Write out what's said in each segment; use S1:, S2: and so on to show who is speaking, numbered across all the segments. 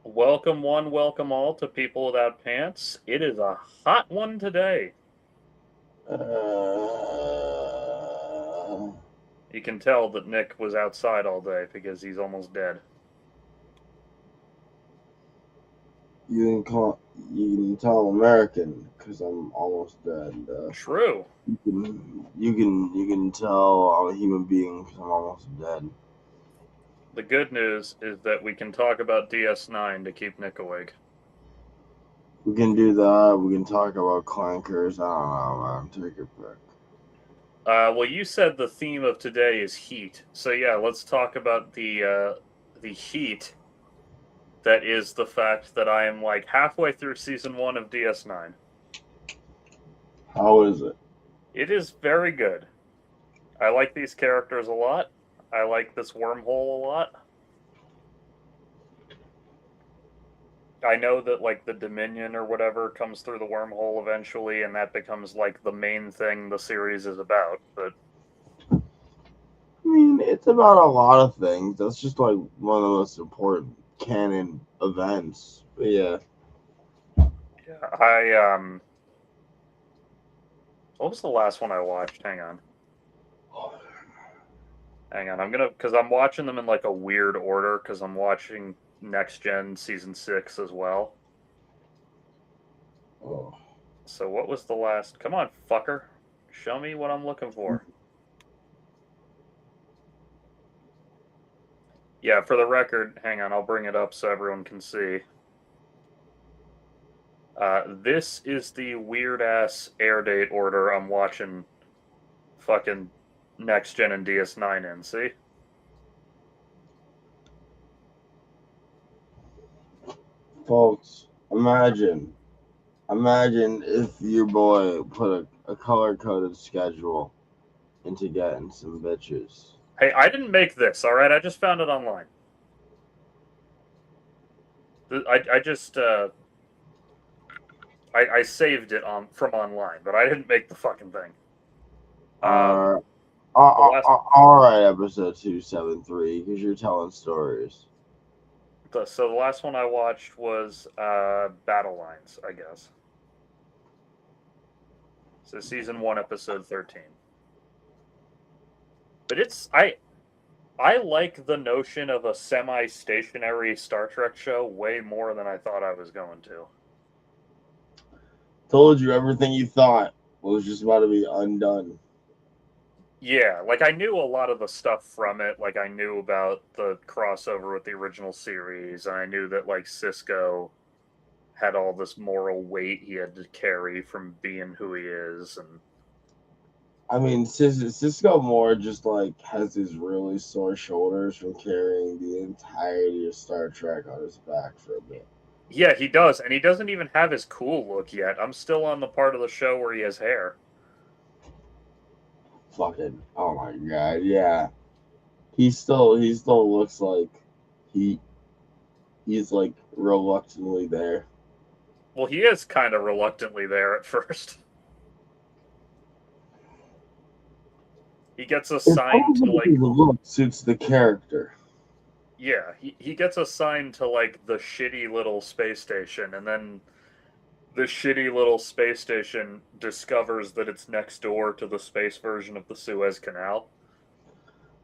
S1: Welcome one, welcome all to People Without Pants. It is a hot one today.
S2: Uh,
S1: You can tell that Nick was outside all day because he's almost dead.
S2: you can call you can tell I'm American because I'm almost dead.
S1: True.
S2: You can tell I'm a human being because I'm almost dead.
S1: The good news is that we can talk about DS9 to keep Nick awake.
S2: We can do that. We can talk about clankers. I don't know, man. Take your pick.
S1: Well, you said the theme of today is heat, so yeah, let's talk about the heat that is the fact that I am like halfway through season 1 of DS9.
S2: How is it?
S1: It is very good. I like these characters a lot. I like this wormhole a lot. I know that like the Dominion or whatever comes through the wormhole eventually, and that becomes like the main thing the series is about. But
S2: I mean, it's about a lot of things. That's just like one of the most important canon events. But yeah.
S1: yeah, I what was the last one I watched? Hang on. I'm gonna because I'm watching them in like a weird order because I'm watching Next Gen season 6 as well.
S2: Oh.
S1: So what was the last? Come on, fucker, show me what I'm looking for. Yeah, for the record, hang on, I'll bring it up so everyone can see. This is the weird ass air date order I'm watching fucking Next Gen and DS9 in. See?
S2: Folks, imagine if your boy put a color coded schedule into getting some bitches.
S1: Hey, I didn't make this, alright? I just found it online. I just, I saved it from online, but I didn't make the fucking thing.
S2: Uh,
S1: The last,
S2: all right, episode 273, because you're telling stories.
S1: so the last one I watched was, Battle Lines, I guess. So season 1, episode 13. But I like the notion of a semi-stationary Star Trek show way more than I thought I was going to.
S2: Told you everything you thought was just about to be undone.
S1: Yeah, like I knew a lot of the stuff from it. Like I knew about the crossover with the original series, and I knew that like Cisco had all this moral weight he had to carry from being who he is, and
S2: I mean, Cisco Moore just like has these really sore shoulders from carrying the entirety of Star Trek on his back for a bit.
S1: yeah, he does, and he doesn't even have his cool look yet. I'm still on the part of the show where he has hair.
S2: Fucking, oh my god, yeah. He still looks like he he's like reluctantly there.
S1: Well, he is kind of reluctantly there at first. He gets
S2: It's
S1: assigned
S2: almost
S1: to
S2: like
S1: like
S2: the look suits the character.
S1: yeah, he gets assigned to like the shitty little space station, and then the shitty little space station discovers that it's next door to the space version of the Suez Canal.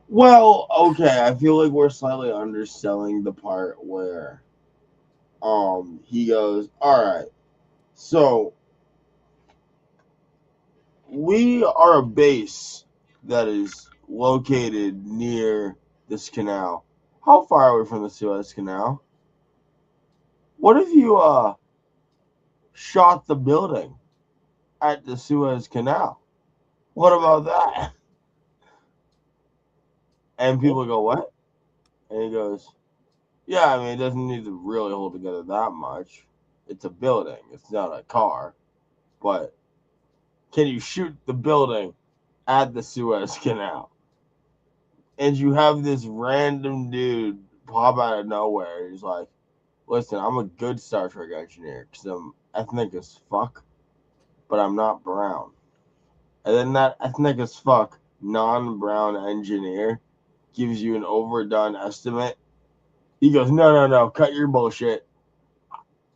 S2: Well, okay, I feel like we're slightly underselling the part where he goes, all right, so we are a base that is located near this canal. How far are we from the Suez Canal? What if you shot the building at the Suez Canal? What about that? And
S1: Well,
S2: people go, what? And he goes, yeah, I mean, it doesn't need to really hold together that much. It's a building, it's not a car. But can you shoot the building at the Suez Canal? And you have this random dude pop out of nowhere. He's like, listen, I'm a good Star Trek engineer because I'm ethnic as fuck, but I'm not brown. And then that ethnic as fuck, non brown engineer gives you an overdone estimate. He goes, no, cut your bullshit.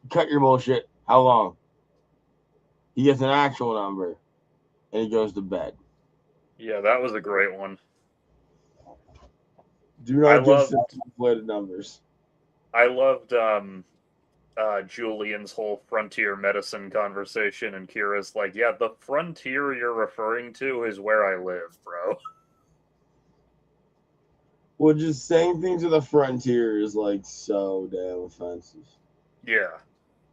S2: cut your bullshit. How long? He gets an actual number, and he goes to bed.
S1: Yeah, that was a great one.
S2: Do
S1: I
S2: not give
S1: loved
S2: self-inflated numbers.
S1: I loved Julian's whole frontier medicine conversation, and Kira's like, "Yeah, the frontier you're referring to is where I live, bro."
S2: Well, just saying things to the frontier is like so damn offensive.
S1: Yeah,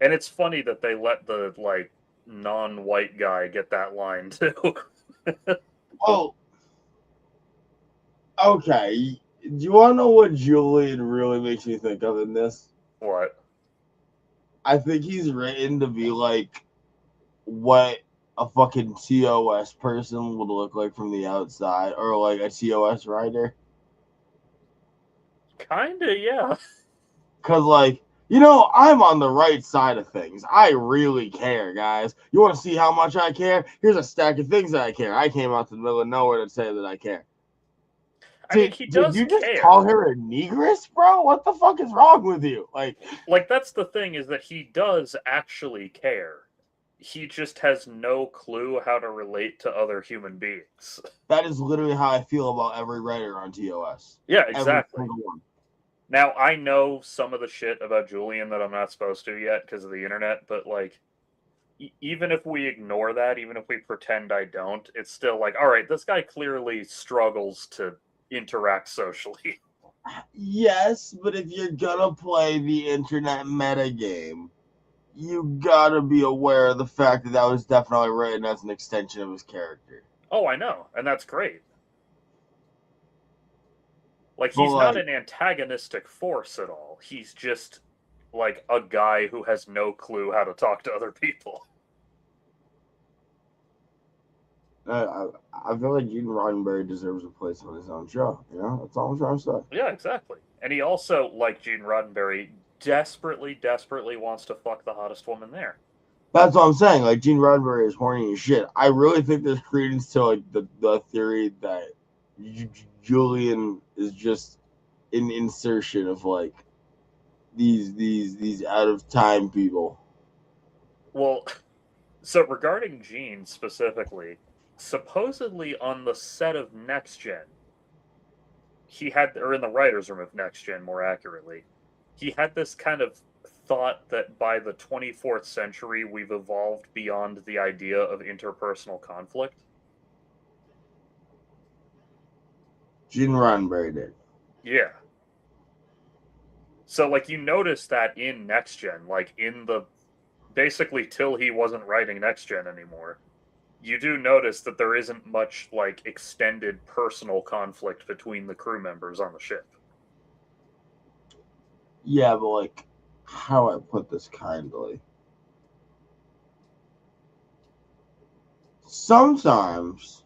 S1: and it's funny that they let the like non-white guy get that line too.
S2: Well, okay. Do you want to know what Julian really makes me think of in this?
S1: What?
S2: I think he's written to be like what a fucking TOS person would look like from the outside, or like a TOS writer.
S1: Kinda, yeah.
S2: Cause like, I'm on the right side of things. I really care, guys. You want to see how much I care? Here's a stack of things that I care. I came out to the middle of nowhere to say that I care.
S1: I mean, he
S2: Did
S1: does
S2: you just
S1: care.
S2: call her a negress, bro? What the fuck is wrong with you?
S1: Like, that's the thing, is that he does actually care. He just has no clue how to relate to other human beings.
S2: that is literally how I feel about every writer on TOS.
S1: Yeah,
S2: Every
S1: exactly.
S2: single one.
S1: Now, I know some of the shit about Julian that I'm not supposed to yet because of the internet, but like, even if we ignore that, even if we pretend I don't, it's still like, all right, this guy clearly struggles to interact socially.
S2: Yes, but if you're gonna play the internet metagame, you gotta be aware of the fact that that was definitely written as an extension of his character.
S1: Oh, I know, and that's great. Like,
S2: But
S1: he's not
S2: like,
S1: an antagonistic force at all. He's just like a guy who has no clue how to talk to other people.
S2: I feel like Gene Roddenberry deserves a place on his own show. That's all I'm trying to say.
S1: Yeah, exactly. And he also, like Gene Roddenberry, desperately, desperately wants to fuck the hottest woman there.
S2: That's what I'm saying. Like Gene Roddenberry is horny as shit. I really think there's credence to like the theory that Julian is just an insertion of like these out of time people.
S1: Well, so regarding Gene specifically, supposedly on the set of Next Gen, he had, or in the writer's room of Next Gen more accurately, he had this kind of thought that by the 24th century we've evolved beyond the idea of interpersonal conflict.
S2: Gene Roddenberry did.
S1: Yeah. So like you notice that in Next Gen, like in the basically till he wasn't writing Next Gen anymore, you do notice that there isn't much like extended personal conflict between the crew members on the ship.
S2: Yeah, but like, how do I put this kindly? Sometimes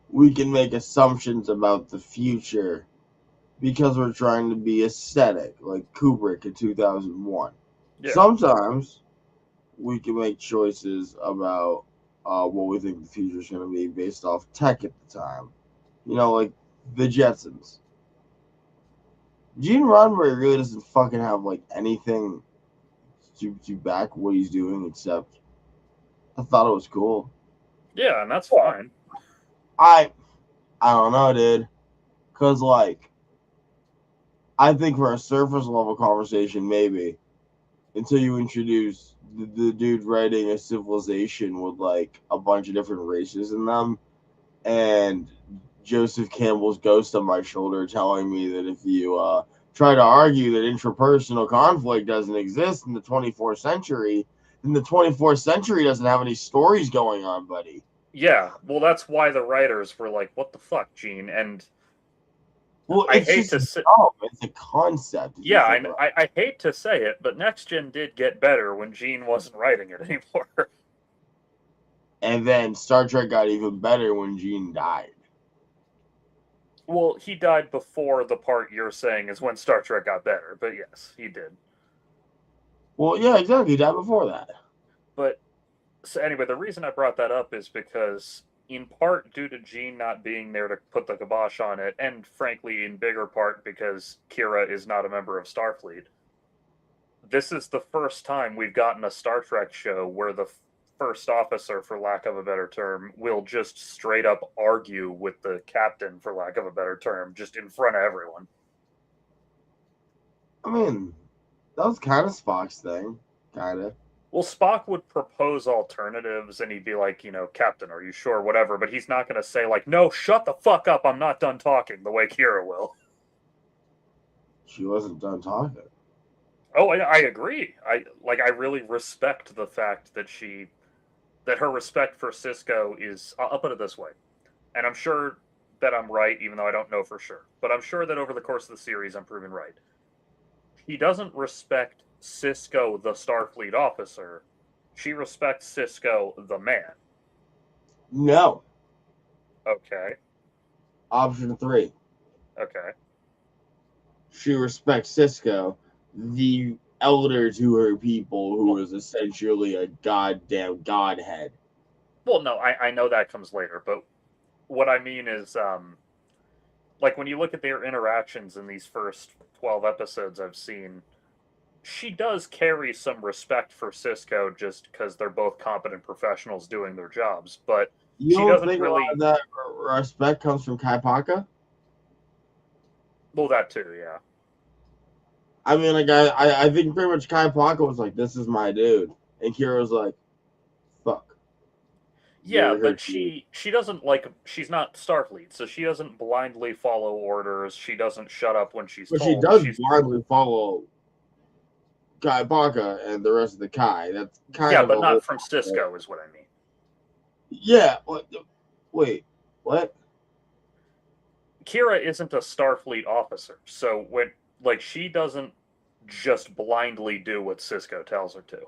S2: we can make assumptions about the future because we're trying to be aesthetic, like Kubrick in 2001.
S1: Yeah.
S2: Sometimes we can make choices about what we think the future is going to be based off tech at the time. Like the Jetsons. Gene Roddenberry really doesn't fucking have like anything to back what he's doing except I thought it was cool.
S1: Yeah, and that's fine.
S2: I I don't know, dude. Cause like I think for a surface level conversation, maybe until you introduce the dude writing a civilization with like a bunch of different races in them, and Joseph Campbell's ghost on my shoulder telling me that if you try to argue that interpersonal conflict doesn't exist in the 24th century, then the 24th century doesn't have any stories going on, buddy.
S1: Yeah, well, that's why the writers were like, "What the fuck, Gene?" And
S2: Well,
S1: I
S2: it's
S1: hate
S2: just
S1: to say,
S2: dumb. It's a concept. If you
S1: yeah,
S2: think about
S1: I hate to say it, but Next Gen did get better when Gene wasn't writing it anymore.
S2: it. And then Star Trek got even better when Gene died.
S1: Well, he died before the part you're saying is when Star Trek got better, but yes, he did.
S2: Well, yeah, exactly. He died before that.
S1: But so anyway, the reason I brought that up is because, in part, due to Gene not being there to put the kibosh on it, and frankly, in bigger part, because Kira is not a member of Starfleet, this is the first time we've gotten a Star Trek show where the first officer, for lack of a better term, will just straight up argue with the captain, for lack of a better term, just in front of everyone.
S2: I mean, that was kind of Spock's thing, kind of.
S1: Well, Spock would propose alternatives, and he'd be like, Captain, are you sure? Whatever. But he's not going to say, like, no, shut the fuck up, I'm not done talking, the way Kira will.
S2: She wasn't done talking.
S1: Oh, I agree. I really respect the fact that her respect for Cisco is. I'll put it this way, and I'm sure that I'm right, even though I don't know for sure. But I'm sure that over the course of the series, I'm proven right. She doesn't respect Cisco, the Starfleet officer. She respects Cisco, the man.
S2: No.
S1: Okay.
S2: Option 3.
S1: Okay.
S2: She respects Cisco, the elder to her people, who is essentially a goddamn godhead.
S1: Well, no, I know that comes later, but what I mean is, like when you look at their interactions in these first 12 episodes I've seen, she does carry some respect for Cisco just because they're both competent professionals doing their jobs, but
S2: You
S1: she
S2: don't
S1: doesn't
S2: think a
S1: really.
S2: lot of that respect comes from Kaipaka?
S1: Well, that too, yeah.
S2: I mean, like, I think pretty much Kaipaka was like, this is my dude. And Kira was like, fuck.
S1: Yeah,
S2: You're her
S1: but
S2: dude.
S1: she doesn't like she's not Starfleet, so she doesn't blindly follow orders. She doesn't shut up when she's
S2: But she
S1: told.
S2: does
S1: She's
S2: blindly follow Kaipaka and the rest of the Kai. That's kind
S1: yeah,
S2: of a
S1: but
S2: whole.
S1: not from Cisco is what I mean.
S2: Yeah. Wait. What?
S1: Kira isn't a Starfleet officer, so she doesn't just blindly do what Cisco tells her to.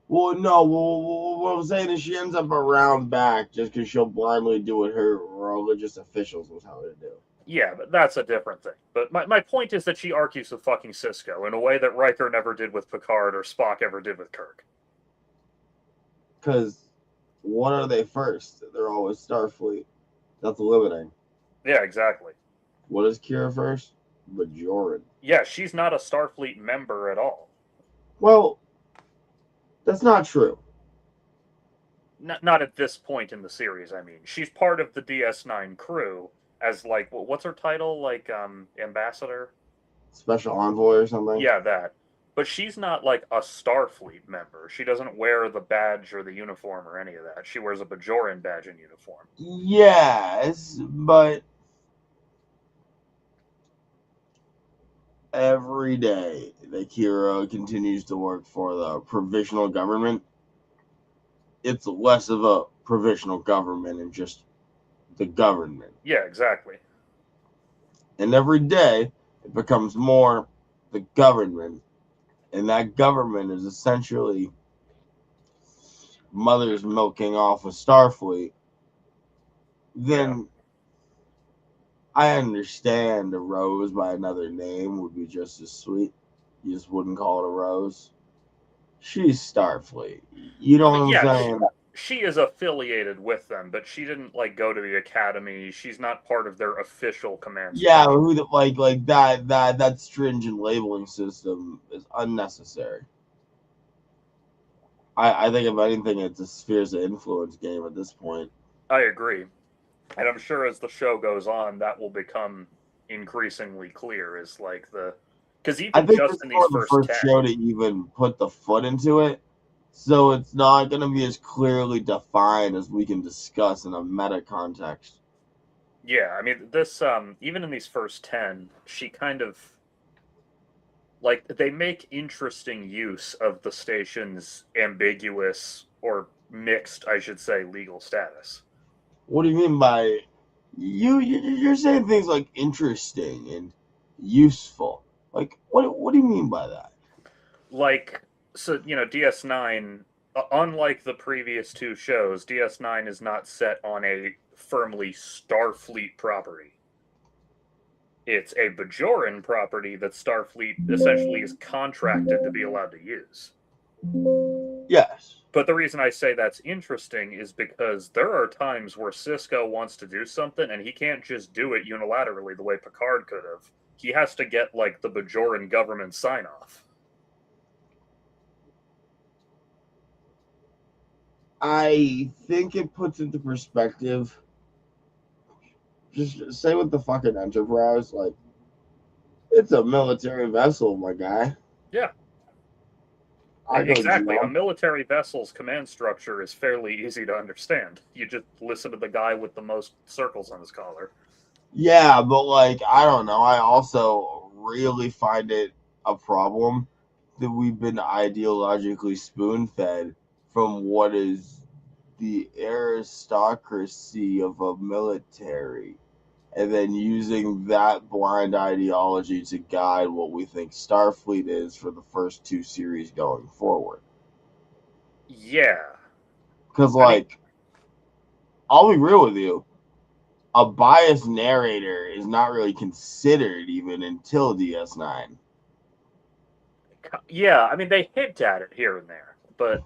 S2: Well, no. Well, what I'm saying is she ends up around back just because she'll blindly do what her religious officials will tell her to do.
S1: Yeah, but that's a different thing. But my point is that she argues with fucking Cisco in a way that Riker never did with Picard or Spock ever did with Kirk.
S2: Because what are they first? They're always Starfleet. That's limiting.
S1: Yeah, exactly.
S2: What is Kira first? Bajoran.
S1: Yeah, she's not a Starfleet member at all.
S2: Well, that's not true.
S1: Not at this point in the series, I mean. She's part of the DS9 crew as, like, what's her title? Like, ambassador?
S2: Special envoy or something?
S1: Yeah, that. But she's not, like, a Starfleet member. She doesn't wear the badge or the uniform or any of that. She wears a Bajoran badge and uniform.
S2: Yes, but every day that Kira continues to work for the provisional government, it's less of a provisional government and just the government.
S1: Yeah, exactly.
S2: And every day it becomes more the government, and that government is essentially mother's milking off of Starfleet. Then I understand a rose by another name would be just as sweet. You just wouldn't call it a rose. She's Starfleet. You know
S1: I mean,
S2: what I'm
S1: yeah,
S2: saying?
S1: she is affiliated with them, but she didn't, like, go to the academy. She's not part of their official command
S2: Yeah,
S1: structure.
S2: who like that stringent labeling system is unnecessary. I think if anything, it's a spheres of influence game at this point.
S1: I agree. And I'm sure as the show goes on, that will become increasingly clear. Is like because
S2: I
S1: even
S2: think this
S1: just
S2: is
S1: in these
S2: more the
S1: first
S2: first
S1: 10,
S2: show to even put the foot into it, so it's not going to be as clearly defined as we can discuss in a meta context.
S1: yeah, I mean this even in these first 10, she kind of like they make interesting use of the station's ambiguous or mixed, I should say, legal status.
S2: What do you mean by you're saying things like interesting and useful? Like what do you mean by that?
S1: Like, so DS9, unlike the previous two shows, DS9 is not set on a firmly Starfleet property. It's a Bajoran property that Starfleet essentially is contracted to be allowed to use.
S2: Yes.
S1: But the reason I say that's interesting is because there are times where Cisco wants to do something and he can't just do it unilaterally the way Picard could have. He has to get, like, the Bajoran government sign off.
S2: I think it puts into perspective. Just say with the fucking Enterprise, like it's a military vessel, my guy.
S1: Yeah,
S2: I go
S1: exactly. A
S2: GM.
S1: military vessel's command structure is fairly easy to understand. You just listen to the guy with the most circles on his collar.
S2: Yeah, but like I don't know. I also really find it a problem that we've been ideologically spoon fed from what is the aristocracy of a military, and then using that blind ideology to guide what we think Starfleet is for the first two series going forward.
S1: Yeah.
S2: Because,
S1: I mean,
S2: like, I'll be real with you, a biased narrator is not really considered even until DS9.
S1: yeah, I mean, they hint at it here and there, but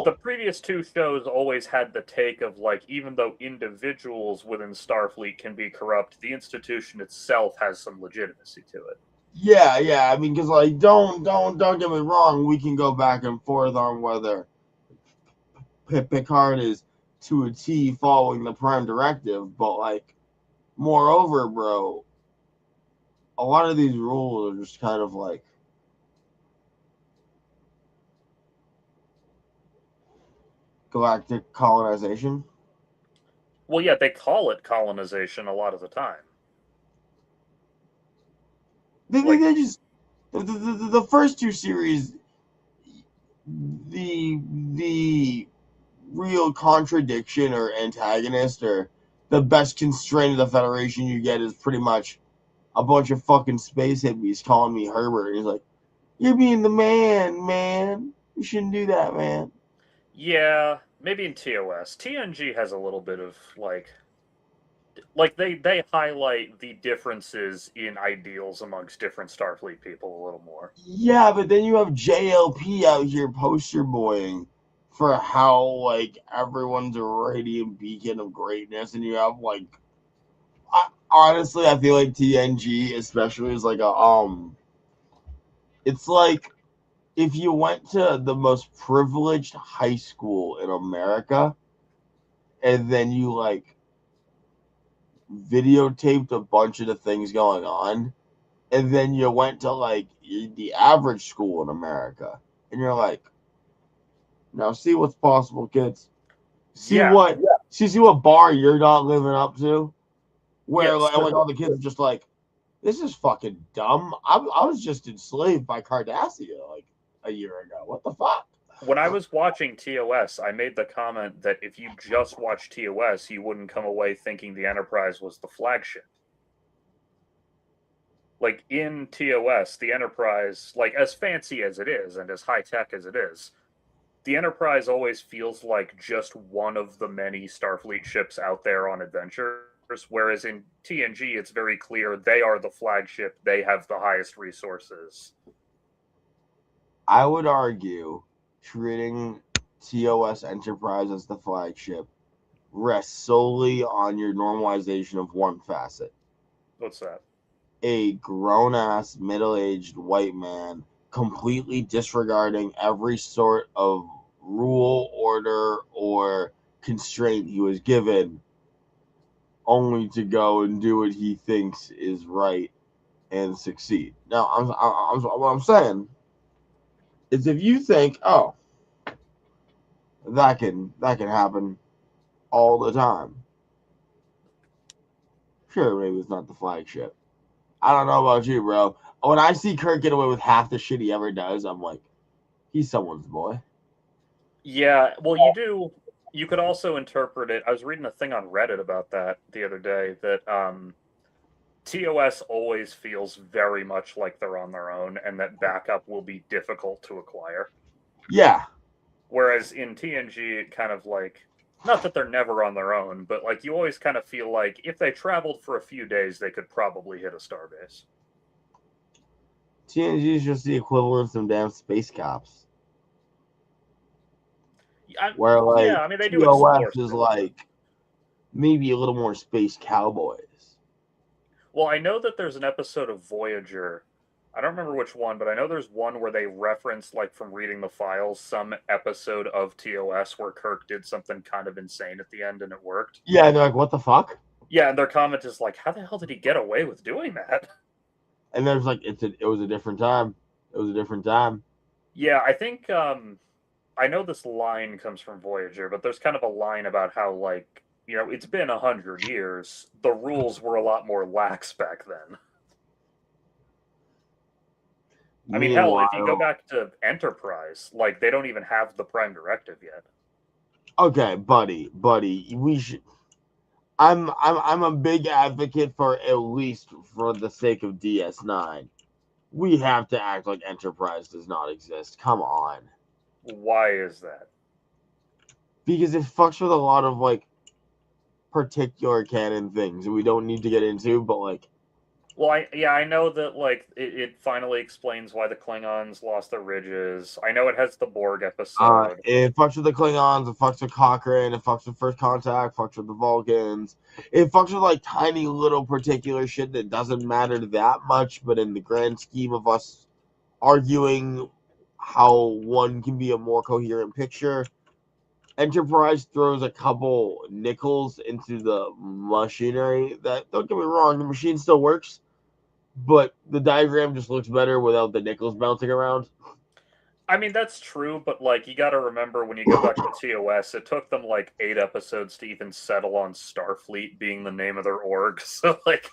S1: the
S2: Well,
S1: previous two shows always had the take of like, even though individuals within Starfleet can be corrupt, the institution itself has some legitimacy to it.
S2: yeah. I mean, because like, don't get me wrong. We can go back and forth on whether Picard is to a T following the Prime Directive, but like, moreover, bro, a lot of these rules are just kind of like galactic colonization.
S1: Well, yeah, they call it colonization a lot of the time. Like,
S2: They just the first two series, the real contradiction or antagonist or the best constraint of the Federation you get is pretty much a bunch of fucking space hippies calling me Herbert. And he's like, "You're being the man, man. You shouldn't do that, man."
S1: yeah, maybe in TOS. TNG has a little bit of like they highlight the differences in ideals amongst different Starfleet people a little more.
S2: Yeah, but then you have JLP out here poster boying for how like everyone's a radiant beacon of greatness, and you have like honestly, I feel like TNG especially is like it's like if you went to the most privileged high school in America and then you like videotaped a bunch of the things going on, and then you went to like the average school in America, and you're like, now see what's possible, kids. See
S1: Yeah,
S2: what see what bar you're not living up to.
S1: yeah.
S2: Where like all the kids are just like, this is fucking dumb. I was just enslaved by Cardassia like a year ago. What the fuck?
S1: When I was watching TOS, I made the comment that if you just watched TOS, you wouldn't come away thinking the Enterprise was the flagship. Like in TOS, the Enterprise, like as fancy as it is and as high tech as it is, the Enterprise always feels like just one of the many Starfleet ships out there on adventures. Whereas in TNG, it's very clear they are the flagship, they have the highest resources.
S2: I would argue treating TOS Enterprise as the flagship rests solely on your normalization of one facet.
S1: What's that?
S2: A grown ass, middle aged white man completely disregarding every sort of rule, order, or constraint he was given, only to go and do what he thinks is right and succeed. Now, what I'm saying is if you think, oh, that can happen all the time. Sure, maybe it's not the flagship. I don't know about you, bro. When I see Kirk get away with half the shit he ever does, I'm like, he's someone's boy.
S1: Yeah, well, you do. You could also interpret it. I was reading a thing on Reddit about that the other day that TOS always feels very much like they're on their own and that backup will be difficult to acquire.
S2: Yeah,
S1: Whereas in TNG, it kind of like, not that they're never on their own, but like you always kind of feel like if they traveled for a few days, they could probably hit a starbase.
S2: TNG is just the equivalent of some damn space cops. Where
S1: Yeah,
S2: like
S1: I mean, they do explore
S2: TOS is
S1: space.
S2: like maybe a little more space cowboys.
S1: Well, I know that there's an episode of Voyager. I don't remember which one, but I know there's one where they referenced, like, from reading the files, some episode of TOS where Kirk did something kind of insane at the end and it worked.
S2: Yeah, and they're like, what the fuck?
S1: Yeah, and their comment is like, how the hell did he get away with doing that?
S2: And there's like, it was a different time. It was a different time.
S1: Yeah, I think, I know this line comes from Voyager, but there's kind of a line about how, like, it's been 100 years. The rules were a lot more lax back then. I mean, hell, if you go
S2: Meanwhile,
S1: back to Enterprise, like, they don't even have the Prime Directive yet.
S2: okay, buddy, we should. I'm a big advocate for, at least for the sake of DS9, we have to act like Enterprise does not exist. Come on.
S1: Why is that?
S2: Because it fucks with a lot of like particular canon things that we don't need to get into, but like,
S1: Well, I know that, like, it finally explains why the Klingons lost their ridges. I know it has the Borg episode.
S2: it fucks with the Klingons, it fucks with Cochrane, it fucks with First Contact, fucks with the Vulcans. It fucks with like tiny little particular shit that doesn't matter that much, but in the grand scheme of us arguing how one can be a more coherent picture, Enterprise throws a couple nickels into the machinery that, don't get me wrong, the machine still works, but the diagram just looks better without the nickels bouncing around.
S1: I mean, that's true, but, like, you gotta remember when you go back to TOS, it took them, like, 8 episodes to even settle on Starfleet being the name of their org, so, like...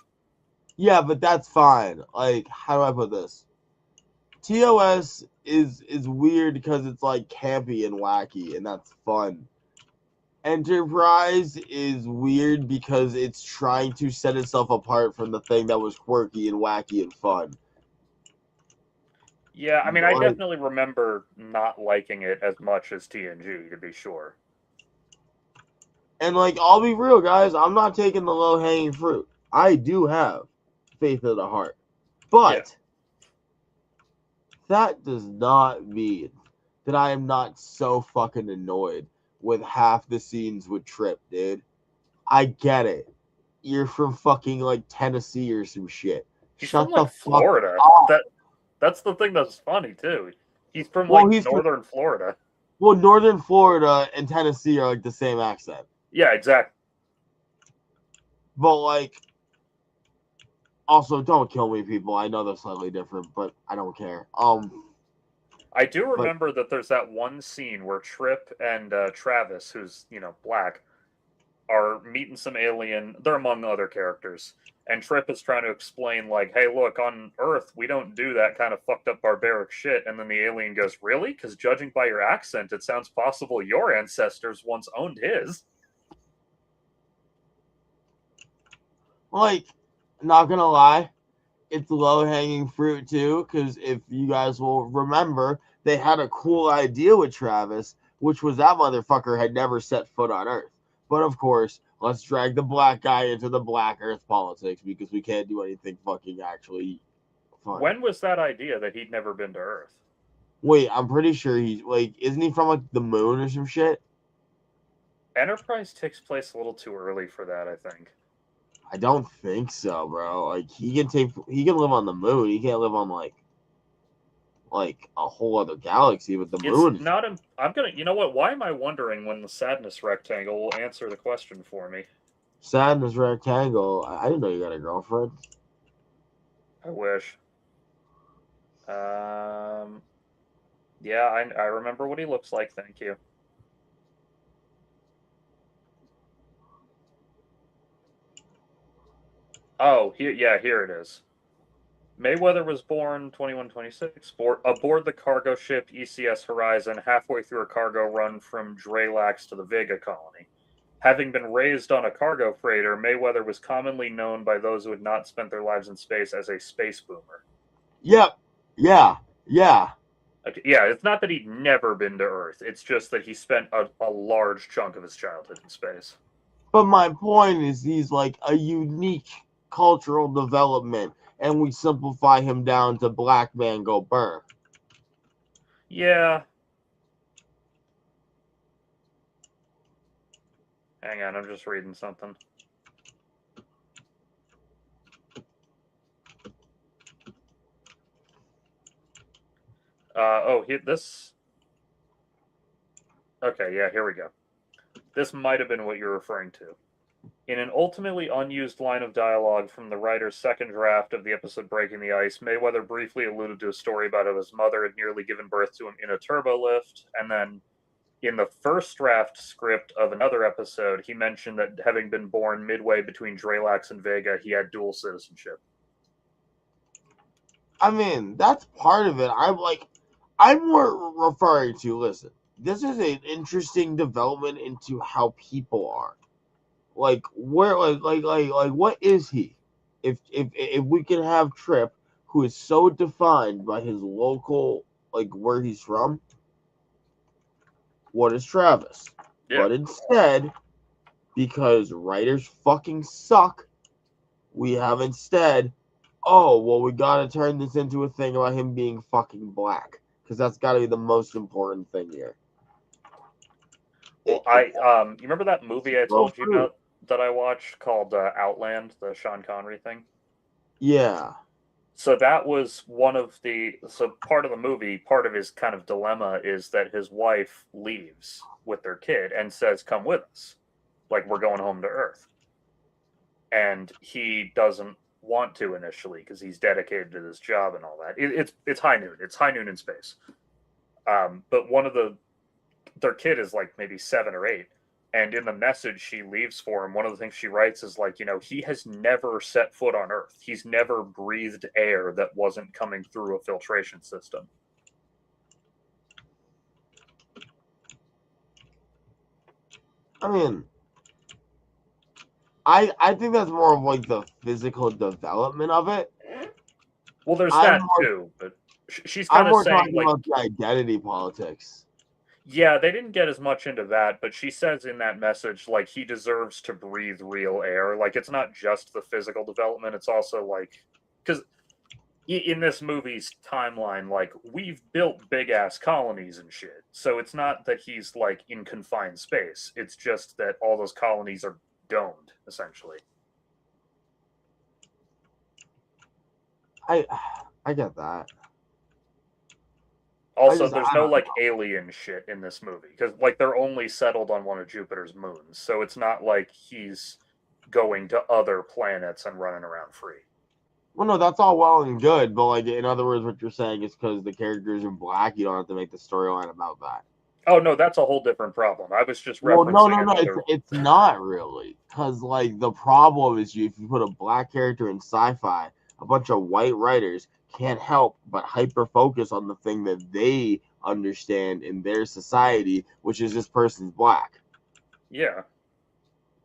S2: Yeah, but that's fine. Like, how do I put this? TOS is weird because it's like campy and wacky, and that's fun. Enterprise is weird because it's trying to set itself apart from the thing that was quirky and wacky and fun.
S1: Yeah, I mean, I
S2: Like,
S1: definitely remember not liking it as much as TNG, to be sure.
S2: and like, I'll be real, guys. I'm not taking the low hanging fruit. I do have faith in the heart, but that does not mean that I am not so fucking annoyed with half the scenes with Trip, dude. I get it. You're from fucking like Tennessee or some shit.
S1: He's from,
S2: Shut the
S1: like,
S2: fuck
S1: Florida.
S2: up.
S1: That's the thing that's funny, too. He's from,
S2: Well,
S1: like,
S2: he's from,
S1: northern Florida.
S2: well, Northern Florida and Tennessee are like the same accent,
S1: Yeah, exactly.
S2: but like, also don't kill me, people. I know they're slightly different, but I don't care.
S1: I do
S2: But
S1: remember that there's that one scene where Trip and Travis, who's, black, are meeting some alien. They're among other characters. And Trip is trying to explain, like, hey, look, on Earth, we don't do that kind of fucked up barbaric shit. And then the alien goes, really? Because judging by your accent, it sounds possible your ancestors once owned his.
S2: like, not gonna lie, it's low hanging fruit too, because if you guys will remember, they had a cool idea with Travis, which was that motherfucker had never set foot on Earth. But of course, let's drag the black guy into the black Earth politics because we can't do anything fucking actually fun.
S1: When was that idea that he'd never been to Earth?
S2: Wait, I'm pretty sure he's like, isn't he from like the moon or some shit?
S1: Enterprise takes place a little too early for that, I think.
S2: I don't think so, bro. Like he can live on the moon. He can't live on like a whole other galaxy, but the
S1: It's
S2: moon.
S1: not. I'm gonna. You know what? Why am I wondering when the sadness rectangle will answer the question for me?
S2: Sadness rectangle. I didn't know you got a girlfriend.
S1: I wish. Um. Yeah, I remember what he looks like. Thank you. Oh, here it is. Mayweather was born 2126 aboard the cargo ship ECS Horizon halfway through a cargo run from Dralax to the Vega colony. Having been raised on a cargo freighter, Mayweather was commonly known by those who had not spent their lives in space as a space boomer.
S2: Yep. Yeah. Yeah.
S1: Okay, yeah, it's not that he'd never been to Earth. It's just that he spent a large chunk of his childhood in space.
S2: But my point is, he's like a unique cultural development, and we simplify him down to black man go burr.
S1: Yeah. Hang on, I'm just reading something. This. Okay, yeah, here we go. This might have been what you're referring to. In an ultimately unused line of dialogue from the writer's second draft of the episode Breaking the Ice, Mayweather briefly alluded to a story about how his mother had nearly given birth to him in a turbo lift, and then in the first draft script of another episode, he mentioned that having been born midway between Dralax and Vega, he had dual citizenship.
S2: I mean, that's part of it. I'm more referring to, listen, this is an interesting development into how people are. Like, where, what is he? If we can have Trip, who is so defined by his local, like, where he's from, what is Travis?
S1: Yeah.
S2: But instead, because writers fucking suck, we have instead, oh, well, we gotta turn this into a thing about him being fucking black. Because that's gotta be the most important thing here.
S1: Well, you remember that movie I told you about that I watched called Outland, the Sean Connery thing?
S2: Yeah.
S1: So that was part of the movie, part of his kind of dilemma is that his wife leaves with their kid and says, "Come with us, like we're going home to Earth," and he doesn't want to initially because he's dedicated to this job and all that. It's high noon. It's high noon in space. But their kid is like maybe 7 or 8. And in the message she leaves for him, one of the things she writes is like, he has never set foot on Earth. He's never breathed air that wasn't coming through a filtration system.
S2: I mean, I think that's more of like the physical development of it.
S1: Well, there's that too, but she's kind of saying
S2: talking
S1: like
S2: about the identity politics.
S1: Yeah, they didn't get as much into that, but she says in that message, like, he deserves to breathe real air. Like, it's not just the physical development, it's also, like, because in this movie's timeline, like, we've built big ass colonies and shit. So it's not that he's, like, in confined space. It's just that all those colonies are domed, essentially.
S2: I get that.
S1: Also, there's no like alien shit in this movie because like they're only settled on one of Jupiter's moons, so it's not like he's going to other planets and running around free.
S2: Well, no, that's all well and good, but like in other words, what you're saying is because the character's in black, you don't have to make the storyline about that.
S1: Oh no, that's a whole different problem. I was just
S2: Well, no,
S1: referencing
S2: it's not really because like the problem is if you put a black character in sci-fi, a bunch of white writers can't help but hyper focus on the thing that they understand in their society, which is this person's black.
S1: Yeah.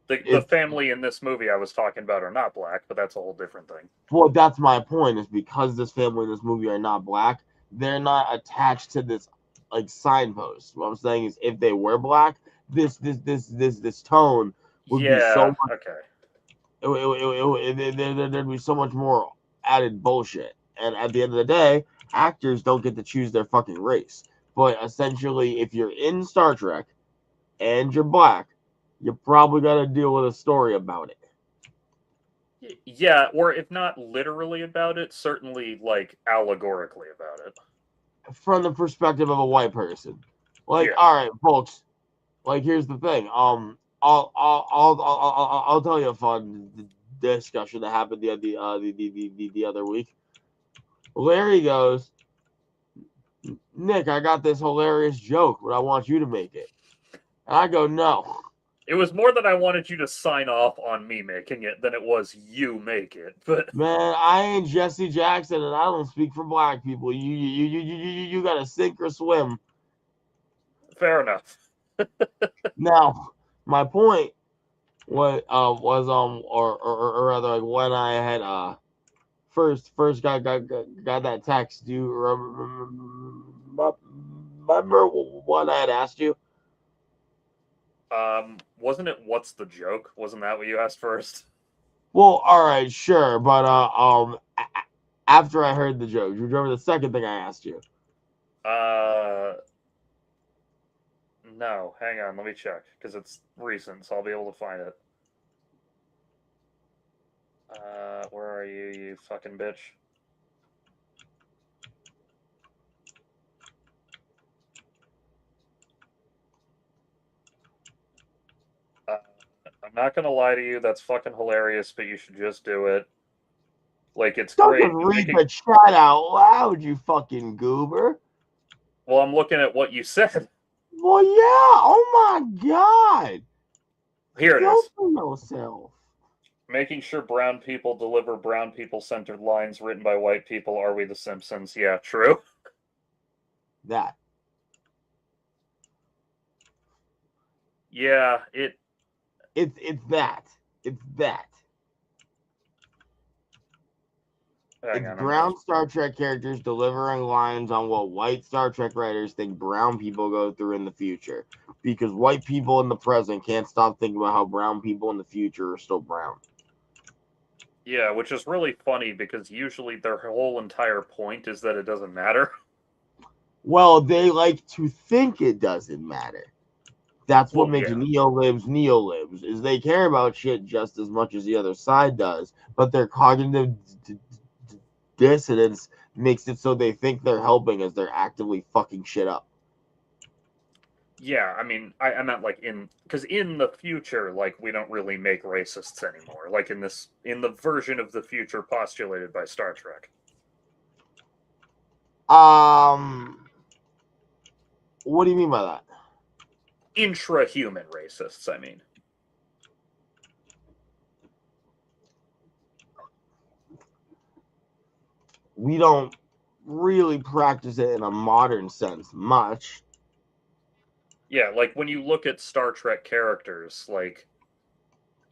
S1: The family in this movie I was talking about are not black, but that's a whole different thing.
S2: Well, that's my point, is because this family in this movie are not black, they're not attached to this like signpost. What I'm saying is if they were black, this tone would be so much,
S1: okay.
S2: There'd be so much more added bullshit. And at the end of the day, actors don't get to choose their fucking race. But essentially, if you're in Star Trek and you're black, you probably got to deal with a story about it.
S1: Yeah, or if not literally about it, certainly like allegorically about it.
S2: From the perspective of a white person. Like, all right, folks. Like, here's the thing. I'll tell you a fun discussion that happened the other week. Larry goes, Nick, I got this hilarious joke, but I want you to make it. And I go, no.
S1: It was more that I wanted you to sign off on me making it than it was you make it. But
S2: man, I ain't Jesse Jackson, and I don't speak for black people. You gotta sink or swim.
S1: Fair enough.
S2: Now, my point was or rather, like when I had first got that text. Do you remember what I had asked you?
S1: Wasn't it what's the joke? Wasn't that what you asked first?
S2: Well, all right, sure, but after I heard the joke, do you remember the second thing I asked you?
S1: No, hang on, let me check because it's recent, so I'll be able to find it. Where are you, you fucking bitch? Not gonna lie to you, that's fucking hilarious, but you should just do it. Like, it's
S2: Don't
S1: great.
S2: just read the chat out loud, you fucking goober.
S1: Well, I'm looking at what you said.
S2: Well, yeah. Oh my god.
S1: Here it is.
S2: Filter yourself.
S1: Making sure brown people deliver brown people-centered lines written by white people. Are we the Simpsons? Yeah, true.
S2: That.
S1: Yeah,
S2: It's that. It's that. It's brown Star Trek characters delivering lines on what white Star Trek writers think brown people go through in the future. Because white people in the present can't stop thinking about how brown people in the future are still brown.
S1: Yeah, which is really funny because usually their whole entire point is that it doesn't matter.
S2: Well, they like to think it doesn't matter. That's what makes neolibs, is they care about shit just as much as the other side does, but their cognitive dissonance makes it so they think they're helping as they're actively fucking shit up.
S1: Yeah, I mean, I meant like because in the future, like, we don't really make racists anymore. Like in the version of the future postulated by Star Trek.
S2: What do you mean by that?
S1: Intra-human racists, I mean.
S2: We don't really practice it in a modern sense much.
S1: Yeah, like when you look at Star Trek characters, like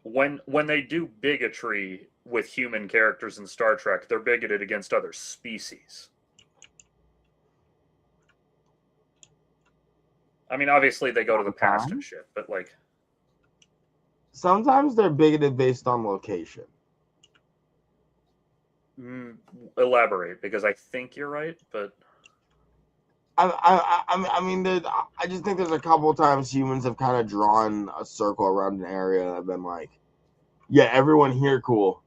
S1: when they do bigotry with human characters in Star Trek, they're bigoted against other species. I mean, obviously they go to the past and shit, but like
S2: sometimes they're bigoted based on location.
S1: Elaborate, because I think you're right, but
S2: I mean, I just think there's a couple of times humans have kind of drawn a circle around an area and have been like, yeah, everyone here cool,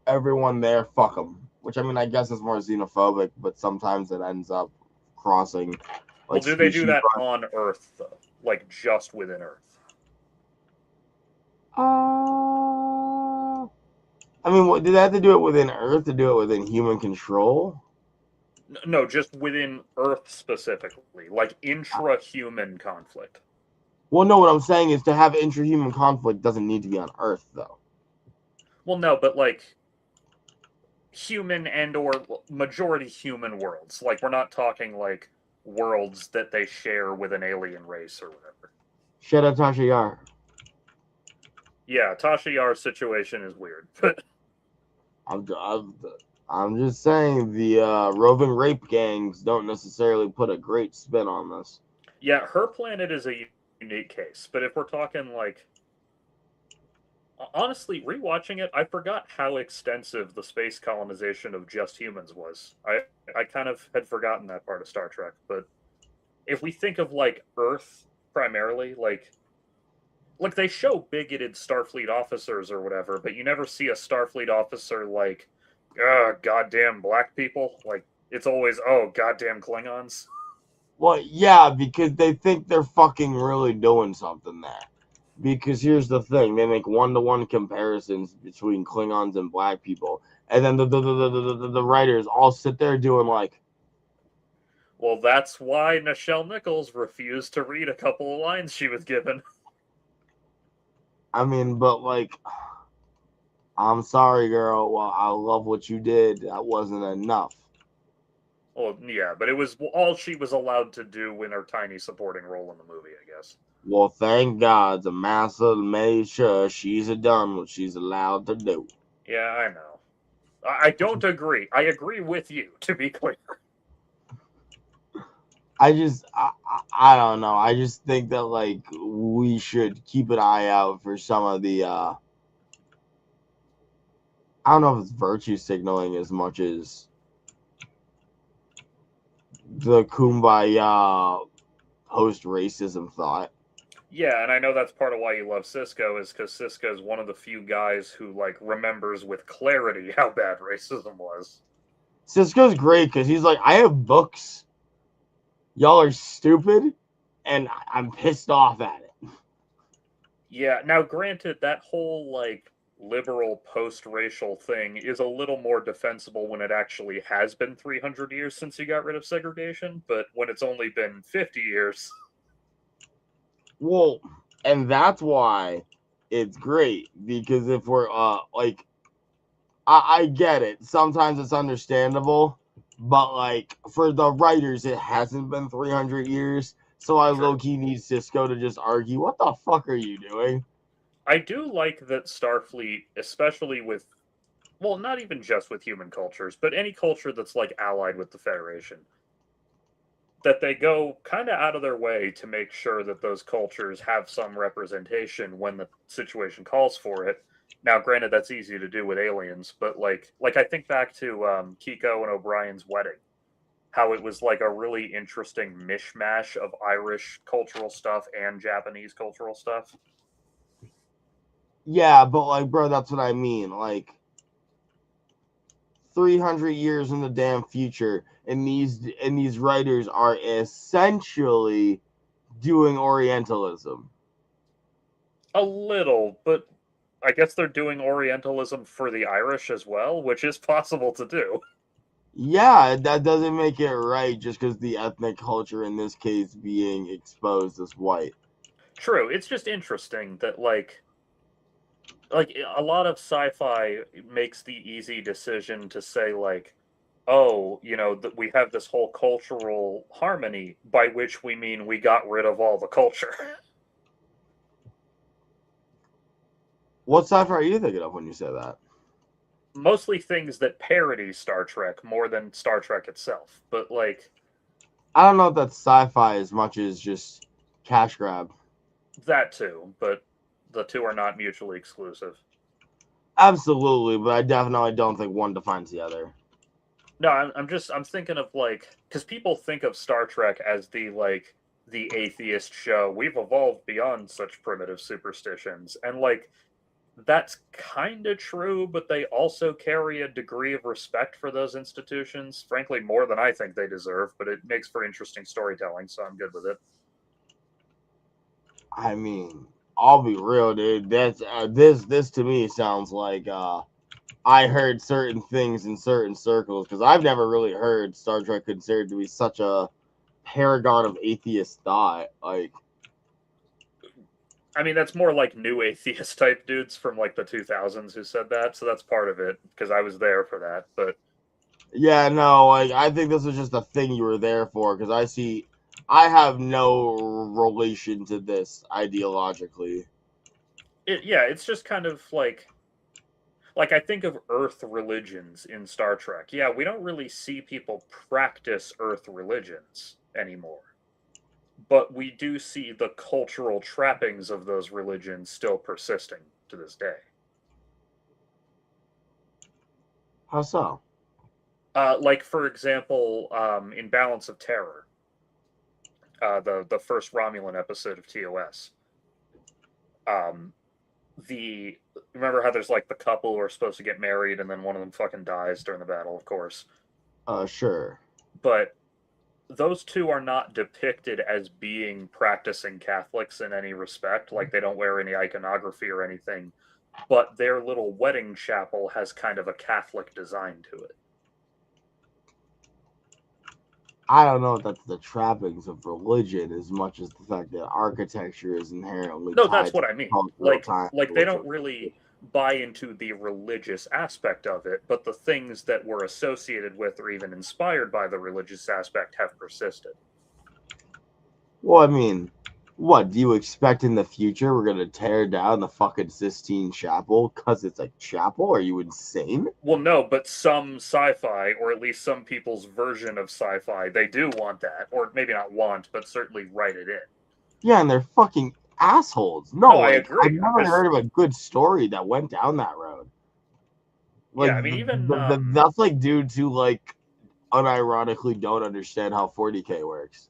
S2: everyone there fuck them. Which, I mean, I guess is more xenophobic, but sometimes it ends up crossing. Like,
S1: well, do they do that on Earth though? Like just within Earth?
S2: I mean, what, did they have to do it within Earth to do it within human control?
S1: No, just within Earth specifically, like intra-human conflict.
S2: Well, no, what I'm saying is to have intra-human conflict doesn't need to be on Earth, though.
S1: Well, no, but like human and or majority human worlds. Like, we're not talking like worlds that they share with an alien race or whatever.
S2: Shout out Tasha Yar.
S1: Yeah, Tasha Yar's situation is weird, but
S2: I'm just saying the roving rape gangs don't necessarily put a great spin on this.
S1: Yeah, her planet is a unique case, but if we're talking like, honestly, rewatching it, I forgot how extensive the space colonization of just humans was. I kind of had forgotten that part of Star Trek, but if we think of like Earth primarily, like they show bigoted Starfleet officers or whatever, but you never see a Starfleet officer like, goddamn black people. Like, it's always, oh, goddamn Klingons.
S2: Well, yeah, because they think they're fucking really doing something there. Because here's the thing, they make one-to-one comparisons between Klingons and black people, and then the writers all sit there doing like,
S1: well, that's why Nichelle Nichols refused to read a couple of lines she was given.
S2: I mean, but like, I'm sorry, girl. Well, I love what you did. That wasn't enough.
S1: Well, yeah, but it was all she was allowed to do in her tiny supporting role in the movie, I guess.
S2: Well, thank God the master made sure she's done what she's allowed to do.
S1: Yeah, I know. I don't agree. I agree with you, to be clear.
S2: I don't know. I just think that, like, we should keep an eye out for some of the, I don't know if it's virtue signaling as much as the kumbaya post-racism thought.
S1: Yeah, and I know that's part of why you love Sisko, is because Sisko's one of the few guys who, like, remembers with clarity how bad racism was.
S2: Sisko's great because he's like, I have books. Y'all are stupid, and I'm pissed off at it.
S1: Yeah, now granted, that whole like liberal post-racial thing is a little more defensible when it actually has been 300 years since you got rid of segregation, but when it's only been 50 years.
S2: Well, and that's why it's great, because if we're like, I get it. Sometimes it's understandable, but like for the writers, it hasn't been 300 years. So I low
S1: True.
S2: key need Cisco to just argue, what the fuck are you doing?
S1: I do like that Starfleet, especially with, well, not even just with human cultures, but any culture that's like allied with the Federation, that they go kind of out of their way to make sure that those cultures have some representation when the situation calls for it. Now, granted, that's easy to do with aliens, but like I think back to Kiko and O'Brien's wedding, how it was like a really interesting mishmash of Irish cultural stuff and Japanese cultural stuff.
S2: Yeah, but like, bro, that's what I mean. Like, 300 years in the damn future, and these writers are essentially doing Orientalism.
S1: A little, but I guess they're doing Orientalism for the Irish as well, which is possible to do.
S2: Yeah, that doesn't make it right just because the ethnic culture in this case being exposed as white.
S1: True, it's just interesting that like a lot of sci-fi makes the easy decision to say like, oh, you know, that we have this whole cultural harmony, by which we mean we got rid of all the culture.
S2: What sci-fi are you thinking of when you say that?
S1: Mostly things that parody Star Trek more than Star Trek itself, but like
S2: I don't know if that's sci-fi as much as just cash grab.
S1: that too, but the two are not mutually exclusive.
S2: Absolutely, but I definitely don't think one defines the other.
S1: No, I'm thinking of like, because people think of Star Trek as the atheist show. We've evolved beyond such primitive superstitions, and like that's kind of true, but they also carry a degree of respect for those institutions, frankly, more than I think they deserve, but it makes for interesting storytelling, so I'm good with it.
S2: I mean, I'll be real, dude. That's this to me sounds like I heard certain things in certain circles because I've never really heard Star Trek considered to be such a paragon of atheist thought. Like,
S1: I mean, that's more like new atheist type dudes from like the 2000s who said that, so that's part of it, because I was there for that, but
S2: yeah, no, like I think this was just a thing you were there for because I have no relation to this ideologically.
S1: yeah, it's just kind of like I think of Earth religions in Star Trek. Yeah, we don't really see people practice Earth religions anymore, but we do see the cultural trappings of those religions still persisting to this day.
S2: How so?
S1: Like for example, in Balance of Terror, the first Romulan episode of TOS. Um, the Remember how there's like the couple who are supposed to get married and then one of them fucking dies during the battle, of course.
S2: Sure.
S1: But those two are not depicted as being practicing Catholics in any respect. Like they don't wear any iconography or anything, but their little wedding chapel has kind of a Catholic design to it.
S2: I don't know if that's the trappings of religion as much as the fact that architecture is inherently
S1: No, that's
S2: tied to
S1: what I mean.
S2: cultural time.
S1: Like they don't really buy into the religious aspect of it, but the things that were associated with or even inspired by the religious aspect have persisted.
S2: Well, I mean, what do you expect in the future? We're gonna tear down the fucking Sistine Chapel because it's a chapel? Are you insane?
S1: Well, no, but some sci-fi, or at least some people's version of sci-fi, they do want that, or maybe not want, but certainly write it in.
S2: Yeah, and they're fucking assholes. No,
S1: No, I
S2: like I've
S1: agree.
S2: never heard of a good story that went down that road.
S1: Yeah,
S2: Like
S1: I mean, even
S2: that's like dudes who like unironically don't understand how 40K works.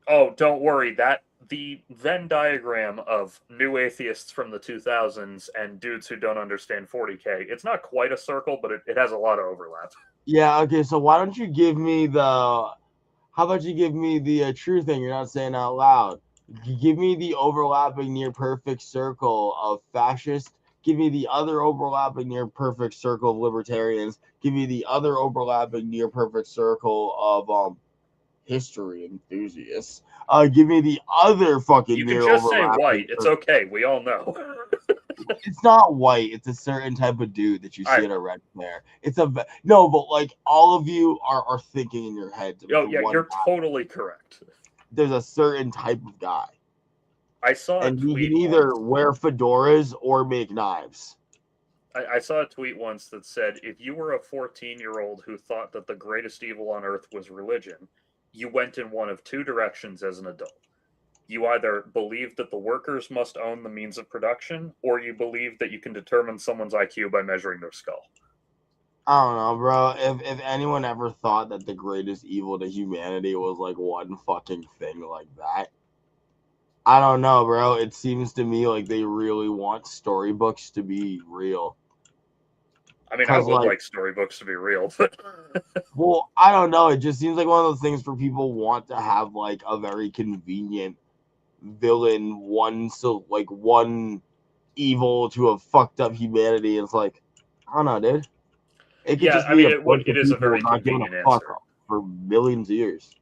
S1: oh, don't worry, that the Venn diagram of new atheists from the 2000s and dudes who don't understand 40K, it's not quite a circle, but it has a lot of overlap.
S2: Yeah, okay, so why don't you give me the how about you give me the true thing you're not saying out loud? Give me the overlapping near perfect circle of fascist. Give me the other overlapping near perfect circle of libertarians. Give me the other overlapping near perfect circle of history enthusiasts. Give me the other fucking
S1: You can
S2: near
S1: just say
S2: overlapping.
S1: white. It's okay. We all know.
S2: It's not white. It's a certain type of dude that you
S1: I
S2: see at a red fair. It's a no, but like all of you are thinking in your head.
S1: Oh,
S2: The
S1: yeah,
S2: one
S1: you're
S2: guy.
S1: totally correct.
S2: There's a certain type of guy,
S1: I saw a
S2: and he
S1: tweet
S2: can either
S1: once.
S2: wear fedoras or make knives.
S1: I saw a tweet once that said, if you were a 14-year-old who thought that the greatest evil on earth was religion, you went in one of two directions as an adult. You either believed that the workers must own the means of production, or you believed that you can determine someone's IQ by measuring their skull.
S2: I don't know, bro. If anyone ever thought that the greatest evil to humanity was like one fucking thing like that, I don't know, bro. It seems to me like they really want storybooks to be real.
S1: I mean, I
S2: Cause
S1: would
S2: like,
S1: like storybooks to be real, but
S2: well, I don't know. It just seems like one of those things where people want to have like a very convenient villain, one evil to have fucked up humanity. And it's like, I don't know, dude. It could
S1: yeah,
S2: just
S1: I
S2: be
S1: mean,
S2: a bunch
S1: it
S2: of
S1: is a
S2: people
S1: very
S2: not giving
S1: convenient
S2: a fuck
S1: answer.
S2: for millions of years.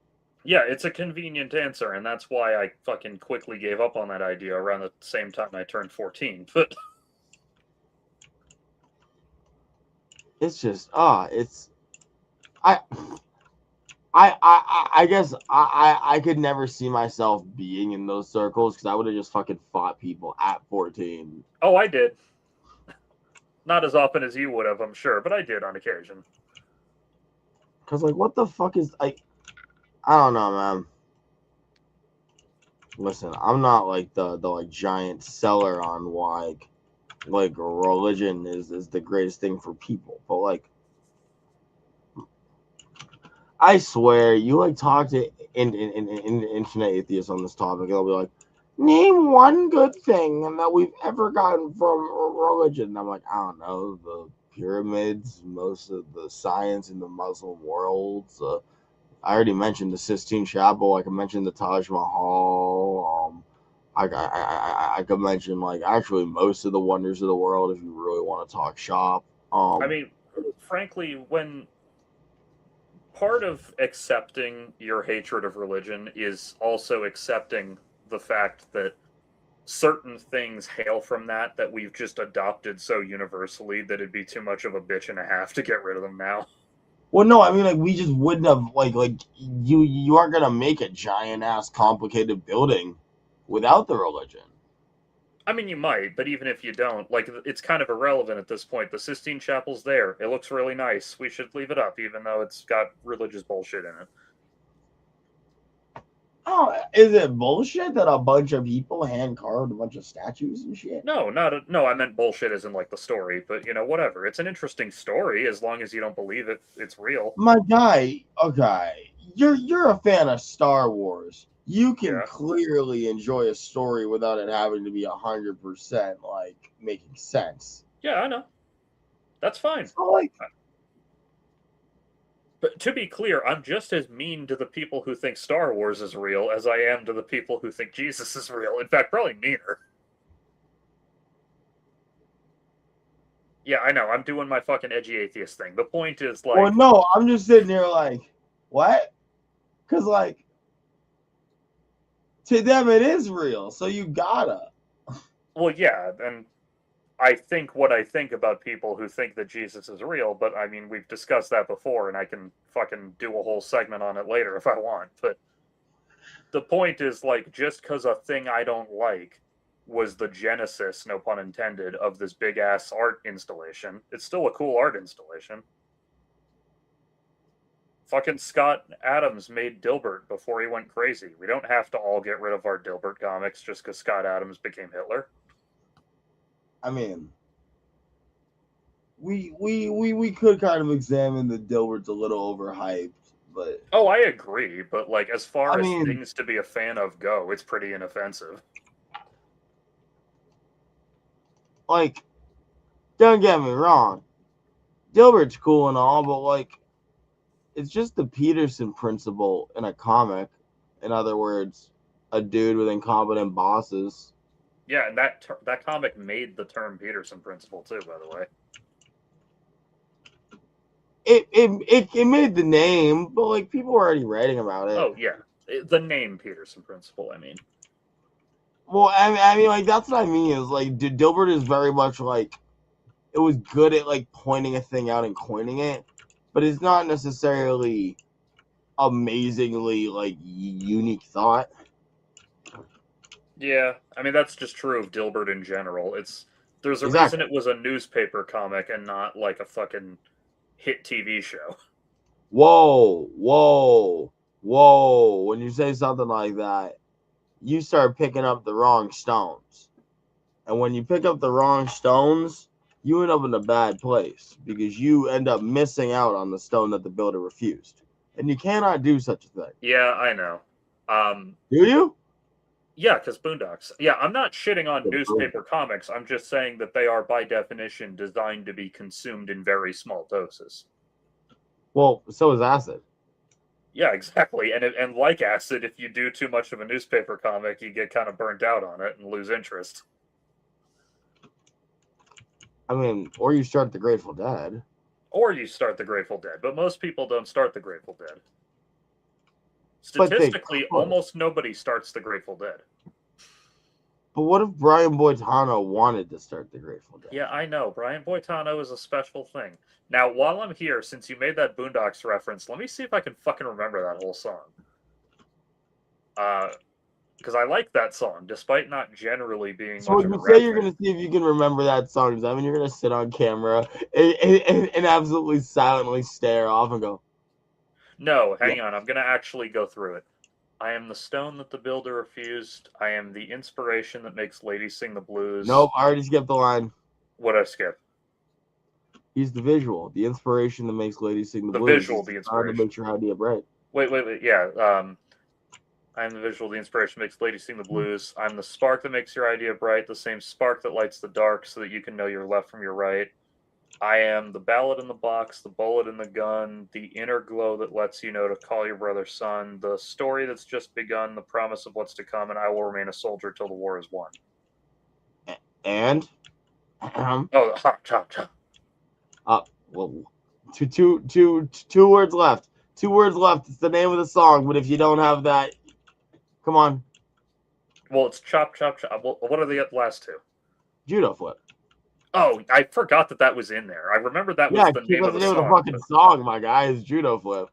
S1: Yeah, it's a convenient answer, and that's why I fucking quickly gave up on that idea around the same time I turned 14. But
S2: It's just it's I I guess I could never see myself being in those circles because I would have just fucking fought people at 14.
S1: oh, I did. Not as often as you would have, I'm sure, but I did on occasion.
S2: Cause like what the fuck is I don't know, man. Listen, I'm not like the like giant seller on why like religion is the greatest thing for people, but like I swear, you like talk to infinite atheists on this topic, they'll be like, name one good thing that we've ever gotten from religion. And I'm like, I don't know, the pyramids, most of the science in the Muslim worlds. I already mentioned the Sistine Chapel. I can mention the Taj Mahal. I could mention like actually most of the wonders of the world if you really want to talk shop.
S1: I mean, frankly, when part of accepting your hatred of religion is also accepting the fact that certain things hail from that we've just adopted so universally that it'd be too much of a bitch and a half to get rid of them now.
S2: Well, no, I mean like we just wouldn't have like you aren't gonna make a giant ass complicated building without the religion.
S1: I mean, you might, but even if you don't, like, it's kind of irrelevant at this point. The Sistine Chapel's there. It looks really nice. We should leave it up, even though it's got religious bullshit in it.
S2: Oh, is it bullshit that a bunch of people hand carved a bunch of statues and shit?
S1: No, no. I meant bullshit as in like the story, but whatever. It's an interesting story as long as you don't believe it's real.
S2: My guy, okay, you're a fan of Star Wars. You can
S1: Yeah,
S2: clearly enjoy a story without it having to be 100% like making sense.
S1: yeah, I know. That's fine.
S2: So like,
S1: But to be clear, I'm just as mean to the people who think Star Wars is real as I am to the people who think Jesus is real. In fact, probably meaner. Yeah, I know. I'm doing my fucking edgy atheist thing. The point is,
S2: well,
S1: like,
S2: no, I'm just sitting there like, what? Because like to them it is real, so you gotta.
S1: well, yeah, and I think what I think about people who think that Jesus is real, but I mean, we've discussed that before, and I can fucking do a whole segment on it later if I want. But the point is, like, just because a thing I don't like was the genesis, no pun intended, of this big ass art installation, it's still a cool art installation. Fucking Scott Adams made Dilbert before he went crazy. We don't have to all get rid of our Dilbert comics just because Scott Adams became Hitler.
S2: I mean, we could kind of examine the Dilbert's a little overhyped, but
S1: Oh, I agree, but like as
S2: I
S1: far as
S2: mean,
S1: things to be a fan of go, it's pretty inoffensive.
S2: like, don't get me wrong, Dilbert's cool and all, but like, it's just the Peterson principle in a comic. In other words, a dude with incompetent bosses.
S1: Yeah, and that comic made the term Peterson Principle too, by the way.
S2: It made the name, but like people were already writing about it.
S1: Oh yeah, the name Peterson Principle. I mean,
S2: Well, I mean, like that's what I mean is like Dilbert is very much like it was good at like pointing a thing out and coining it, but it's not necessarily amazingly like unique thought.
S1: yeah, I mean that's just true of Dilbert in general. There's a reason
S2: Exactly.
S1: it was a newspaper comic and not like a fucking hit TV show.
S2: Whoa, whoa, whoa! When you say something like that, you start picking up the wrong stones, and when you pick up the wrong stones, you end up in a bad place because you end up missing out on the stone that the builder refused, and you cannot do such a thing.
S1: Yeah, I know.
S2: Do you?
S1: Yeah, because Boondocks. Yeah, I'm not shitting on newspaper comics. I'm just saying that they are, by definition, designed to be consumed in very small doses.
S2: Well, so is acid.
S1: Yeah, exactly. And like acid, if you do too much of a newspaper comic, you get kind of burnt out on it and lose interest.
S2: I mean, or you start the Grateful Dead.
S1: Or you start the Grateful Dead, but most people don't start the Grateful Dead. Statistically, almost nobody starts the Grateful Dead.
S2: But what if Brian Boitano wanted to start the Grateful Dead?
S1: Yeah, I know. Brian Boitano is a special thing. Now, while I'm here, since you made that Boondocks reference, let me see if I can fucking remember that whole song. Because I like that song, despite not generally being
S2: so
S1: much
S2: when
S1: of a
S2: you say you're
S1: fan.
S2: going to see if you can remember that song, does that mean you're going to sit on camera and absolutely silently stare off and go,
S1: No, hang on. I'm going to actually go through it. I am the stone that the builder refused. I am the inspiration that makes ladies sing the blues.
S2: nope, I already skipped the line.
S1: What'd I skip?
S2: He's the visual, the inspiration that makes ladies sing the blues.
S1: The visual, the inspiration.
S2: To make your idea bright.
S1: Wait. Yeah. I'm the visual, the inspiration makes ladies sing the blues. I'm the spark that makes your idea bright, the same spark that lights the dark so that you can know your left from your right. I am the ballad in the box, the bullet in the gun, the inner glow that lets you know to call your brother son, the story that's just begun, the promise of what's to come, and I will remain a soldier till the war is won.
S2: And?
S1: Oh, ha.
S2: Well, two words left. 2 words left. It's the name of the song, but if you don't have that, come on.
S1: Well, it's chop. What are the last two?
S2: Judo flip.
S1: Oh, I forgot that was in there. I remember that was the name of the song.
S2: The fucking song, my guy, is Judo flip.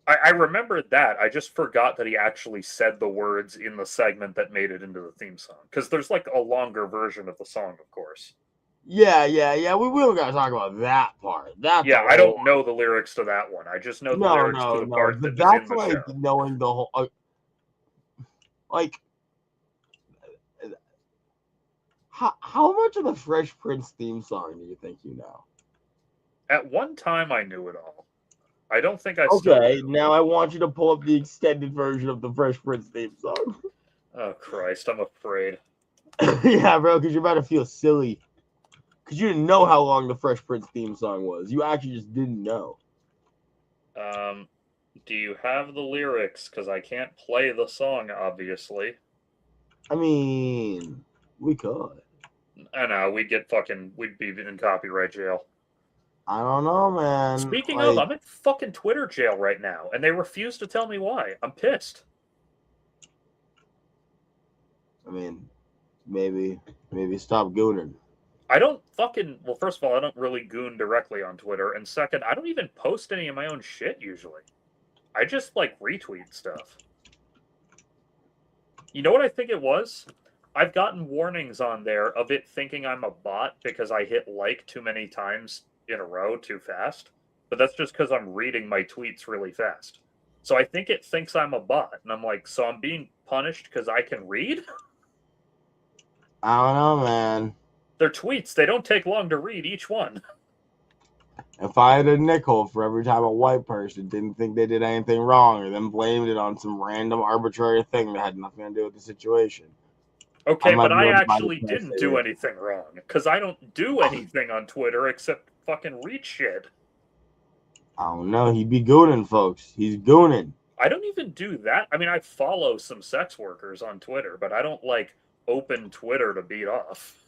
S1: I remembered that. I just forgot that he actually said the words in the segment that made it into the theme song. Because there's like a longer version of the song, of course.
S2: Yeah. We don't gotta talk about that part.
S1: I don't know the lyrics to that one. I just know the lyrics to the part that was in the
S2: like
S1: show.
S2: Knowing the whole, how much of the Fresh Prince theme song do you think you know?
S1: At one time, I knew it all. I don't think I still do.
S2: Now I want you to pull up the extended version of the Fresh Prince theme song.
S1: Oh, Christ, I'm afraid.
S2: Yeah, bro, because you're about to feel silly. Because you didn't know how long the Fresh Prince theme song was. You actually just didn't know.
S1: Do you have the lyrics? Because I can't play the song, obviously.
S2: I mean, we could.
S1: I know, we'd be in copyright jail.
S2: I don't know, man.
S1: Speaking of, I'm in fucking Twitter jail right now, and they refuse to tell me why. I'm pissed.
S2: I mean, maybe stop gooning.
S1: I don't well, first of all, I don't really goon directly on Twitter, and second, I don't even post any of my own shit usually. I just, retweet stuff. You know what I think it was? I've gotten warnings on there of it thinking I'm a bot because I hit like too many times in a row too fast, but that's just because I'm reading my tweets really fast. So I think it thinks I'm a bot, and I'm like, so I'm being punished because I can read?
S2: I don't know, man.
S1: They're tweets. They don't take long to read each one.
S2: If I had a nickel for every time a white person didn't think they did anything wrong or then blamed it on some random arbitrary thing that had nothing to do with the situation.
S1: Okay, but I actually didn't do anything wrong, because I don't do anything on Twitter except fucking read shit.
S2: I don't know. He'd be gooning, folks. He's gooning.
S1: I don't even do that. I mean, I follow some sex workers on Twitter, but I don't like open Twitter to beat off.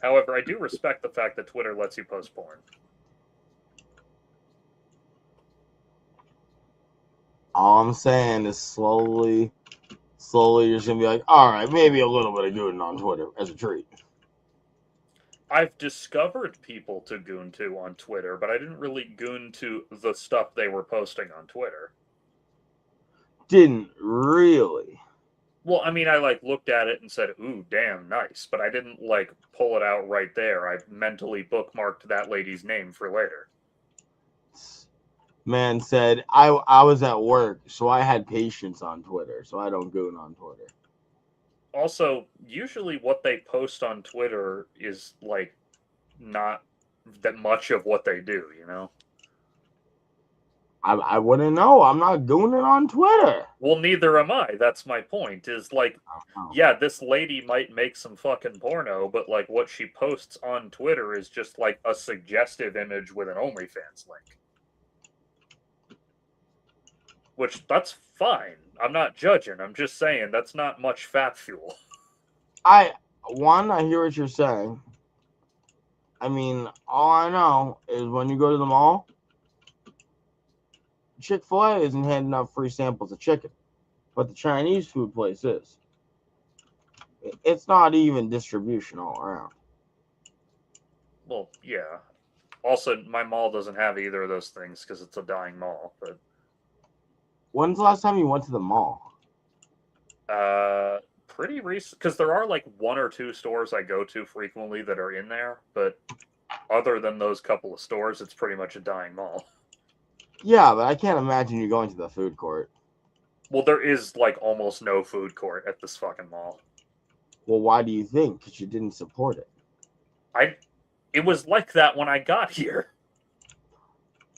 S1: However, I do respect the fact that Twitter lets you post porn.
S2: All I'm saying is slowly you're just gonna be like, all right, maybe a little bit of gooning on Twitter as a treat.
S1: I've discovered people to goon to on Twitter, but I didn't really goon to the stuff they were posting on Twitter.
S2: Didn't really.
S1: Well, I mean, I like looked at it and said, "Ooh, damn, nice," but I didn't like pull it out right there. I mentally bookmarked that lady's name for later.
S2: Man said I was at work, so I had patience on Twitter, so I don't goon on Twitter.
S1: Also, usually what they post on Twitter is like not that much of what they do, you know?
S2: I wouldn't know. I'm not gooning on Twitter.
S1: Well, neither am I. That's my point. Is like, yeah, this lady might make some fucking porno, but like what she posts on Twitter is just like a suggestive image with an OnlyFans link. Which, that's fine. I'm not judging. I'm just saying that's not much fat fuel.
S2: I hear what you're saying. I mean, all I know is when you go to the mall, Chick-fil-A isn't handing out free samples of chicken, but the Chinese food place is. It's not even distribution all around.
S1: Well, yeah. Also, my mall doesn't have either of those things because it's a dying mall. But
S2: when's the last time you went to the mall?
S1: Pretty recent, because there are like one or two stores I go to frequently that are in there, but other than those couple of stores, it's pretty much a dying mall.
S2: Yeah, but I can't imagine you going to the food court.
S1: Well, there is like almost no food court at this fucking mall.
S2: Well, why do you think? Because you didn't support it.
S1: It was like that when I got here.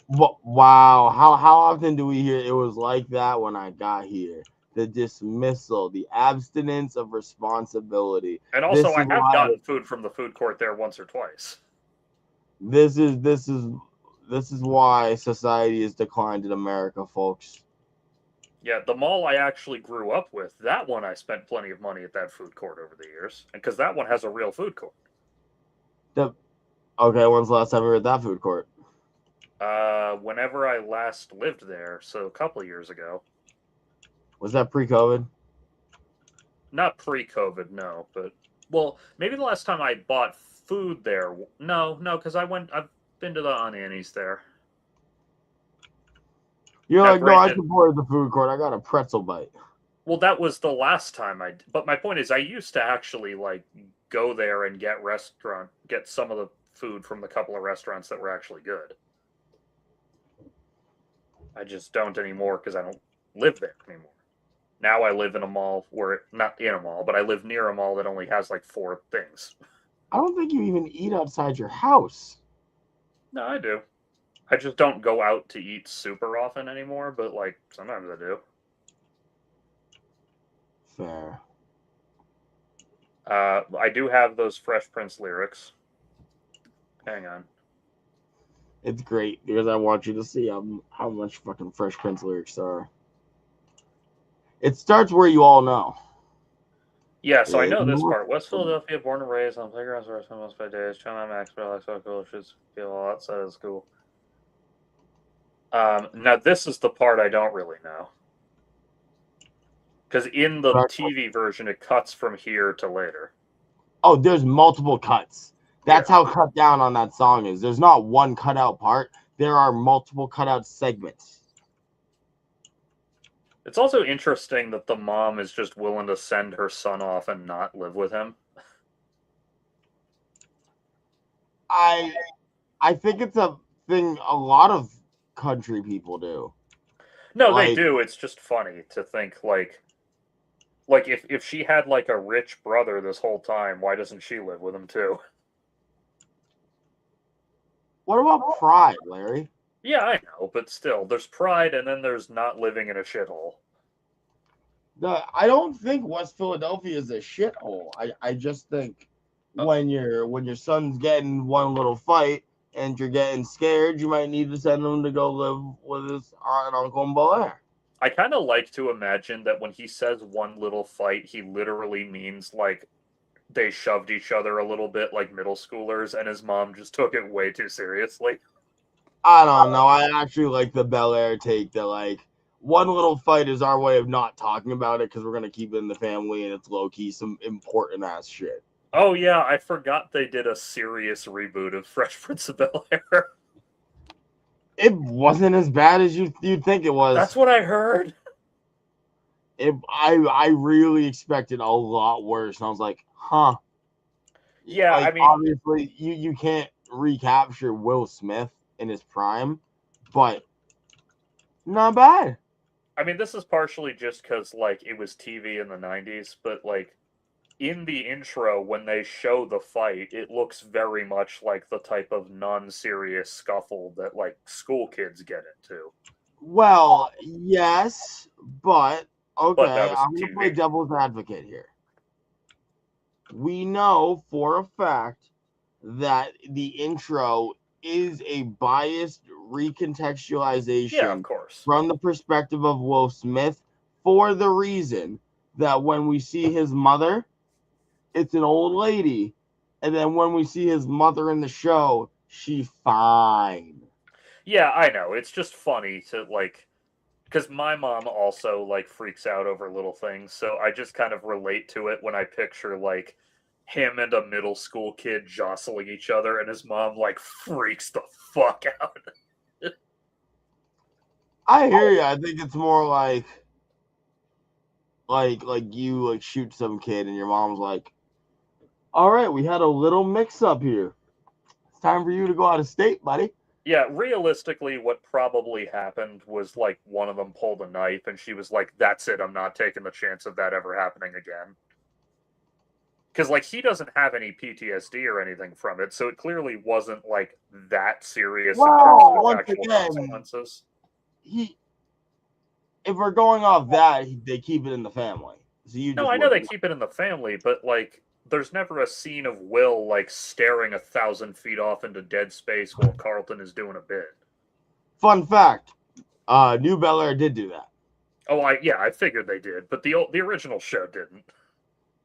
S2: Wow, how often do we hear it was like that when I got here? The dismissal, the abstinence of responsibility.
S1: And also, I have gotten food from the food court there once or twice.
S2: This is why society has declined in America, folks.
S1: Yeah, the mall I actually grew up with, that one I spent plenty of money at that food court over the years, because that one has a real food court.
S2: Okay, when's the last time you were at that food court?
S1: Whenever I last lived there, so a couple of years ago.
S2: Was that pre-COVID?
S1: Not pre-COVID, no, but well, maybe the last time I bought food there. No, because I've been to the Aunt Annie's there.
S2: You're now, like, no, I supported the food court. I got a pretzel bite.
S1: Well, that was the last time but my point is I used to actually like go there and get some of the food from the couple of restaurants that were actually good. I just don't anymore because I don't live there anymore. Now I live in a mall not in a mall, but I live near a mall that only has like 4 things.
S2: I don't think you even eat outside your house.
S1: No, I do. I just don't go out to eat super often anymore, but like sometimes I do.
S2: Fair.
S1: I do have those Fresh Prince lyrics. Hang on.
S2: It's great because I want you to see how much fucking Fresh Prince lyrics there are. It starts where you all know.
S1: Yeah, so I know this part. West Philadelphia, born and raised on playgrounds where I spent most of my days. China Max, but I like so cool. Should feel outside of school. Now this is the part I don't really know. Because in the TV version, it cuts from here to later.
S2: Oh, there's multiple cuts. That's how cut down on that song is. There's not one cutout part. There are multiple cutout segments.
S1: It's also interesting that the mom is just willing to send her son off and not live with him.
S2: I think it's a thing a lot of country people do.
S1: No, like, they do. It's just funny to think like if she had like a rich brother this whole time, why doesn't she live with him too?
S2: What about pride, Larry?
S1: Yeah, I know, but still, there's pride, and then there's not living in a shithole.
S2: I don't think West Philadelphia is a shithole. I just think when your son's getting one little fight, and you're getting scared, you might need to send him to go live with his aunt and uncle in Bel Air.
S1: I kind of like to imagine that when he says one little fight, he literally means like they shoved each other a little bit like middle schoolers, and his mom just took it way too seriously.
S2: I don't know. I actually like the Bel Air take that, like, one little fight is our way of not talking about it because we're going to keep it in the family and it's low key some important ass shit.
S1: Oh, yeah, I forgot they did a serious reboot of Fresh Prince of Bel Air.
S2: It wasn't as bad as you'd think it was.
S1: That's what I heard.
S2: I really expected a lot worse, and I was like, huh.
S1: Yeah,
S2: like,
S1: I mean,
S2: obviously you can't recapture Will Smith in his prime, but not bad.
S1: I mean, this is partially just because like it was TV in the '90s, but like in the intro when they show the fight, it looks very much like the type of non-serious scuffle that like school kids get into.
S2: Well, yes, but
S1: But that
S2: okay,
S1: was
S2: I'm gonna play
S1: TV.
S2: devil's advocate here. We know for a fact that the intro is a biased
S1: Yeah, of
S2: recontextualization
S1: course.
S2: from the perspective of Will Smith for the reason that when we see his mother, it's an old lady, and then when we see his mother in the show, she's fine.
S1: Yeah, I know. It's just funny to like because my mom also like freaks out over little things, so I just kind of relate to it when I picture like him and a middle school kid jostling each other and his mom like freaks the fuck out.
S2: I hear you. I think it's more like you like shoot some kid and your mom's like, all right, we had a little mix up here. It's time for you to go out of state, buddy.
S1: Yeah, realistically what probably happened was like one of them pulled a knife and she was like, "That's it, I'm not taking the chance of that ever happening again." Because like he doesn't have any PTSD or anything from it, so it clearly wasn't like that serious in terms of
S2: Well,
S1: its
S2: once
S1: actual
S2: again,
S1: consequences.
S2: he if we're going off that, they keep it in the family. So you
S1: No,
S2: just
S1: I know they
S2: wouldn't.
S1: keep it in the family, but like there's never a scene of Will like staring 1,000 feet off into dead space while Carlton is doing a bit.
S2: Fun fact: New Bel Air did do that.
S1: Oh, I figured they did, but the original show didn't.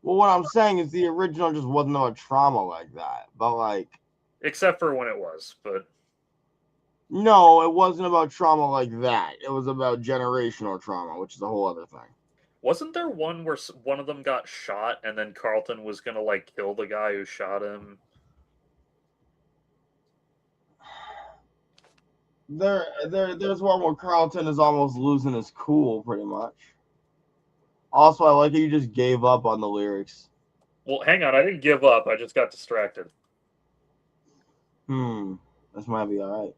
S2: Well, what I'm saying is the original just wasn't about trauma like that. But like,
S1: Except for when it was, but
S2: no, it wasn't about trauma like that. It was about generational trauma, which is a whole other thing.
S1: wasn't there one where one of them got shot and then Carlton was gonna like kill the guy who shot him?
S2: There's one where Carlton is almost losing his cool, pretty much. Also, I like how you just gave up on the lyrics.
S1: Well, hang on, I didn't give up. I just got distracted.
S2: This might be all right.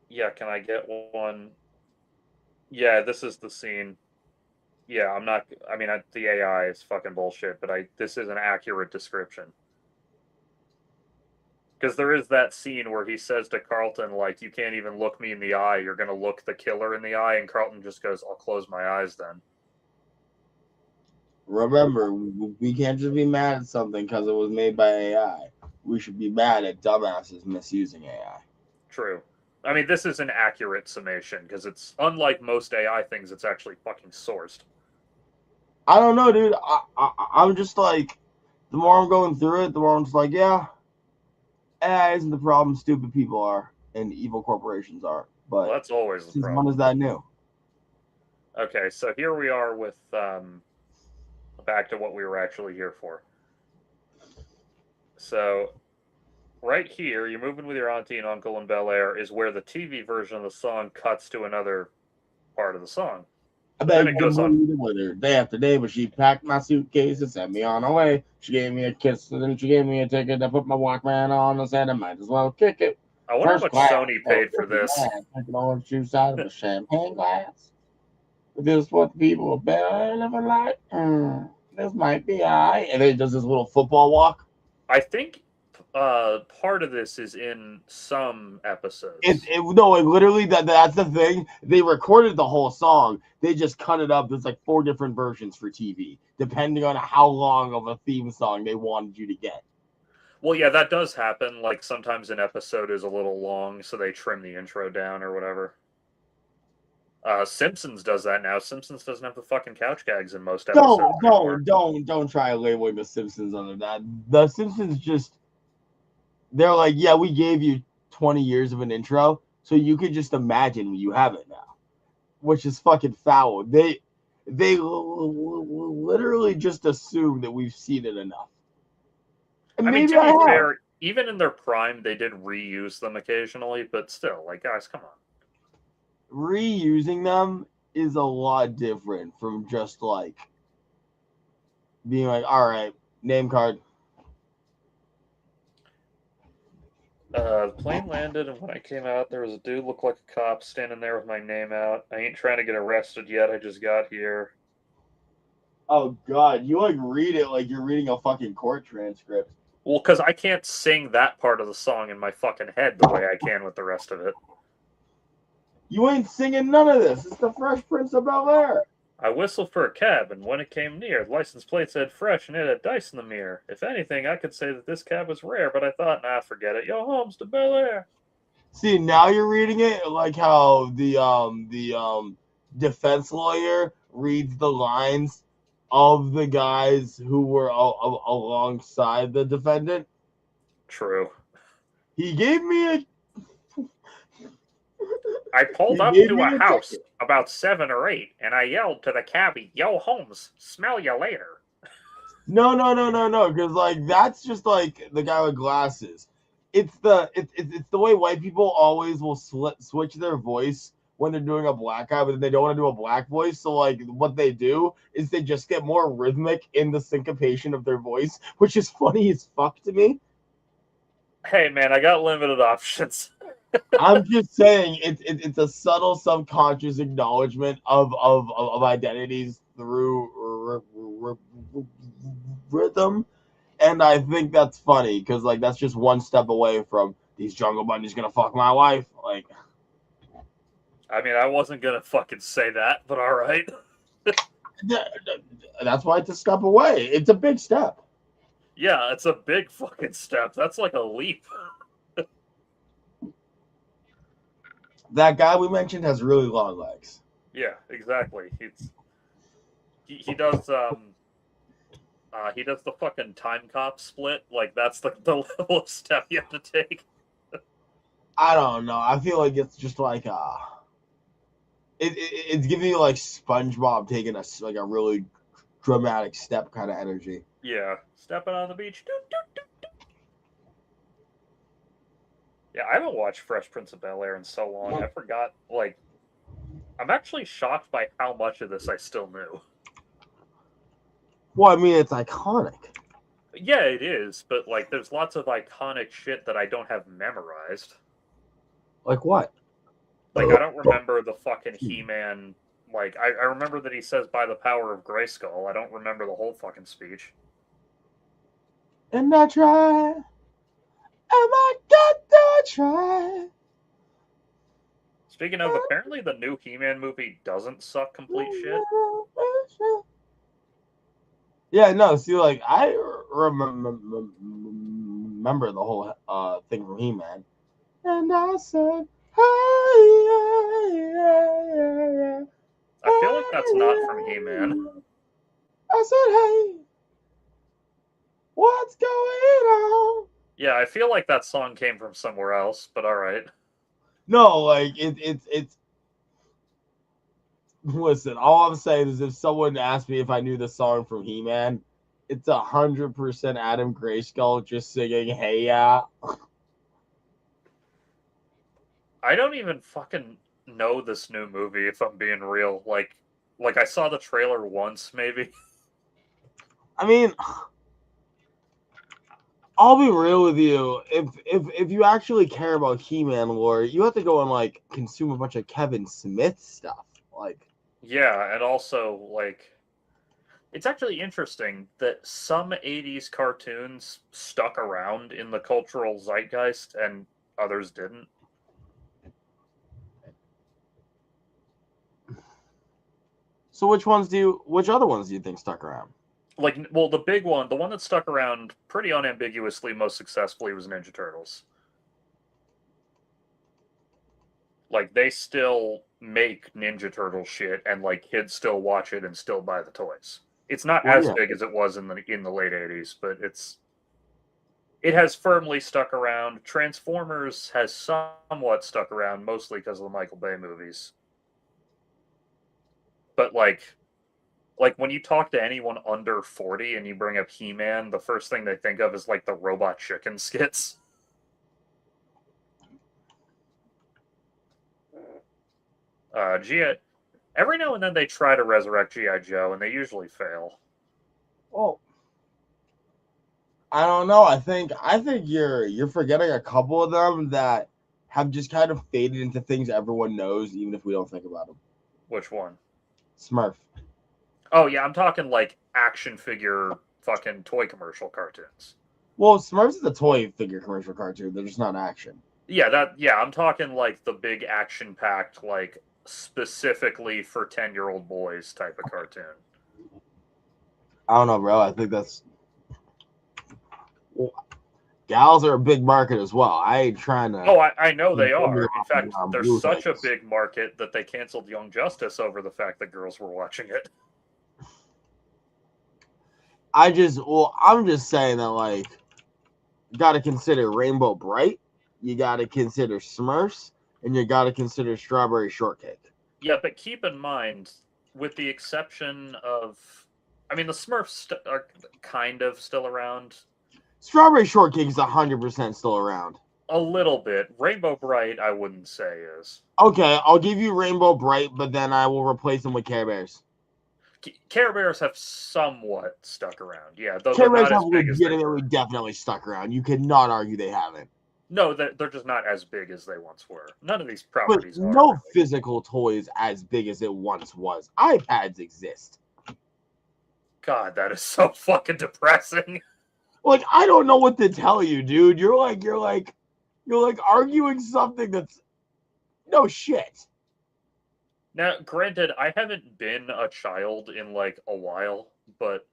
S1: Yeah, can I get one? Yeah, this is the scene. Yeah, I'm not. I mean, the AI is fucking bullshit, but this is an accurate description. Because there is that scene where he says to Carlton, like, "You can't even look me in the eye. You're gonna look the killer in the eye," and Carlton just goes, "I'll close my eyes then."
S2: Remember, we can't just be mad at something because it was made by AI. We should be mad at dumbasses misusing AI.
S1: True. I mean, this is an accurate summation because it's unlike most AI things. It's actually fucking sourced.
S2: I don't know, dude. I'm just like, the more I'm going through it, the more I'm just like, yeah, AI isn't the problem. Stupid people are, and evil corporations are. But
S1: Well, that's always the
S2: since when
S1: problem.
S2: is that new?
S1: Okay, so here we are with back to what we were actually here for. So right here, you're moving with your auntie and uncle in Bel Air is where the TV version of the song cuts to another part of the song.
S2: I
S1: Then
S2: begged
S1: it
S2: to
S1: goes on.
S2: move with her day after day, but she packed my suitcase and sent me on her way. She gave me a kiss and then she gave me a ticket. I put my Walkman on and said I might as well kick it.
S1: I wonder how
S2: First
S1: much
S2: class,
S1: Sony paid for this.
S2: taking on juice out of a champagne glass. This is what the people are better living like. This might be alright. And then it does this little football walk.
S1: I think part of this is in some episodes.
S2: Literally that's the thing. They recorded the whole song. They just cut it up. There's like 4 different versions for TV, depending on how long of a theme song they wanted you to get.
S1: Well, yeah, that does happen. Like sometimes an episode is a little long, so they trim the intro down or whatever. Simpsons does that now. Simpsons doesn't have the fucking couch gags in most episodes anymore.
S2: Don't try labeling the Simpsons under that. The Simpsons just they're like, yeah, we gave you 20 years of an intro, so you could just imagine you have it now, which is fucking foul. They literally just assume that we've seen it enough. And
S1: I mean,
S2: maybe
S1: to
S2: I
S1: be
S2: have.
S1: fair, even in their prime, they did reuse them occasionally, but still, like, guys, come on.
S2: Reusing them is a lot different from just like being like, all right, name card.
S1: The plane landed, and when I came out, there was a dude looked like a cop standing there with my name out. I ain't trying to get arrested yet. I just got here.
S2: Oh god, you like read it like you're reading a fucking court transcript.
S1: Well, because I can't sing that part of the song in my fucking head the way I can with the rest of it.
S2: You ain't singing none of this. It's the Fresh Prince of Bel-Air.
S1: I whistled for a cab, and when it came near, the license plate said fresh, and it had dice in the mirror. If anything, I could say that this cab was rare, but I thought, nah, forget it. Yo, home's to Bel Air.
S2: See, now you're reading it like how the defense lawyer reads the lines of the guys who were alongside the defendant.
S1: True.
S2: He gave me a.
S1: I pulled
S2: He
S1: up
S2: gave
S1: to
S2: me
S1: a
S2: a
S1: house
S2: ticket.
S1: about 7 or 8, and I yelled to the cabbie, yo, Holmes, smell you later.
S2: No, because like that's just like the guy with glasses. It's the way white people always will switch their voice when they're doing a black guy, but then they don't want to do a black voice. So like what they do is they just get more rhythmic in the syncopation of their voice, which is funny as fuck to me.
S1: Hey, man, I got limited options.
S2: I'm just saying it's a subtle subconscious acknowledgement of identities through rhythm. And I think that's funny because like that's just one step away from these jungle bunnies gonna fuck my wife. Like,
S1: I mean, I wasn't gonna fucking say that, but all right.
S2: that's why it's a step away. It's a big step.
S1: Yeah, it's a big fucking step. That's like a leap.
S2: That guy we mentioned has really long legs.
S1: Yeah, exactly. He does he does the fucking time cop split. Like that's the level of step you have to take.
S2: I don't know. I feel like it's just like it's giving you like SpongeBob taking a really dramatic step kind of energy.
S1: Yeah, stepping on the beach. Doot, doot, doot, doot. Yeah, I haven't watched Fresh Prince of Bel Air in so long. I forgot. Like, I'm actually shocked by how much of this I still knew.
S2: Well, I mean, it's iconic.
S1: Yeah, it is, but like, there's lots of iconic shit that I don't have memorized.
S2: Like what?
S1: Like, I don't remember the fucking He-Man. Like, I remember that he says by the power of Grayskull. I don't remember the whole fucking speech.
S2: And I try. And I got to try.
S1: Speaking of, apparently the new He-Man movie doesn't suck complete shit.
S2: Yeah, no, see, like, I remember the whole thing from He-Man. And I said, hey, yeah.
S1: I feel like that's not from He-Man.
S2: I said, hey, what's going on?
S1: Yeah, I feel like that song came from somewhere else, but alright.
S2: No, like, it's. Listen, all I'm saying is if someone asked me if I knew the song from He-Man, it's 100% Adam Grayskull just singing, hey, yeah.
S1: I don't even fucking know this new movie, if I'm being real. Like I saw the trailer once, maybe.
S2: I mean, I'll be real with you. If you actually care about He-Man lore, you have to go and like consume a bunch of Kevin Smith stuff. Like,
S1: Yeah, and also like it's actually interesting that some 80s cartoons stuck around in the cultural zeitgeist and others didn't.
S2: so which other ones do you think stuck around?
S1: Like, well, the big one, the one that stuck around pretty unambiguously most successfully was Ninja Turtles. Like, they still make Ninja Turtle shit, and like kids still watch it and still buy the toys. It's not
S2: Well,
S1: as
S2: yeah.
S1: big as it was in the late '80s, but it has firmly stuck around. Transformers has somewhat stuck around, mostly because of the Michael Bay movies. But like when you talk to anyone under 40 and you bring up He-Man, the first thing they think of is like the Robot Chicken skits. G.I. Every now and then they try to resurrect G.I. Joe, and they usually fail.
S2: Well, I don't know. I think you're forgetting a couple of them that have just kind of faded into things everyone knows, even if we don't think about them.
S1: Which one?
S2: Smurf.
S1: Oh yeah, I'm talking like action figure fucking toy commercial cartoons.
S2: Well, Smurfs is a toy figure commercial cartoon. They're just not action.
S1: Yeah, I'm talking like the big action packed, like specifically for 10-year-old boys type of cartoon.
S2: I don't know, bro. I think that's. Well, gals are a big market as well. I ain't trying to.
S1: Oh, I know they are. In fact, they're
S2: blue
S1: such a
S2: things.
S1: big market that they canceled Young Justice over the fact that girls were watching it.
S2: I'm just saying that, like, you got to consider Rainbow Bright, you got to consider Smurfs, and you got to consider Strawberry Shortcake.
S1: Yeah, but keep in mind, with the exception of, I mean, the Smurfs are kind of still around.
S2: Strawberry Shortcake is 100% still around.
S1: A little bit. Rainbow Bright, I wouldn't say is.
S2: Okay, I'll give you Rainbow Bright, but then I will replace them with Care Bears.
S1: Care Bears have somewhat stuck around. Yeah, though
S2: Care
S1: they're
S2: Bears
S1: not
S2: have
S1: as big as they were.
S2: legitimately, definitely stuck around. You cannot argue they haven't.
S1: No, they're just not as big as they once were. None of these
S2: But
S1: properties are.
S2: no
S1: really.
S2: physical toys as big as it once was. iPads exist.
S1: God, that is so fucking depressing.
S2: Like, I don't know what to tell you, dude. You're like arguing something that's no shit.
S1: Now, granted, I haven't been a child in like a while, but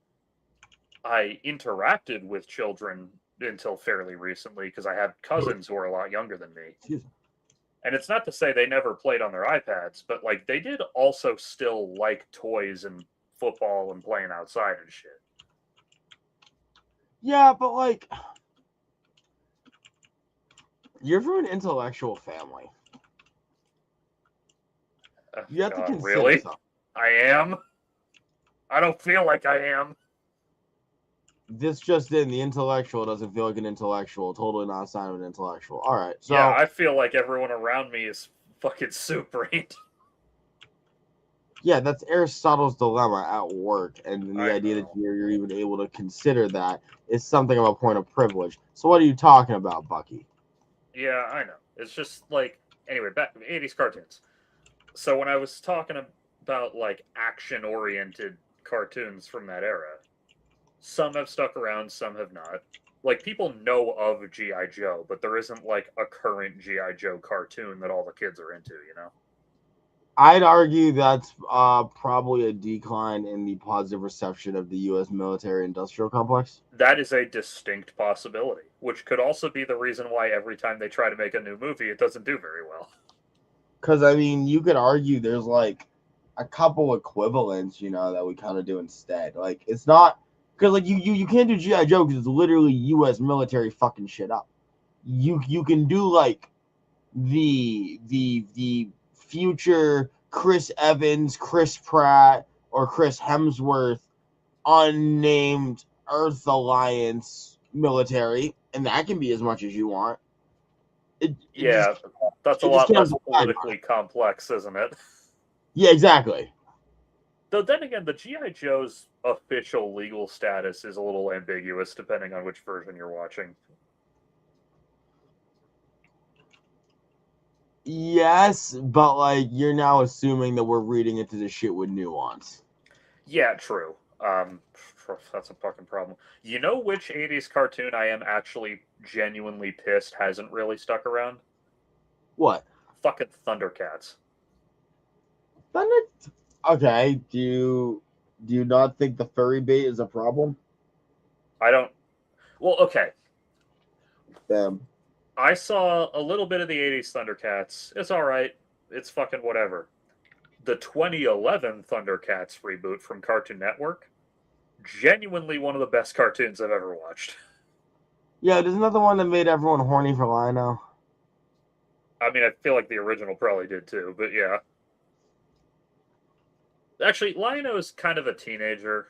S1: I interacted with children until fairly recently because I had cousins who are a lot younger than me. And it's not to say they never played on their iPads, but like they did also still like toys and football and playing outside and shit.
S2: Yeah, but like, you're from an intellectual family. You have to consider
S1: really?
S2: something.
S1: I am? I don't feel like I am.
S2: This just in, the intellectual doesn't feel like an intellectual. Totally not a sign of an intellectual. All right, so
S1: yeah, I feel like everyone around me is fucking super.
S2: Yeah, that's Aristotle's dilemma at work, and the
S1: I
S2: idea
S1: know.
S2: that you're even able to consider that is something of a point of privilege. So what are you talking about, Bucky?
S1: Yeah, I know. It's just like, anyway, back to the 80s cartoons. So when I was talking about like action-oriented cartoons from that era, some have stuck around, some have not. Like, people know of G.I. Joe, but there isn't like a current G.I. Joe cartoon that all the kids are into, you know?
S2: I'd argue that's probably a decline in the positive reception of the U.S. military-industrial complex.
S1: That is a distinct possibility, which could also be the reason why every time they try to make a new movie, it doesn't do very well.
S2: Because, I mean, you could argue there's like a couple equivalents, that we kind of do instead. Like, it's not because like you can't do G.I. Joe because it's literally U.S. military fucking shit up. You can do like the future Chris Evans, Chris Pratt, or Chris Hemsworth unnamed Earth Alliance military, and that can be as much as you want.
S1: That's a lot less politically complex, isn't it?
S2: Yeah, exactly.
S1: Though then again, the G.I. Joe's official legal status is a little ambiguous depending on which version you're watching.
S2: Yes, but like you're now assuming that we're reading into this shit with nuance.
S1: Yeah, true. That's a fucking problem. You know which 80s cartoon I am actually genuinely pissed hasn't really stuck around?
S2: What?
S1: Fucking Thundercats.
S2: Okay, do Do you not think the furry bait is a problem?
S1: I don't. Well, okay.
S2: Damn.
S1: I saw a little bit of the '80s Thundercats. It's all right. It's fucking whatever. The 2011 Thundercats reboot from Cartoon Network, genuinely one of the best cartoons I've ever watched.
S2: Yeah, there's another one that made everyone horny for Lino.
S1: I mean, I feel like the original probably did too, but yeah. Actually, Lionel's kind of a teenager,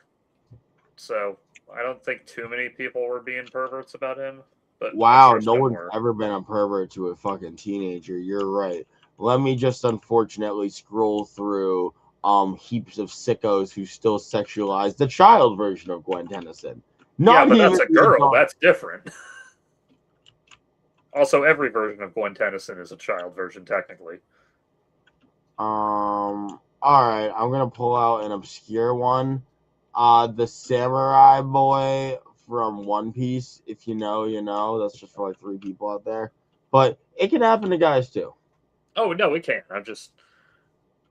S1: so I don't think too many people were being perverts about him, but I'm
S2: Wow,
S1: sure
S2: no
S1: some
S2: one's
S1: were.
S2: ever been a pervert to a fucking teenager. You're right. Let me just unfortunately scroll through heaps of sickos who still sexualize the child version of Gwen Tennyson.
S1: Yeah,
S2: Not
S1: but
S2: even
S1: that's a
S2: the
S1: girl.
S2: adult.
S1: That's different. Also, every version of Gwen Tennyson is a child version, technically.
S2: All right, I'm gonna pull out an obscure one. The samurai boy from One Piece. If you know, you know. That's just for like 3 people out there. But it can happen to guys too.
S1: Oh no, it can. I'm just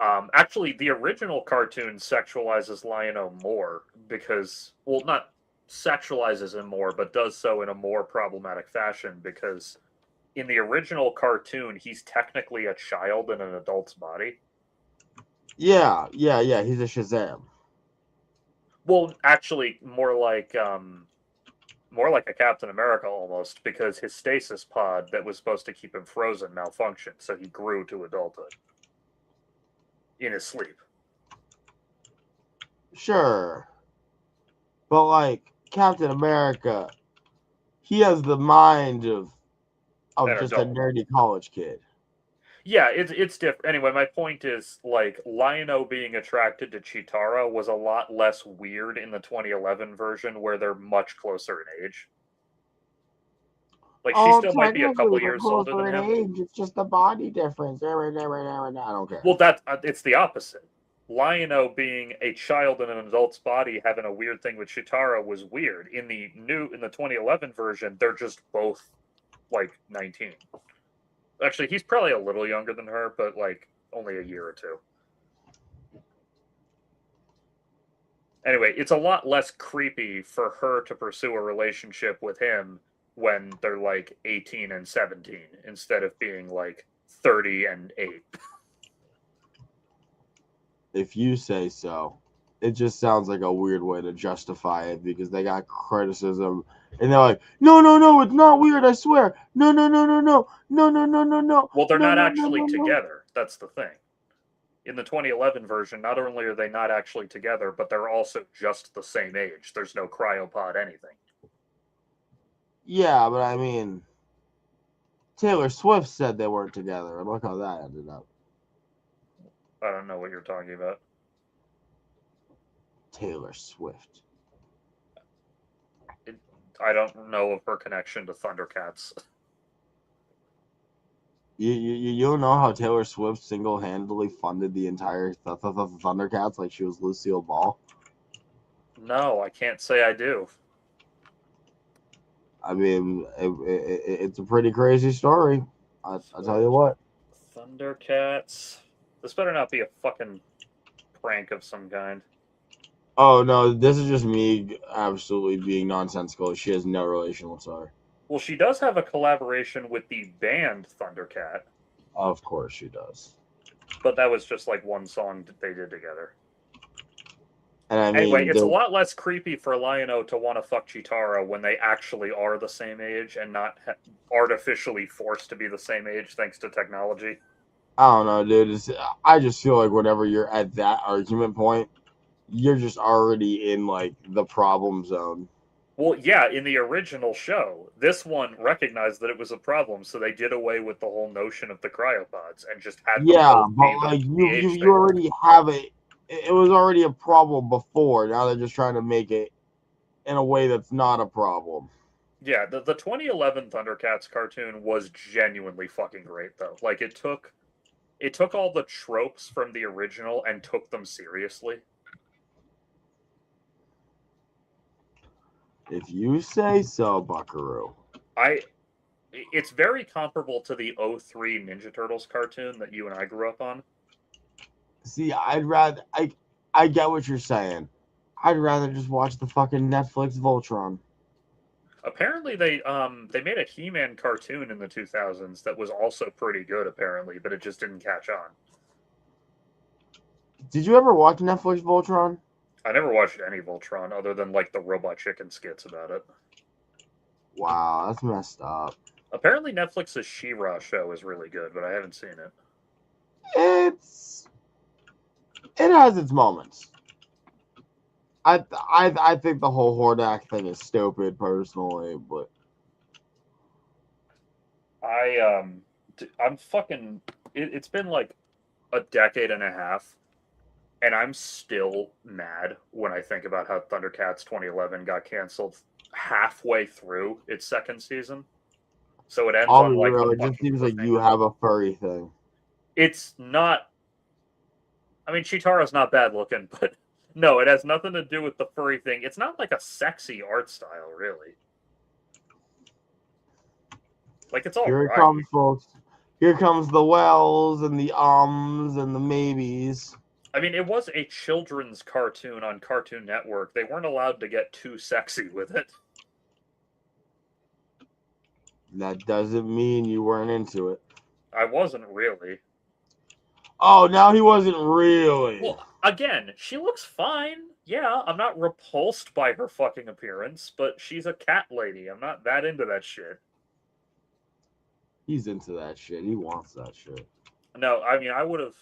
S1: actually the original cartoon sexualizes Lion-O more because, well, not sexualizes him more, but does so in a more problematic fashion because in the original cartoon he's technically a child in an adult's body.
S2: Yeah. He's a Shazam.
S1: Well, actually, more like a Captain America almost, because his stasis pod that was supposed to keep him frozen malfunctioned, so he grew to adulthood in his sleep.
S2: Sure. But like Captain America, he has the mind of
S1: An
S2: just a
S1: adult.
S2: nerdy college kid.
S1: Yeah, it's different. Anyway, my point is like Lion-O being attracted to Chitara was a lot less weird in the 2011 version, where they're much closer in age. Like she
S2: Oh,
S1: still might be a
S2: technically,
S1: couple
S2: they're
S1: years older
S2: closer
S1: than
S2: in
S1: him.
S2: age. It's just the body difference. I don't care.
S1: Well, that it's the opposite. Lion-O being a child in an adult's body having a weird thing with Chitara was weird. In the 2011 version, they're just both like 19. Actually, he's probably a little younger than her, but like only a year or two. Anyway, it's a lot less creepy for her to pursue a relationship with him when they're like 18 and 17 instead of being like 30 and 8.
S2: If you say so. It just sounds like a weird way to justify it because they got criticism and they're like, no, it's not weird, I swear. No.
S1: Well, they're not actually
S2: No.
S1: together. That's the thing. In the 2011 version, not only are they not actually together, but they're also just the same age. There's no cryopod anything.
S2: Yeah, but I mean, Taylor Swift said they weren't together, and look how that ended up.
S1: I don't know what you're talking about.
S2: Taylor Swift.
S1: I don't know of her connection to Thundercats.
S2: You don't know how Taylor Swift single-handedly funded the entire Thundercats like she was Lucille Ball?
S1: No, I can't say I do.
S2: I mean, it's a pretty crazy story. I'll tell you what.
S1: Thundercats. This better not be a fucking prank of some kind.
S2: Oh no, this is just me absolutely being nonsensical. She has no relation whatsoever.
S1: Well, she does have a collaboration with the band Thundercat,
S2: Of course she does.
S1: but that was just like one song that they did together.
S2: And I
S1: Anyway,
S2: mean,
S1: it's a lot less creepy for Lion-O to want to fuck Chitara when they actually are the same age and not artificially forced to be the same age thanks to technology.
S2: I don't know, dude. I just feel like whenever you're at that argument point, you're just already in like the problem zone.
S1: Well, yeah, in the original show, this one recognized that it was a problem, so they did away with the whole notion of the cryopods and just had them
S2: Yeah,
S1: both
S2: but
S1: be
S2: like
S1: the age they
S2: you
S1: were.
S2: already have it. It was already a problem before. Now they're just trying to make it in a way that's not a problem.
S1: Yeah, the 2011 Thundercats cartoon was genuinely fucking great though. Like it took all the tropes from the original and took them seriously.
S2: If you say so, Buckaroo.
S1: It's very comparable to the '03 Ninja Turtles cartoon that you and I grew up on.
S2: See, I get what you're saying, I'd rather just watch the fucking Netflix Voltron.
S1: Apparently, they made a He-Man cartoon in the 2000s that was also pretty good. Apparently, but it just didn't catch on.
S2: Did you ever watch Netflix Voltron?
S1: I never watched any Voltron other than like the Robot Chicken skits about it.
S2: Wow, that's messed up.
S1: Apparently, Netflix's She-Ra show is really good, but I haven't seen it.
S2: It has its moments. I think the whole Hordak thing is stupid personally, but
S1: I'm fucking. It's been like a decade and a half, and I'm still mad when I think about how Thundercats 2011 got canceled halfway through its second season. So it ends
S2: I'll
S1: on
S2: be
S1: like
S2: real.
S1: a
S2: It just
S1: fucking
S2: seems like you
S1: cliffhanger.
S2: have a furry thing.
S1: It's not. I mean, Chitara's not bad looking, but no, it has nothing to do with the furry thing. It's not like a sexy art style, really. Like it's all
S2: Here it
S1: right.
S2: comes, folks. Here comes the wells and the ums and the maybes.
S1: I mean, it was a children's cartoon on Cartoon Network. They weren't allowed to get too sexy with it.
S2: That doesn't mean you weren't into it.
S1: I wasn't really.
S2: Oh, now he wasn't really.
S1: Well, again, she looks fine. Yeah, I'm not repulsed by her fucking appearance, but she's a cat lady. I'm not that into that shit.
S2: He's into that shit. He wants that shit.
S1: No, I mean, I would have.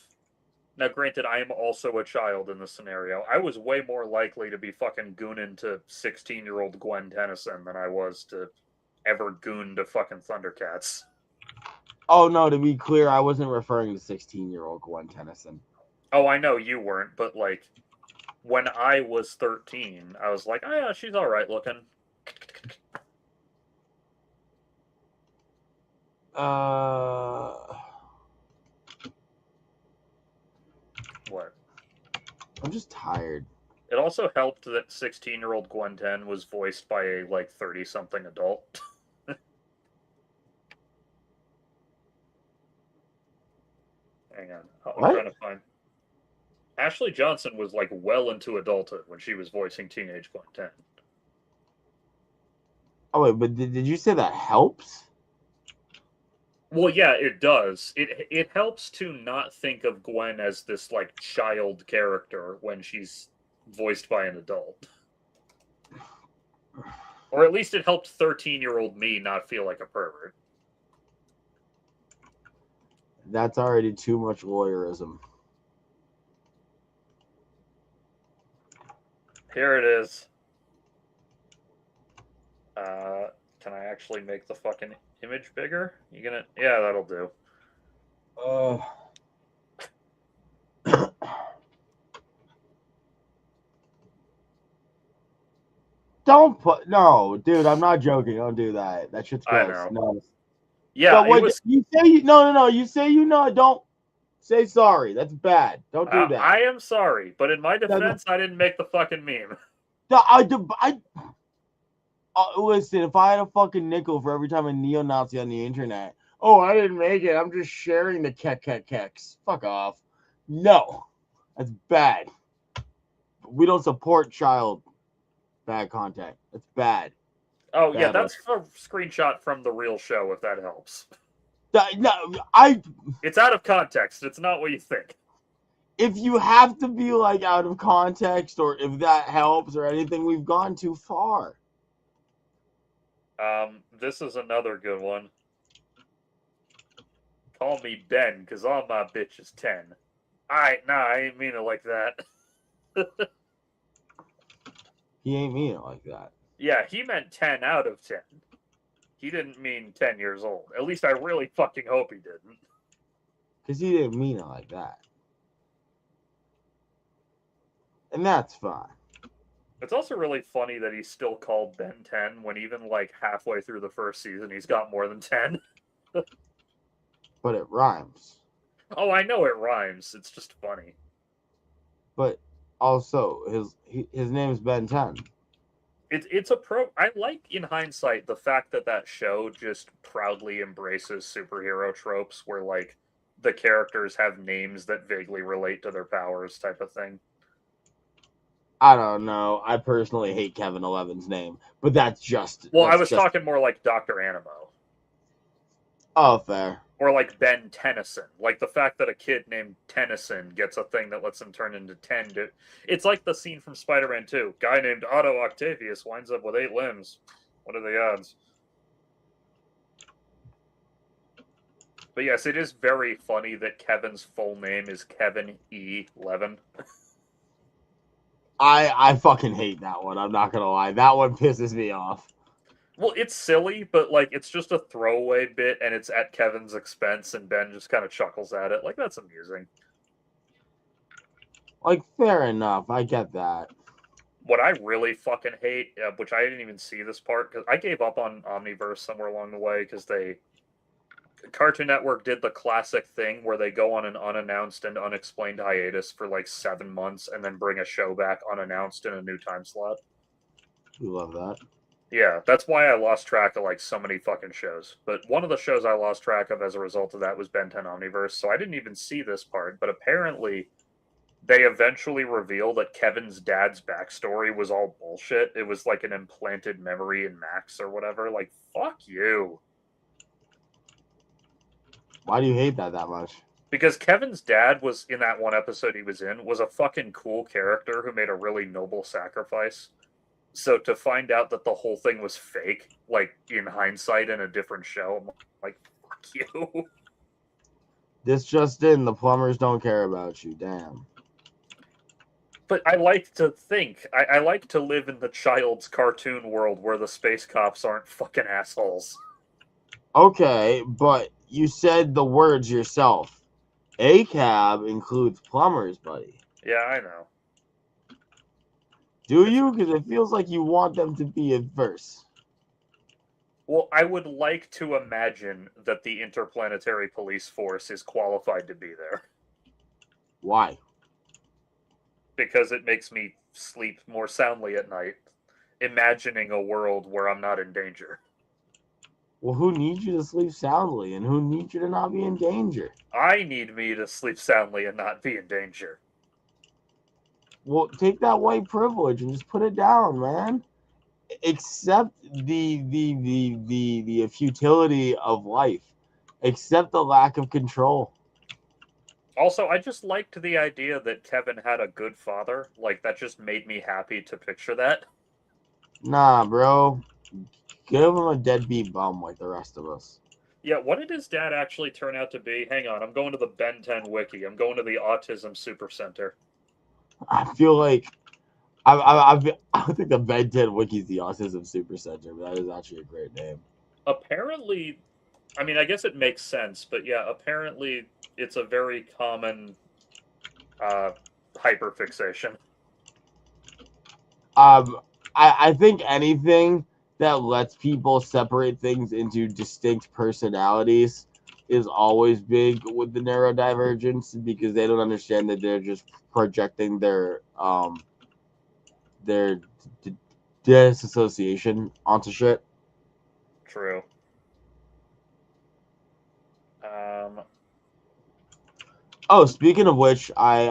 S1: Now, granted, I am also a child in this scenario. I was way more likely to be fucking gooning to 16-year-old Gwen Tennyson than I was to ever goon to fucking Thundercats.
S2: Oh, no, to be clear, I wasn't referring to 16-year-old Gwen Tennyson.
S1: Oh, I know you weren't, but like, when I was 13, I was like, oh yeah, she's alright looking. What?
S2: I'm just tired.
S1: It also helped that 16-year-old Gwen 10 was voiced by a like 30-something adult. Hang on, I'm trying to find. Ashley Johnson was like well into adulthood when she was voicing teenage Gwen 10.
S2: Oh wait, but did you say that helps?
S1: Well, yeah, it does. It helps to not think of Gwen as this like child character when she's voiced by an adult. Or at least it helped 13-year-old me not feel like a pervert.
S2: That's already too much lawyerism.
S1: Here it is. Can I actually make the fucking image bigger? You gonna? Yeah, that'll do.
S2: Don't put no, dude. I'm not joking. Don't do that. That shit's gross.
S1: I know.
S2: No.
S1: Yeah,
S2: So, wait,
S1: it was.
S2: You say you no. You say you know. Don't say sorry. That's bad. Don't do that.
S1: I am sorry, but in my defense, I didn't make the fucking meme.
S2: Listen, if I had a fucking nickel for every time a neo-Nazi on the internet, oh, I didn't make it. I'm just sharing the keks. Fuck off. No, that's bad. We don't support child bad content. That's bad.
S1: Oh, yeah, that's a screenshot from the real show, if that helps. It's out of context. It's not what you think.
S2: If you have to be like out of context, or if that helps, or anything, we've gone too far.
S1: This is another good one. Call me Ben, because all my bitch is 10. I ain't mean it like that.
S2: He ain't mean it like that.
S1: Yeah, he meant 10 out of 10. He didn't mean 10 years old. At least I really fucking hope he didn't.
S2: Because he didn't mean it like that. And that's fine.
S1: It's also really funny that he's still called Ben 10 when even like halfway through the first season he's got more than 10.
S2: But it rhymes.
S1: Oh, I know it rhymes. It's just funny.
S2: But also, his name is Ben 10.
S1: It's I like, in hindsight, the fact that show just proudly embraces superhero tropes where like the characters have names that vaguely relate to their powers type of thing.
S2: I don't know. I personally hate Kevin 11's name, but
S1: Well, I was
S2: just
S1: talking more like Dr. Animo.
S2: oh, fair.
S1: Or like Ben Tennyson. Like the fact that a kid named Tennyson gets a thing that lets him turn into 10. It's like the scene from Spider-Man 2. Guy named Otto Octavius winds up with 8 limbs. What are the odds? But yes, it is very funny that Kevin's full name is Kevin E. Levin.
S2: I fucking hate that one. I'm not gonna lie. That one pisses me off.
S1: Well, it's silly, but like it's just a throwaway bit, and it's at Kevin's expense, and Ben just kind of chuckles at it. Like that's amusing.
S2: Like, fair enough. I get that.
S1: What I really fucking hate, which I didn't even see this part because I gave up on Omniverse somewhere along the way because Cartoon Network did the classic thing where they go on an unannounced and unexplained hiatus for like 7 months and then bring a show back unannounced in a new time slot.
S2: We love that.
S1: Yeah, that's why I lost track of like so many fucking shows. But one of the shows I lost track of as a result of that was Ben 10 Omniverse, so I didn't even see this part. But apparently, they eventually reveal that Kevin's dad's backstory was all bullshit. It was like an implanted memory in Max or whatever. Like, fuck you.
S2: Why do you hate that much?
S1: Because Kevin's dad was in that one episode he was in was a fucking cool character who made a really noble sacrifice. So to find out that the whole thing was fake, like in hindsight in a different show, I'm like, fuck you.
S2: This just in, the plumbers don't care about you. Damn.
S1: But I like to think, I like to live in the child's cartoon world where the space cops aren't fucking assholes.
S2: Okay, but you said the words yourself. A-cab includes plumbers, buddy.
S1: Yeah, I know.
S2: Do you? Because it feels like you want them to be adverse.
S1: Well, I would like to imagine that the Interplanetary Police Force is qualified to be there.
S2: Why?
S1: Because it makes me sleep more soundly at night, imagining a world where I'm not in danger.
S2: Well, who needs you to sleep soundly, and who needs you to not be in danger?
S1: I need me to sleep soundly and not be in danger.
S2: Well, take that white privilege and just put it down, man. Accept the futility of life. Accept the lack of control.
S1: Also, I just liked the idea that Kevin had a good father. Like, that just made me happy to picture that.
S2: Nah, bro. Give him a deadbeat bum like the rest of us.
S1: Yeah, what did his dad actually turn out to be? Hang on, I'm going to the Ben 10 wiki. I'm going to the Autism Super Center.
S2: I feel like I think the Ben 10 wiki is the Autism Super Center, but that is actually a great name.
S1: Apparently, I mean, I guess it makes sense, but yeah, apparently it's a very common hyperfixation.
S2: I think anything that lets people separate things into distinct personalities is always big with the neurodivergence because they don't understand that they're just projecting their disassociation onto shit.
S1: True.
S2: Oh, speaking of which, I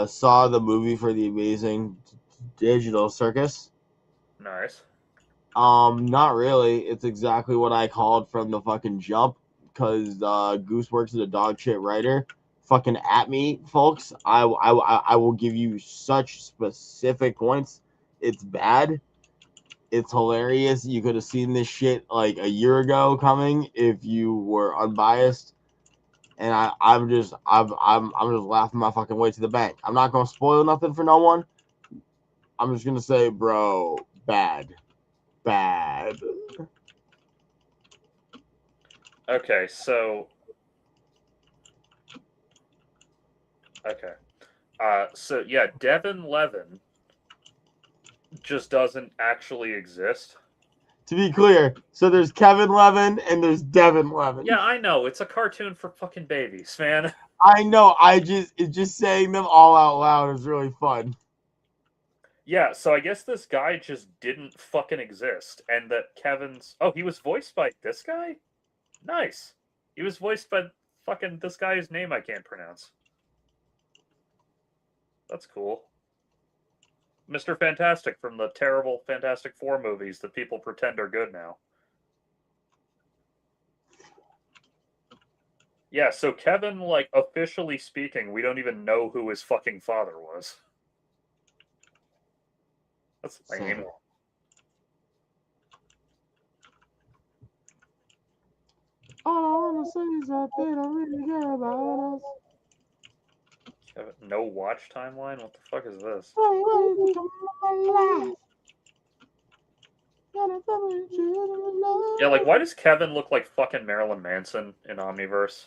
S2: saw the movie for the Amazing Digital Circus.
S1: Nice.
S2: Not really. It's exactly what I called from the fucking jump because Goose works as a dog shit writer. Fucking at me, folks. I will give you such specific points. It's bad. It's hilarious. You could have seen this shit like a year ago coming if you were unbiased. And I'm just laughing my fucking way to the bank. I'm not gonna spoil nothing for no one. I'm just gonna say, bro, bad.
S1: Okay, so so yeah, Devin Levin just doesn't actually exist.
S2: To be clear, so there's Kevin Levin and there's Devin Levin.
S1: Yeah, I know. It's a cartoon for fucking babies, man.
S2: I know. It's just saying them all out loud is really fun.
S1: Yeah, so I guess this guy just didn't fucking exist, and that Kevin's... Oh, he was voiced by this guy? Nice. He was voiced by fucking this guy's name I can't pronounce. That's cool. Mr. Fantastic from the terrible Fantastic Four movies that people pretend are good now. Yeah, so Kevin, like, officially speaking, we don't even know who his fucking father was. That's lame.
S2: Same. All I want to say is that they don't really care about us.
S1: Kevin, no watch timeline? What the fuck is this? Yeah, like, why does Kevin look like fucking Marilyn Manson in Omniverse?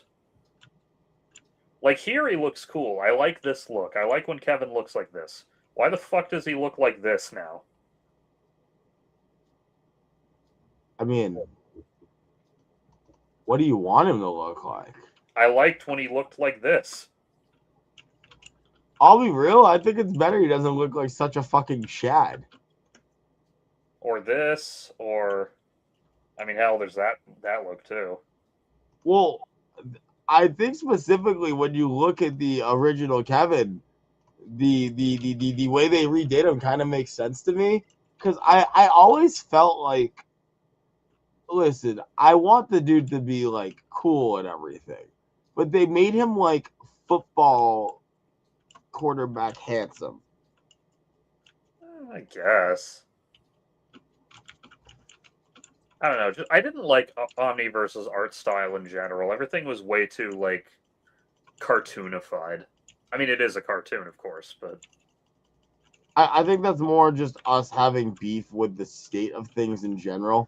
S1: Like, here he looks cool. I like this look. I like when Kevin looks like this. Why the fuck does he look like this now?
S2: I mean, what do you want him to look like?
S1: I liked when he looked like this.
S2: I'll be real, I think it's better he doesn't look like such a fucking shad.
S1: Or this, or... I mean, hell, there's that look, too.
S2: Well, I think specifically when you look at the original Kevin, the way they redid him kind of makes sense to me. Because I always felt like, listen, I want the dude to be, like, cool and everything. But they made him, like, football quarterback handsome.
S1: I guess. I don't know. I didn't like Omniverse's art style in general. Everything was way too, like, cartoonified. I mean, it is a cartoon, of course, but...
S2: I think that's more just us having beef with the state of things in general.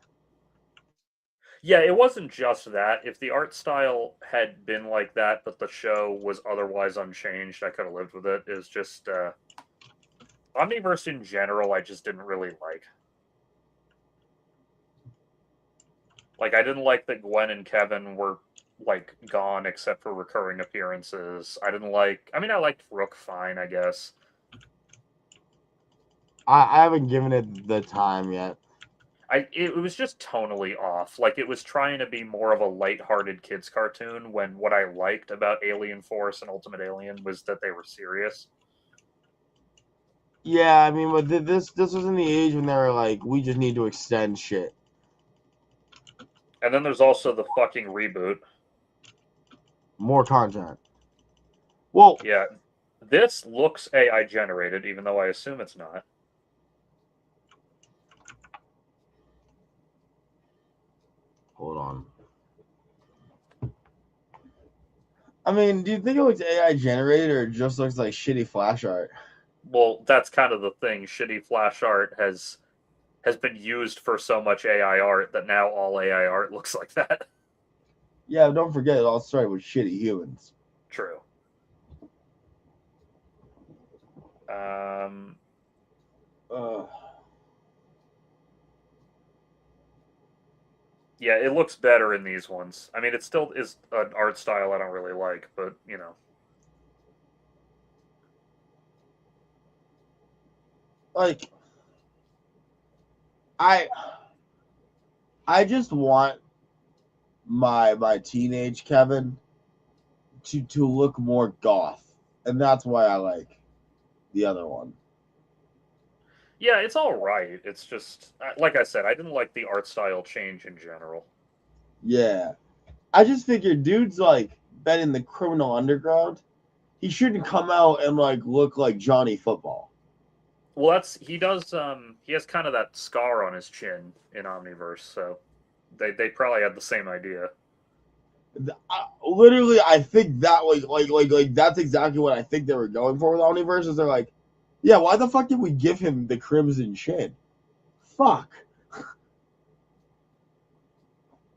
S1: Yeah, it wasn't just that. If the art style had been like that, but the show was otherwise unchanged, I could have lived with it. It was just... Omniverse in general, I just didn't really like. Like, I didn't like that Gwen and Kevin were, like, gone except for recurring appearances. I didn't like... I mean, I liked Rook fine, I guess.
S2: I haven't given it the time yet.
S1: It was just tonally off. Like, it was trying to be more of a lighthearted kids cartoon when what I liked about Alien Force and Ultimate Alien was that they were serious.
S2: Yeah, I mean, but this was in the age when they were like, we just need to extend shit.
S1: And then there's also the fucking reboot.
S2: More content. Well,
S1: yeah, this looks AI generated, even though I assume it's not.
S2: Hold on. I mean, do you think it looks AI generated or it just looks like shitty flash art?
S1: Well, that's kind of the thing. Shitty flash art has been used for so much AI art that now all AI art looks like that.
S2: Yeah, don't forget it all started with shitty humans.
S1: True. Yeah, it looks better in these ones. I mean, it still is an art style I don't really like, but, you know.
S2: Like, I just want my teenage Kevin to look more goth, and that's why I like the other one.
S1: Yeah, it's all right. It's just, like I said, I didn't like the art style change in general.
S2: Yeah, I just figured dude's like been in the criminal underground. He shouldn't come out and like look like Johnny Football.
S1: Well, he has kind of that scar on his chin in Omniverse, so they probably had the same idea.
S2: Literally, I think that like that's exactly what I think they were going for with Omniverse. Is they're like, yeah, why the fuck did we give him the crimson chin? Fuck.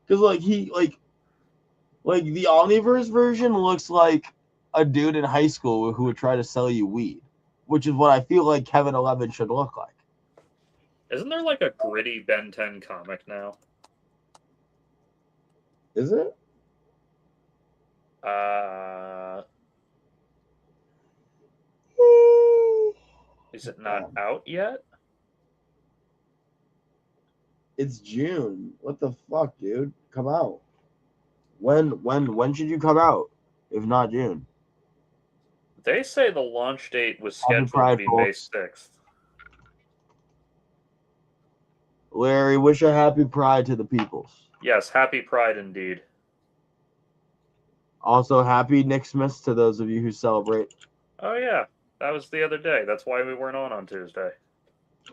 S2: Because like the Omniverse version looks like a dude in high school who would try to sell you weed, which is what I feel like Kevin 11 should look like.
S1: Isn't there like a gritty Ben 10 comic now?
S2: Is it?
S1: Is it not out yet?
S2: It's June. What the fuck, dude? Come out. When should you come out? If not June.
S1: They say the launch date was
S2: Happy
S1: scheduled
S2: Pride,
S1: to be May
S2: folks.
S1: 6th.
S2: Larry, wish a happy Pride to the peoples.
S1: Yes, happy Pride indeed.
S2: Also, happy Nickmas to those of you who celebrate.
S1: Oh yeah, that was the other day. That's why we weren't on Tuesday.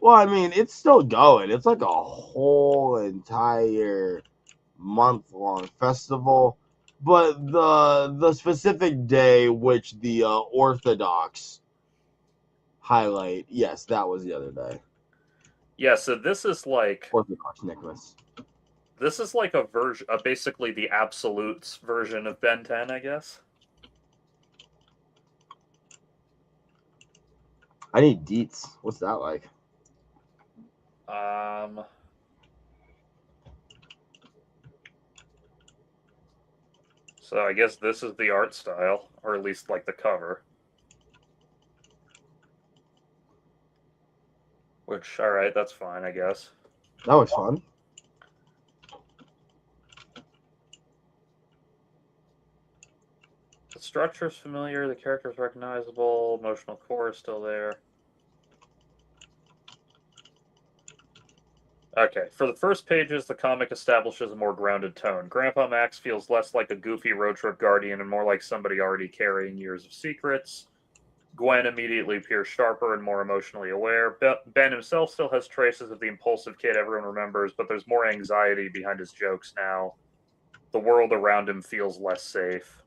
S2: Well, I mean, it's still going. It's like a whole entire month-long festival. But the specific day which the Orthodox highlight, yes, that was the other day.
S1: Yeah, so this is like
S2: Orthodox Nicholas.
S1: This is like a version, basically the Absolutes version of Ben 10, I guess.
S2: I need deets. What's that like?
S1: So I guess this is the art style, or at least like the cover. Which, alright, that's fine, I guess.
S2: That looks fun.
S1: The structure's familiar, the character's recognizable, emotional core is still there. Okay, for the first pages, the comic establishes a more grounded tone. Grandpa Max feels less like a goofy road trip guardian and more like somebody already carrying years of secrets. Gwen immediately appears sharper and more emotionally aware. Ben himself still has traces of the impulsive kid everyone remembers, but there's more anxiety behind his jokes now. The world around him feels less safe.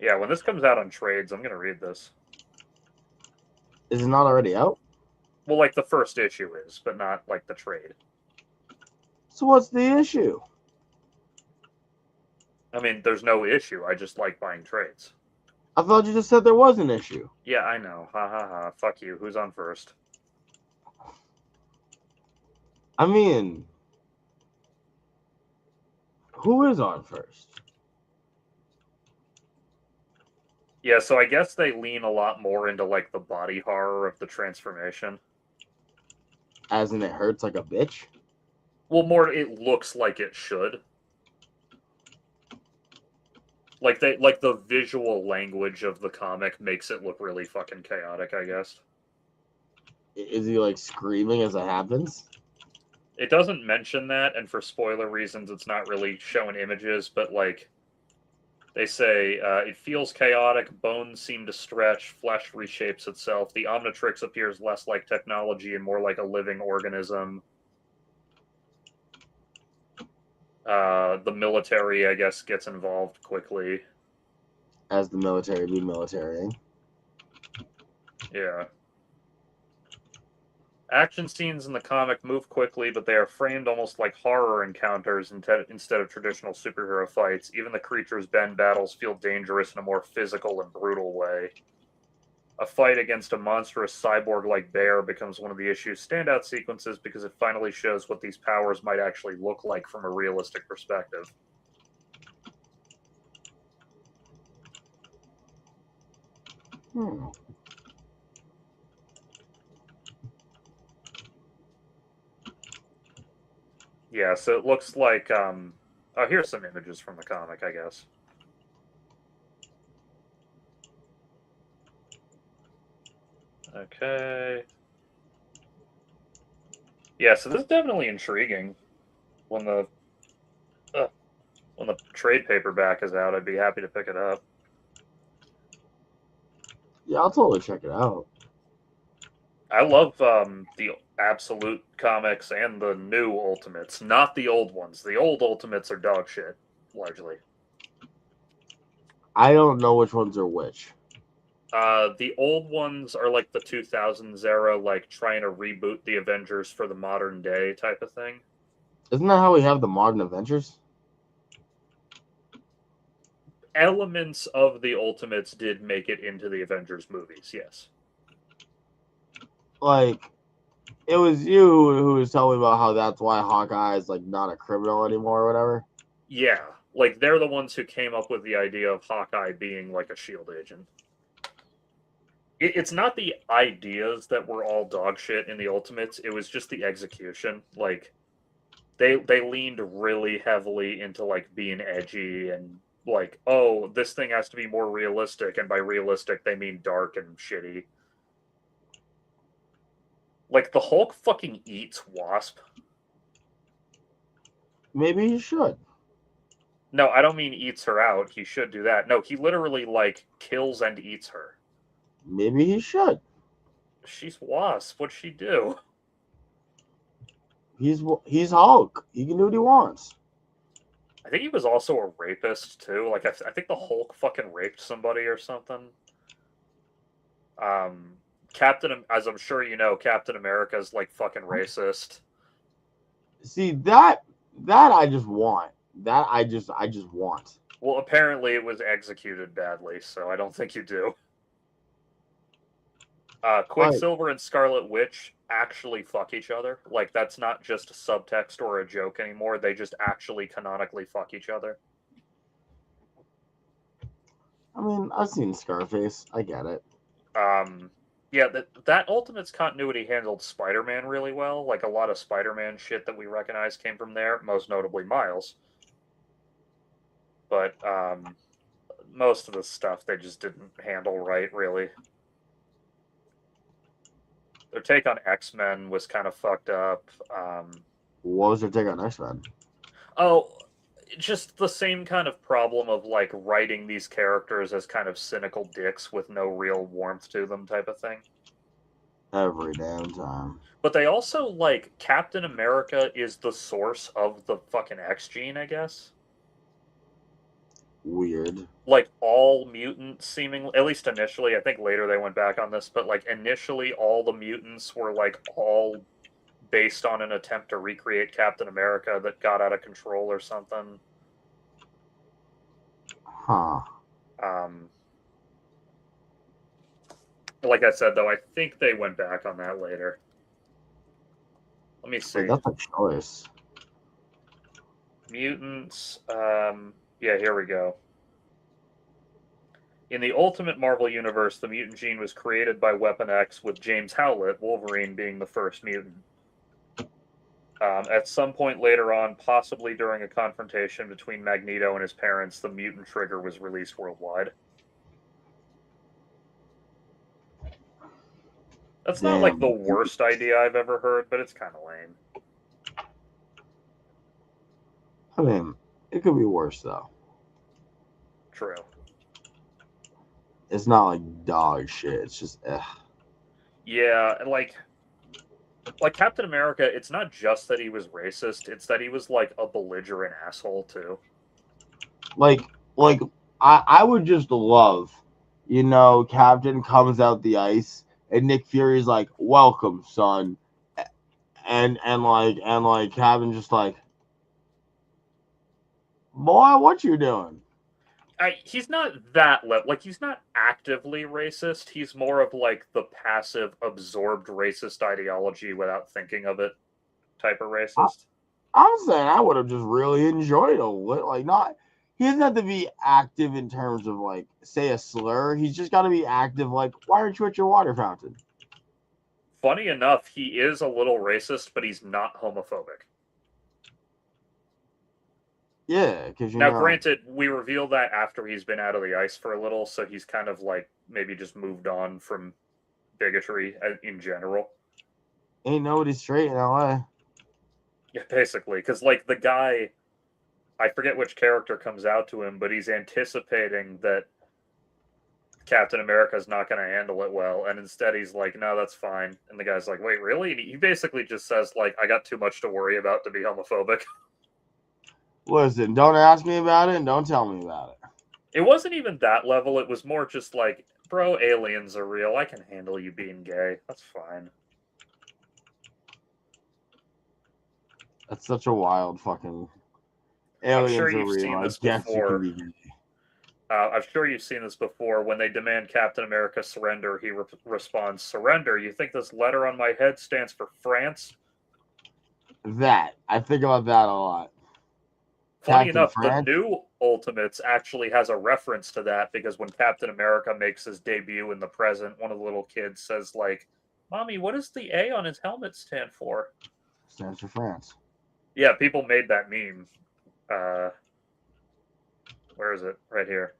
S1: Yeah, when this comes out on trades, I'm going to read this.
S2: Is it not already out?
S1: Well, like the first issue is, but not like the trade.
S2: So what's the issue?
S1: I mean, there's no issue. I just like buying trades.
S2: I thought you just said there was an issue.
S1: Yeah, I know. Ha ha ha. Fuck you. Who's on first?
S2: I mean, who is on first?
S1: Yeah, so I guess they lean a lot more into like the body horror of the transformation.
S2: As in it hurts like a bitch?
S1: Well, more it looks like it should. Like the visual language of the comic makes it look really fucking chaotic, I guess.
S2: Is he like screaming as it happens?
S1: It doesn't mention that, and for spoiler reasons, it's not really showing images, but like they say, it feels chaotic, bones seem to stretch, flesh reshapes itself, the Omnitrix appears less like technology and more like a living organism. The military, I guess, gets involved quickly.
S2: As the military be military.
S1: Yeah. Action scenes in the comic move quickly, but they are framed almost like horror encounters instead of traditional superhero fights. Even the creatures Ben battles feel dangerous in a more physical and brutal way. A fight against a monstrous cyborg-like bear becomes one of the issue's standout sequences because it finally shows what these powers might actually look like from a realistic perspective. Yeah, so it looks like, oh, here's some images from the comic, I guess. Okay. Yeah, so this is definitely intriguing. When the trade paperback is out, I'd be happy to pick it up.
S2: Yeah, I'll totally check it out.
S1: I love the Absolute comics and the new Ultimates, not the old ones. The old Ultimates are dog shit, largely.
S2: I don't know which ones are which.
S1: The old ones are like the 2000s era, like trying to reboot the Avengers for the modern day type of thing.
S2: Isn't that how we have the modern Avengers?
S1: Elements of the Ultimates did make it into the Avengers movies, yes.
S2: Like, it was you who was telling me about how that's why Hawkeye is like not a criminal anymore or whatever.
S1: Yeah, like they're the ones who came up with the idea of Hawkeye being like a shield agent. It's not the ideas that were all dog shit in the Ultimates. It was just the execution. Like they leaned really heavily into like being edgy and like, oh, this thing has to be more realistic, and by realistic they mean dark and shitty. Like, the Hulk fucking eats Wasp.
S2: Maybe he should.
S1: No, I don't mean eats her out. He should do that. No, he literally, like, kills and eats her.
S2: Maybe he should.
S1: She's Wasp. What'd she do?
S2: He's Hulk. He can do what he wants.
S1: I think he was also a rapist, too. Like, I think the Hulk fucking raped somebody or something. As I'm sure you know, Captain America's, like, fucking racist.
S2: See, that I just want. That I just want.
S1: Well, apparently it was executed badly, so I don't think you do. Quicksilver and Scarlet Witch actually fuck each other. Like, that's not just a subtext or a joke anymore. They just actually canonically fuck each other.
S2: I mean, I've seen Scarface. I get it.
S1: Yeah, that Ultimates continuity handled Spider-Man really well. Like, a lot of Spider-Man shit that we recognize came from there, most notably Miles. But most of the stuff they just didn't handle right, really. Their take on X-Men was kind of fucked up.
S2: What was their take on X-Men?
S1: Oh, just the same kind of problem of, like, writing these characters as kind of cynical dicks with no real warmth to them type of thing.
S2: Every damn time.
S1: But they also, like, Captain America is the source of the fucking X gene, I guess.
S2: Weird.
S1: Like, all mutants seemingly, at least initially, I think later they went back on this, but, like, initially all the mutants were, like, all based on an attempt to recreate Captain America that got out of control or something.
S2: Huh.
S1: Like I said, though, I think they went back on that later. Let me see.
S2: That's a choice.
S1: Mutants. Yeah, here we go. In the Ultimate Marvel Universe, the mutant gene was created by Weapon X, with James Howlett, Wolverine, being the first mutant. At some point later on, possibly during a confrontation between Magneto and his parents, the mutant trigger was released worldwide. That's not, like, the worst idea I've ever heard, but it's kind of lame.
S2: I mean, it could be worse, though.
S1: True.
S2: It's not like dog shit. It's just,
S1: Yeah, and, like Captain America, it's not just that he was racist, it's that he was, like, a belligerent asshole, too.
S2: Like, I would just love, Captain comes out the ice, and Nick Fury's like, welcome, son. And Captain just like, boy, what you doing?
S1: He's not that like, he's not actively racist. He's more of, like, the passive, absorbed racist ideology without thinking of it type of racist.
S2: I'm saying I would have just really enjoyed not. He doesn't have to be active in terms of, like, say a slur. He's just got to be active. Like, why aren't you at your water fountain?
S1: Funny enough, he is a little racist, but he's not homophobic.
S2: Yeah, because
S1: now, granted, we reveal that after he's been out of the ice for a little, so he's kind of, like, maybe just moved on from bigotry in general.
S2: Ain't nobody straight in LA.
S1: Yeah, basically, because, like, the guy, I forget which character comes out to him, but he's anticipating that Captain America's not going to handle it well, and instead he's like, no, that's fine. And the guy's like, wait, really? And he basically just says, like, I got too much to worry about to be homophobic.
S2: Listen, don't ask me about it and don't tell me about it.
S1: It wasn't even that level. It was more just like, bro, aliens are real. I can handle you being gay. That's fine.
S2: That's such a wild fucking... Aliens
S1: I'm sure
S2: are
S1: you've
S2: real.
S1: seen this
S2: I guess
S1: before.
S2: You can be gay.
S1: I'm sure you've seen this before. When they demand Captain America surrender, he responds, surrender? You think this letter on my head stands for France?
S2: That. I think about that a lot.
S1: Funny enough, the new Ultimates actually has a reference to that, because when Captain America makes his debut in the present, one of the little kids says, like, Mommy, what does the A on his helmet stand for?
S2: Stands for France.
S1: Yeah, people made that meme. Where is it? Right here.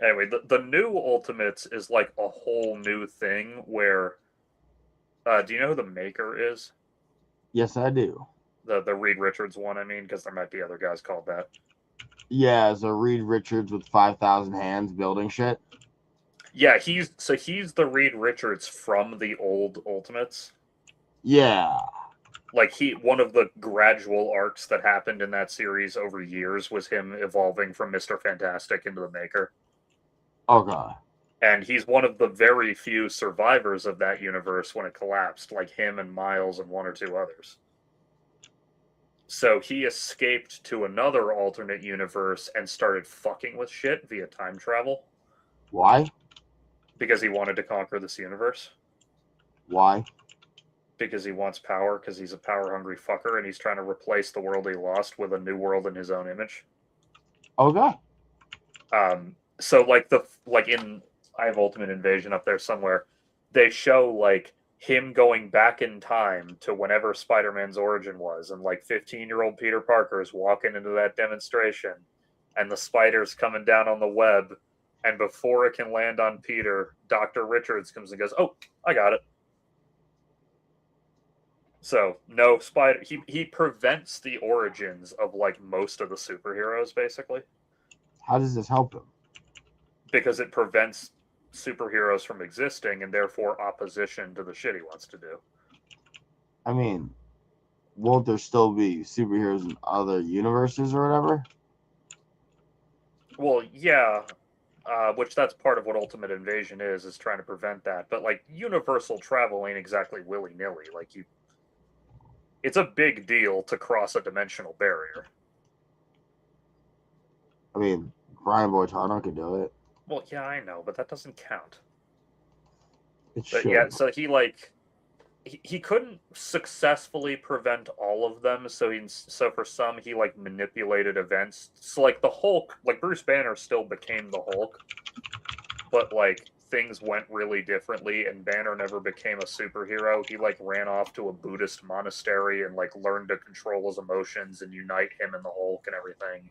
S1: Anyway, the new Ultimates is like a whole new thing where, do you know who the Maker is?
S2: Yes, I do.
S1: The Reed Richards one, I mean, because there might be other guys called that.
S2: Yeah, so Reed Richards with 5,000 hands building shit.
S1: Yeah, he's the Reed Richards from the old Ultimates.
S2: Yeah.
S1: Like one of the gradual arcs that happened in that series over years was him evolving from Mr. Fantastic into the Maker.
S2: Okay.
S1: And he's one of the very few survivors of that universe when it collapsed, like him and Miles and one or two others. So he escaped to another alternate universe and started fucking with shit via time travel.
S2: Why?
S1: Because he wanted to conquer this universe.
S2: Why?
S1: Because he wants power, because he's a power-hungry fucker, and he's trying to replace the world he lost with a new world in his own image.
S2: Okay.
S1: So like in I have Ultimate Invasion up there somewhere, they show like him going back in time to whenever Spider-Man's origin was, and like 15-year-old Peter Parker is walking into that demonstration, and the spider's coming down on the web, and before it can land on Peter, Dr. Richards comes and goes, "Oh, I got it." So no spider. He prevents the origins of like most of the superheroes, basically,
S2: How does this help him?
S1: because it prevents superheroes from existing and therefore opposition to the shit he wants to do.
S2: I mean, won't there still be superheroes in other universes or whatever?
S1: Well, yeah, which that's part of what Ultimate Invasion is trying to prevent that. But like universal travel ain't exactly willy nilly. Like it's a big deal to cross a dimensional barrier.
S2: I mean, Brian Boitano could do it.
S1: Well, yeah, I know, but that doesn't count.
S2: It
S1: But
S2: should.
S1: yeah, so he couldn't successfully prevent all of them, so for some he like manipulated events. So like the Hulk, like Bruce Banner still became the Hulk, but like things went really differently, and Banner never became a superhero. He like ran off to a Buddhist monastery and like learned to control his emotions and unite him and the Hulk and everything.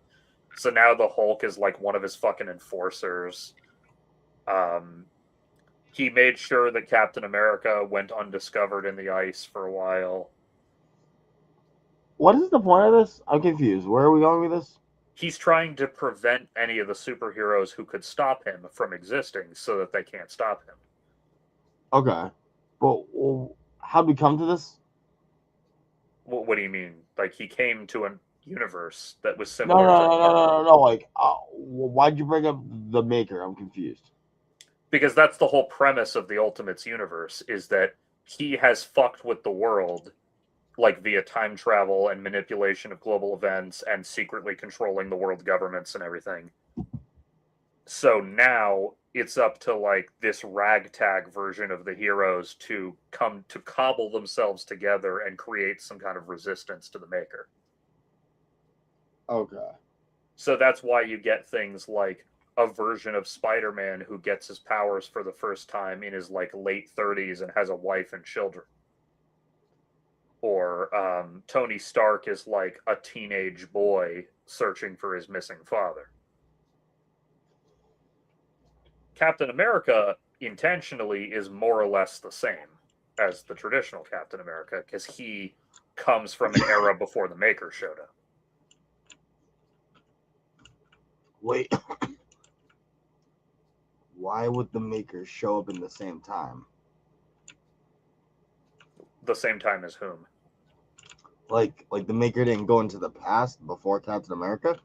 S1: So now the Hulk is like one of his fucking enforcers. He made sure that Captain America went undiscovered in the ice for a while.
S2: What is the point of this? I'm confused. Where are we going with this?
S1: He's trying to prevent any of the superheroes who could stop him from existing so that they can't stop him.
S2: Okay. But well, how'd we come to this?
S1: What do you mean? Like he came to a universe that was
S2: No,
S1: similar
S2: no,
S1: to
S2: no, no, no, no, no. Like, why'd you bring up the Maker? I'm confused.
S1: because that's the whole premise of the Ultimates universe is that he has fucked with the world like via time travel and manipulation of global events and secretly controlling the world governments and everything. So now it's up to like this ragtag version of the heroes to come to cobble themselves together and create some kind of resistance to the Maker.
S2: Okay.
S1: So that's why you get things like a version of Spider-Man who gets his powers for the first time in his like late 30s and has a wife and children. Or Tony Stark is like a teenage boy searching for his missing father. Captain America intentionally is more or less the same as the traditional Captain America because he comes from an era before the Maker showed up.
S2: Wait. Why would the Maker show up in the same time?
S1: The same time as whom?
S2: Like the Maker didn't go into the past before Captain America?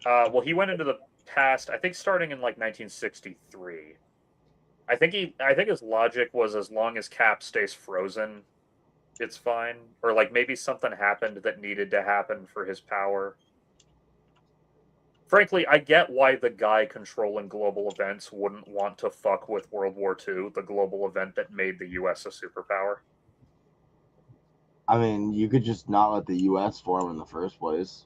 S1: Well, he went into the past, I think, starting in like 1963. I think his logic was as long as Cap stays frozen, it's fine. Or like maybe something happened that needed to happen for his power. Frankly, I get why the guy controlling global events wouldn't want to fuck with World War II, the global event that made the US a superpower.
S2: I mean, you could just not let the US form in the first place.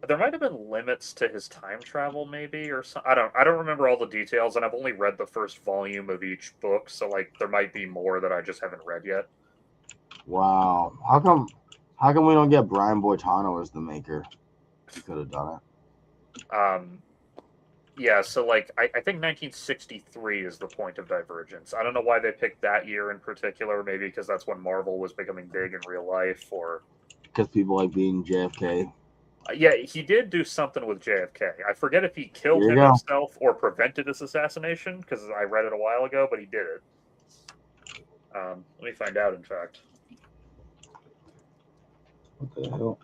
S1: There might have been limits to his time travel, maybe, or something. I don't remember all the details, and I've only read the first volume of each book, so like there might be more that I just haven't read yet.
S2: Wow. How come we don't get Brian Boitano as the Maker? He could have done it.
S1: Yeah, so like I think 1963 is the point of divergence. I don't know why they picked that year in particular. Maybe because that's when Marvel was becoming big in real life, or
S2: Because people like being JFK.
S1: yeah, he did do something with JFK. I forget if he killed
S2: Here you
S1: him
S2: go.
S1: himself or prevented his assassination because I read it a while ago, but he did it. Let me find out. In fact,
S2: What the hell?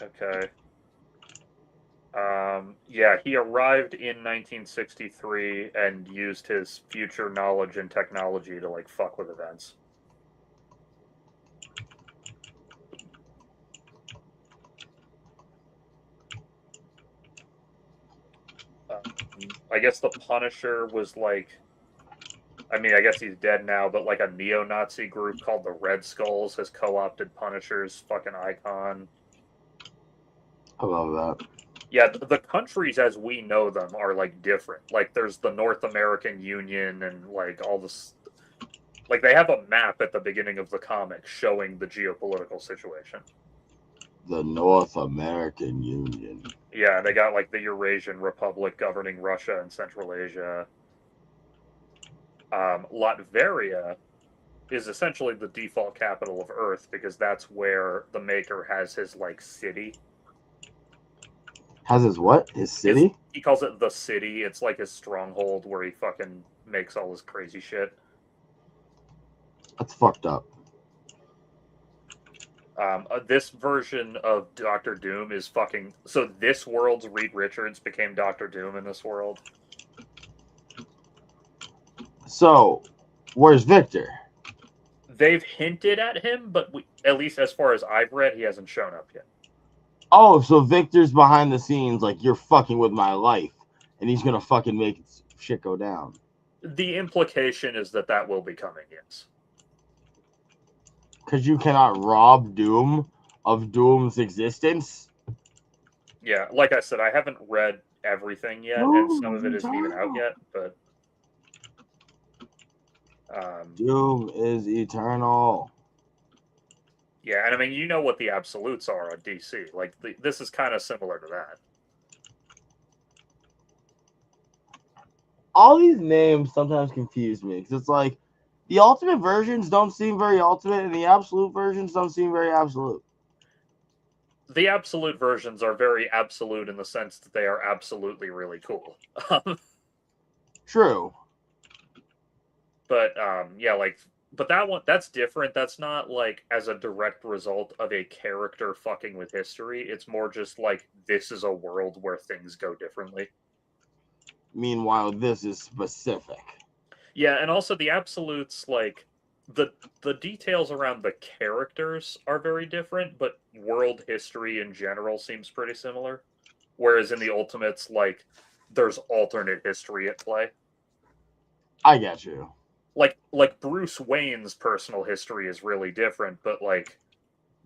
S1: okay. Yeah, he arrived in 1963 and used his future knowledge and technology to like fuck with events. I guess the Punisher was like, I mean, I guess he's dead now, but like a neo-Nazi group called the Red Skulls has co-opted Punisher's fucking icon.
S2: I love that.
S1: Yeah, the countries as we know them are like different. Like there's the North American Union and like all this. Like they have a map at the beginning of the comic showing the geopolitical situation.
S2: The North American Union.
S1: Yeah, they got like the Eurasian Republic governing Russia and Central Asia. Latveria is essentially the default capital of Earth because that's where the Maker has his like city.
S2: Has his what? His city?
S1: He calls it the city. It's like his stronghold where he fucking makes all his crazy shit.
S2: That's fucked up.
S1: This version of Doctor Doom is fucking. So this world's Reed Richards became Doctor Doom in this world.
S2: So, where's Victor?
S1: They've hinted at him, but at least as far as I've read, he hasn't shown up yet.
S2: Oh, so Victor's behind the scenes, like, you're fucking with my life, and he's gonna fucking make shit go down.
S1: The implication is that that will be coming, yes.
S2: Because you cannot rob Doom of Doom's existence.
S1: Yeah, like I said, I haven't read everything yet, and some of it isn't even out yet, but
S2: Doom is eternal.
S1: yeah, and I mean, you know what the absolutes are on DC. Like, this is kind of similar to that.
S2: All these names sometimes confuse me because it's like the ultimate versions don't seem very ultimate, and the absolute versions don't seem very absolute.
S1: The absolute versions are very absolute in the sense that they are absolutely really cool.
S2: True.
S1: But yeah, like, but that's different. That's not like as a direct result of a character fucking with history. It's more just like this is a world where things go differently.
S2: Meanwhile, this is specific.
S1: Yeah, and also the absolutes, like the details around the characters are very different, but world history in general seems pretty similar. Whereas in the Ultimates, like there's alternate history at play.
S2: I get you.
S1: Like Bruce Wayne's personal history is really different, but like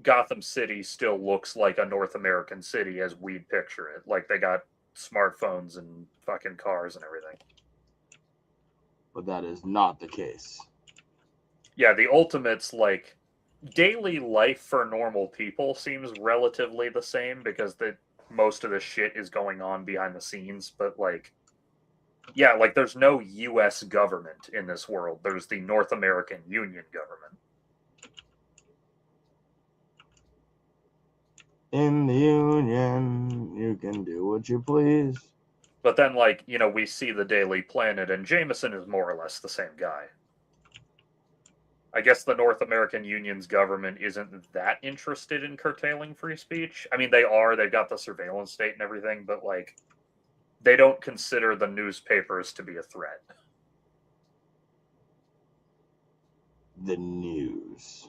S1: Gotham City still looks like a North American city as we'd picture it. Like they got smartphones and fucking cars and everything.
S2: But that is not the case.
S1: Yeah, the Ultimates, like daily life for normal people seems relatively the same because most of the shit is going on behind the scenes, but like yeah, like there's no US government in this world. There's the North American Union government.
S2: In the Union, you can do what you please.
S1: But then, like, you know, we see the Daily Planet, and Jameson is more or less the same guy. I guess the North American Union's government isn't that interested in curtailing free speech. I mean, they are. They've got the surveillance state and everything, but, like, they don't consider the newspapers to be a threat.
S2: The news.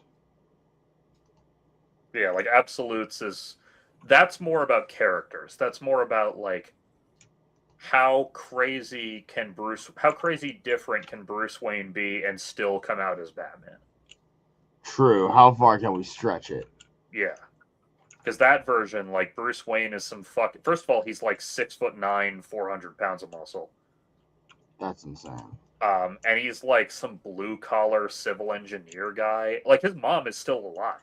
S1: Yeah, like, absolutes is... That's more about characters. That's more about, like, how crazy different can Bruce Wayne be and still come out as Batman?
S2: True. How far can we stretch it?
S1: Yeah. Because that version, like, Bruce Wayne is some fucking... First of all, he's like 6'9", 400 pounds of muscle.
S2: That's insane.
S1: And he's like some blue-collar civil engineer guy. Like, his mom is still alive.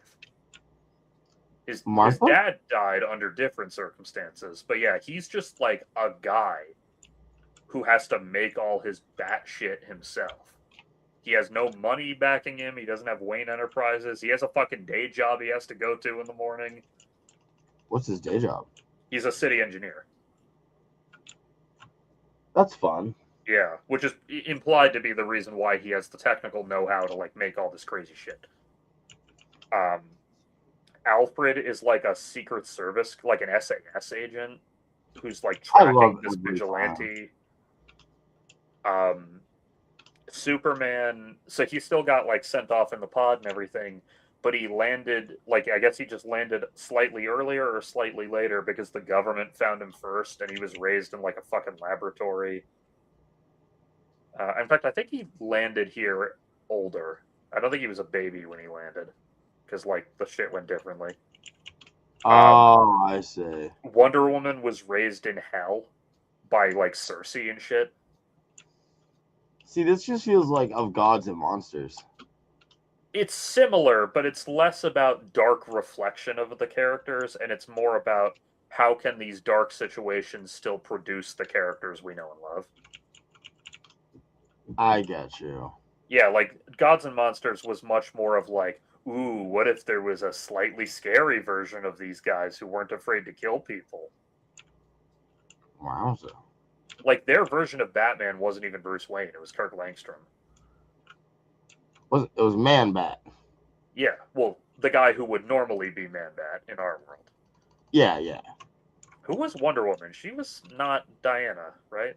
S1: His
S2: Martha?
S1: dad died under different circumstances, but yeah, he's just like a guy who has to make all his batshit himself. He has no money backing him. He doesn't have Wayne Enterprises. He has a fucking day job he has to go to in the morning.
S2: What's his day job?
S1: He's a city engineer.
S2: That's fun.
S1: Yeah, which is implied to be the reason why he has the technical know-how to like make all this crazy shit. Alfred is like a secret service, like an SAS agent, who's like
S2: I love
S1: tracking this
S2: every
S1: vigilante. Superman, so he still got like sent off in the pod and everything, but he landed like I guess he just landed slightly earlier or slightly later because the government found him first, and he was raised in like a fucking laboratory. In fact, I think he landed here older. I don't think he was a baby when he landed, because like the shit went differently.
S2: Oh, I see.
S1: Wonder Woman was raised in hell by like Cersei and shit.
S2: See, this just feels like Of Gods and Monsters.
S1: It's similar, but it's less about dark reflection of the characters, and it's more about how can these dark situations still produce the characters we know and love.
S2: I get you.
S1: Yeah, like Gods and Monsters was much more of like, ooh, what if there was a slightly scary version of these guys who weren't afraid to kill people?
S2: Wowza.
S1: Like their version of Batman wasn't even Bruce Wayne; it was Kirk Langstrom.
S2: It was Man Bat.
S1: Yeah, well, the guy who would normally be Man Bat in our world.
S2: Yeah, yeah.
S1: Who was Wonder Woman? She was not Diana, right?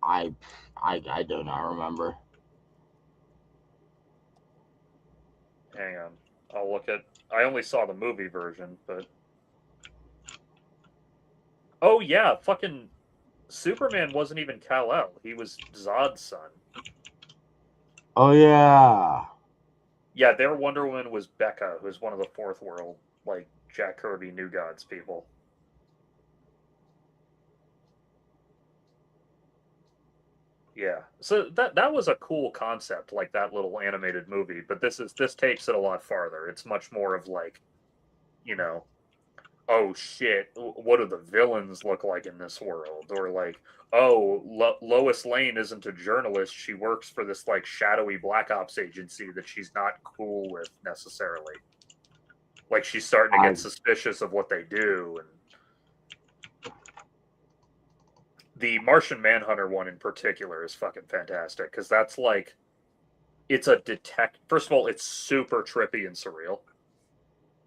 S2: I do not remember.
S1: Hang on, I'll look at. I only saw the movie version, but oh yeah, fucking Superman wasn't even Kal-El. He was Zod's son.
S2: Oh yeah.
S1: Yeah, their Wonder Woman was Becca, who's one of the Fourth World, like Jack Kirby New Gods people. Yeah, so that was a cool concept, like that little animated movie. But this takes it a lot farther. It's much more of like, you know, oh shit, what do the villains look like in this world? Or like, oh, Lois Lane isn't a journalist. She works for this like shadowy black ops agency that she's not cool with necessarily. Like she's starting to get suspicious of what they do. And the Martian Manhunter one in particular is fucking fantastic because that's like, it's a First of all, it's super trippy and surreal.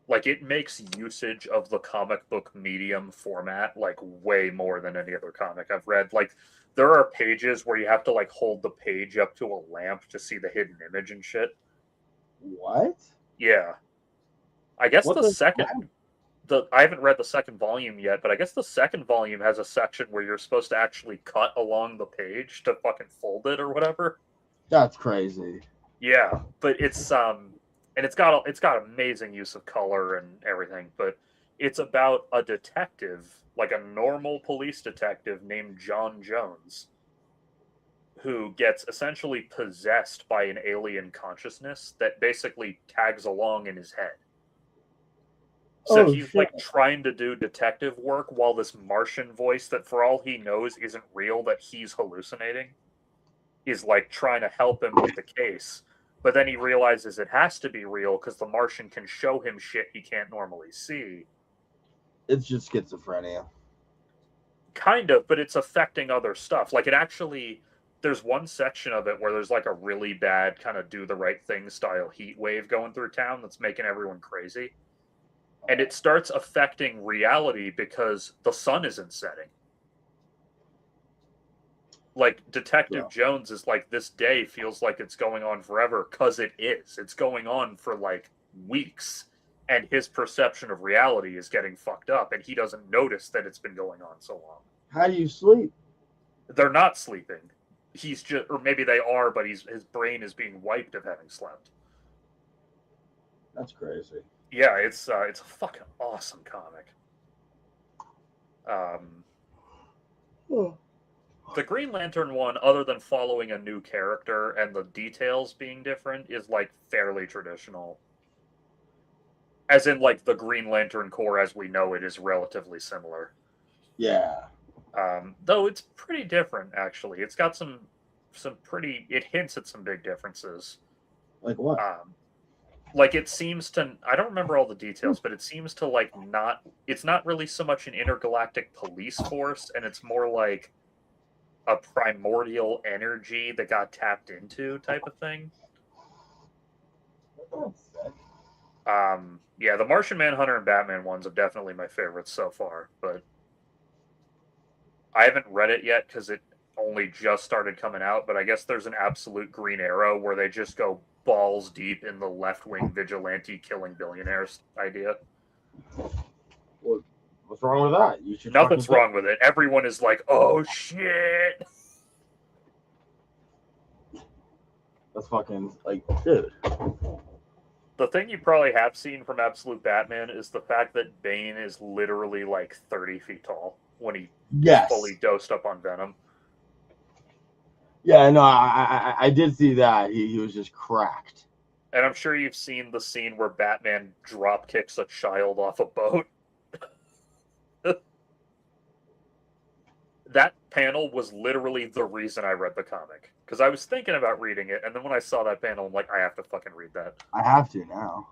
S1: Like it makes usage of the comic book medium format like way more than any other comic I've read. Like there are pages where you have to like hold the page up to a lamp to see the hidden image and shit.
S2: What?
S1: Yeah. I guess
S2: What
S1: the second I haven't read the second volume yet, but I guess the second volume has a section where you're supposed to actually cut along the page to fucking fold it or whatever.
S2: That's crazy.
S1: Yeah, but and it's got amazing use of color and everything, but it's about a detective, like a normal police detective named John Jones, who gets essentially possessed by an alien consciousness that basically tags along in his head. So he's like trying to do detective work while this Martian voice that for all he knows isn't real, that he's hallucinating, is like trying to help him with the case. But then he realizes it has to be real because the Martian can show him shit he can't normally see.
S2: It's just schizophrenia.
S1: Kind of, but it's affecting other stuff. Like it actually, there's one section of it where there's like a really bad kind of do the right thing style heat wave going through town that's making everyone crazy. And it starts affecting reality because the sun isn't setting. Like Detective Jones is like, this day feels like it's going on forever because it is. It's going on for like weeks, and his perception of reality is getting fucked up, and he doesn't notice that it's been going on so long.
S2: How do you sleep?
S1: They're not sleeping. He's just, or maybe they are, but his brain is being wiped of having slept.
S2: That's crazy.
S1: Yeah, it's a fucking awesome comic. The Green Lantern one, other than following a new character and the details being different, is like fairly traditional. As in, like, the Green Lantern Corps as we know it is relatively similar.
S2: Yeah.
S1: Though it's pretty different, actually. It's got some pretty... It hints at some big differences.
S2: Like what?
S1: Like, it seems to... I don't remember all the details, but it seems to, like, not... It's not really so much an intergalactic police force, and it's more like a primordial energy that got tapped into type of thing. Yeah, the Martian Manhunter and Batman ones are definitely my favorites so far, but I haven't read it yet because it only just started coming out, but I guess there's an absolute Green Arrow where they just go balls deep in the left-wing vigilante killing billionaires idea.
S2: What's wrong with that? You should.
S1: Nothing's wrong with it. Everyone is like, oh shit!
S2: That's fucking, like, dude.
S1: The thing you probably have seen from Absolute Batman is the fact that Bane is literally like 30 feet tall when he fully dosed up on Venom.
S2: Yeah, no, I did see that. He was just cracked.
S1: And I'm sure you've seen the scene where Batman drop kicks a child off a boat. That panel was literally the reason I read the comic. Because I was thinking about reading it, and then when I saw that panel, I'm like, I have to fucking read that.
S2: I have to now.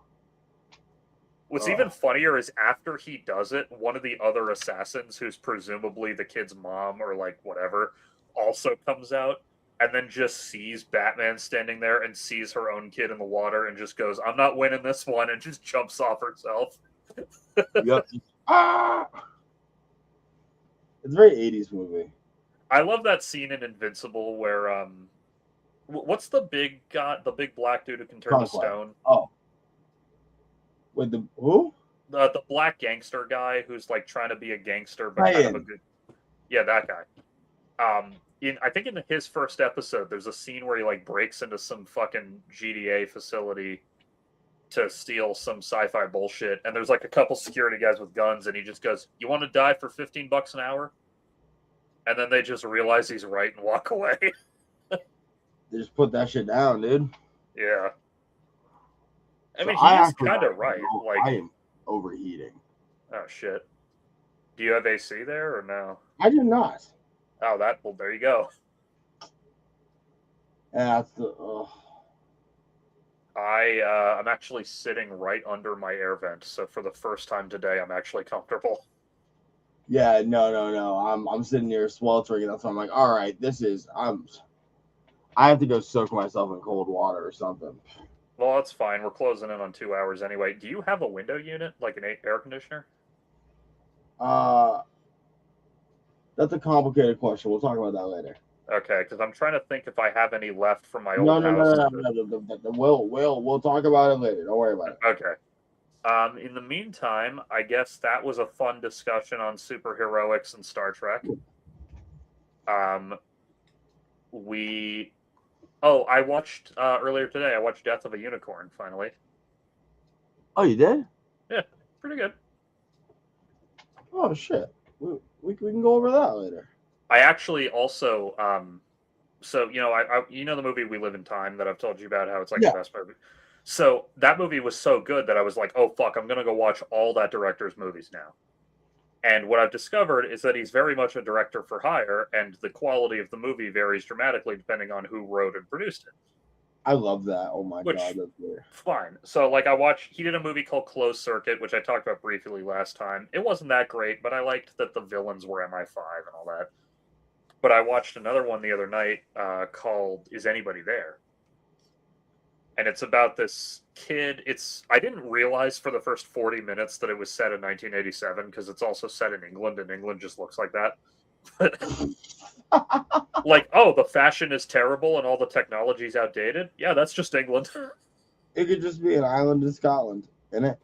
S1: What's even funnier is after he does it, one of the other assassins, who's presumably the kid's mom or like whatever, also comes out and then just sees Batman standing there and sees her own kid in the water and just goes, I'm not winning this one, and just jumps off herself.
S2: Yep. Ah! It's a very 80s movie.
S1: I love that scene in Invincible where what's the big guy, the big black dude who can turn to stone?
S2: Oh. With the who?
S1: The black gangster guy who's like trying to be a gangster but kind of a good... Yeah, that guy. I think in his first episode there's a scene where he like breaks into some fucking GDA facility to steal some sci-fi bullshit, and there's like a couple security guys with guns, and he just goes, "You want to die for $15 an hour?" And then they just realize he's right and walk away.
S2: They just put that shit down, dude.
S1: Yeah. I mean,
S2: so
S1: he's kind of right. Like,
S2: I am overheating.
S1: Oh shit. Do you have AC there or no?
S2: I do not.
S1: Oh, well, there you go.
S2: That's the.
S1: I'm actually sitting right under my air vent, so for the first time today, I'm actually comfortable.
S2: Yeah, no. I'm sitting here sweltering, and that's why I'm like, all right, I have to go soak myself in cold water or something.
S1: Well, that's fine. We're closing in on 2 hours anyway. Do you have a window unit, like an air conditioner?
S2: That's a complicated question. We'll talk about that later.
S1: Okay, because I'm trying to think if I have any left from my old house.
S2: No. We'll talk about it later. Don't worry about it.
S1: Okay. In the meantime, I guess that was a fun discussion on superheroics and Star Trek. I watched earlier today. I watched Death of a Unicorn finally.
S2: Oh, you did?
S1: Yeah, pretty good.
S2: Oh shit. We can go over that later.
S1: I actually also, so you know the movie We Live in Time that I've told you about, how it's like the best movie. So that movie was so good that I was like, oh fuck, I'm gonna go watch all that director's movies now. And what I've discovered is that he's very much a director for hire, and the quality of the movie varies dramatically depending on who wrote and produced it.
S2: I love that. Oh my god, that's weird.
S1: Fine. So like he did a movie called Closed Circuit, which I talked about briefly last time. It wasn't that great, but I liked that the villains were MI5 and all that. But I watched another one the other night called Is Anybody There? And it's about this kid. I didn't realize for the first 40 minutes that it was set in 1987 because it's also set in England, and England just looks like that. Like, oh, the fashion is terrible and all the technology's outdated. Yeah, that's just England.
S2: It could just be an island in Scotland, isn't it?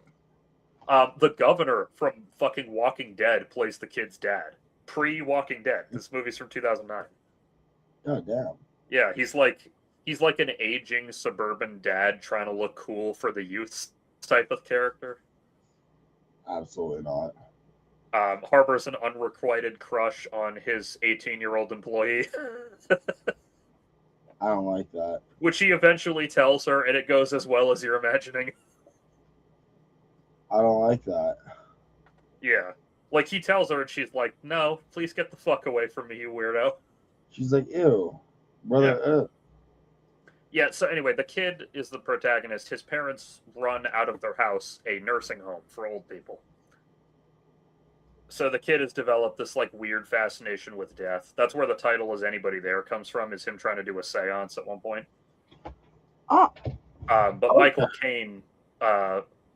S1: The governor from fucking Walking Dead plays the kid's dad. Pre-Walking Dead. This movie's from 2009.
S2: Oh, damn.
S1: Yeah, he's like an aging suburban dad trying to look cool for the youth type of character.
S2: Absolutely not.
S1: Harbors an unrequited crush on his 18-year-old employee.
S2: I don't like that.
S1: Which he eventually tells her, and it goes as well as you're imagining.
S2: I don't like that.
S1: Yeah. Like, he tells her, and she's like, no, please get the fuck away from me, you weirdo.
S2: She's like, ew,
S1: Yeah.
S2: brother.
S1: Yeah, so anyway, the kid is the protagonist. His parents run out of their house a nursing home for old people. So the kid has developed this like weird fascination with death. That's where the title "Is Anybody There" comes from. Is him trying to do a séance at one point.
S2: Ah,
S1: But
S2: okay.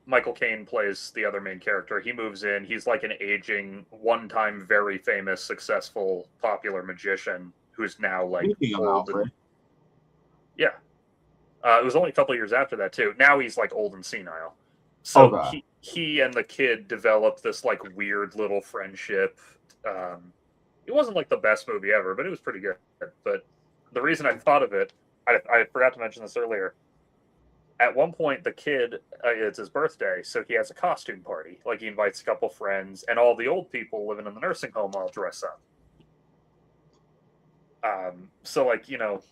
S1: Michael Caine plays the other main character. He moves in. He's like an aging, one-time, very famous, successful, popular magician who's now like
S2: Speaking of
S1: old and
S2: Alfred,
S1: yeah. It was only a couple years after that too. Now he's like old and senile. So
S2: okay.
S1: he and the kid developed this like weird little friendship. It wasn't like the best movie ever, but it was pretty good. But the reason I thought of it, I forgot to mention this earlier. At one point, the kid, it's his birthday, so he has a costume party. Like, he invites a couple friends, and all the old people living in the nursing home all dress up. So, like, you know,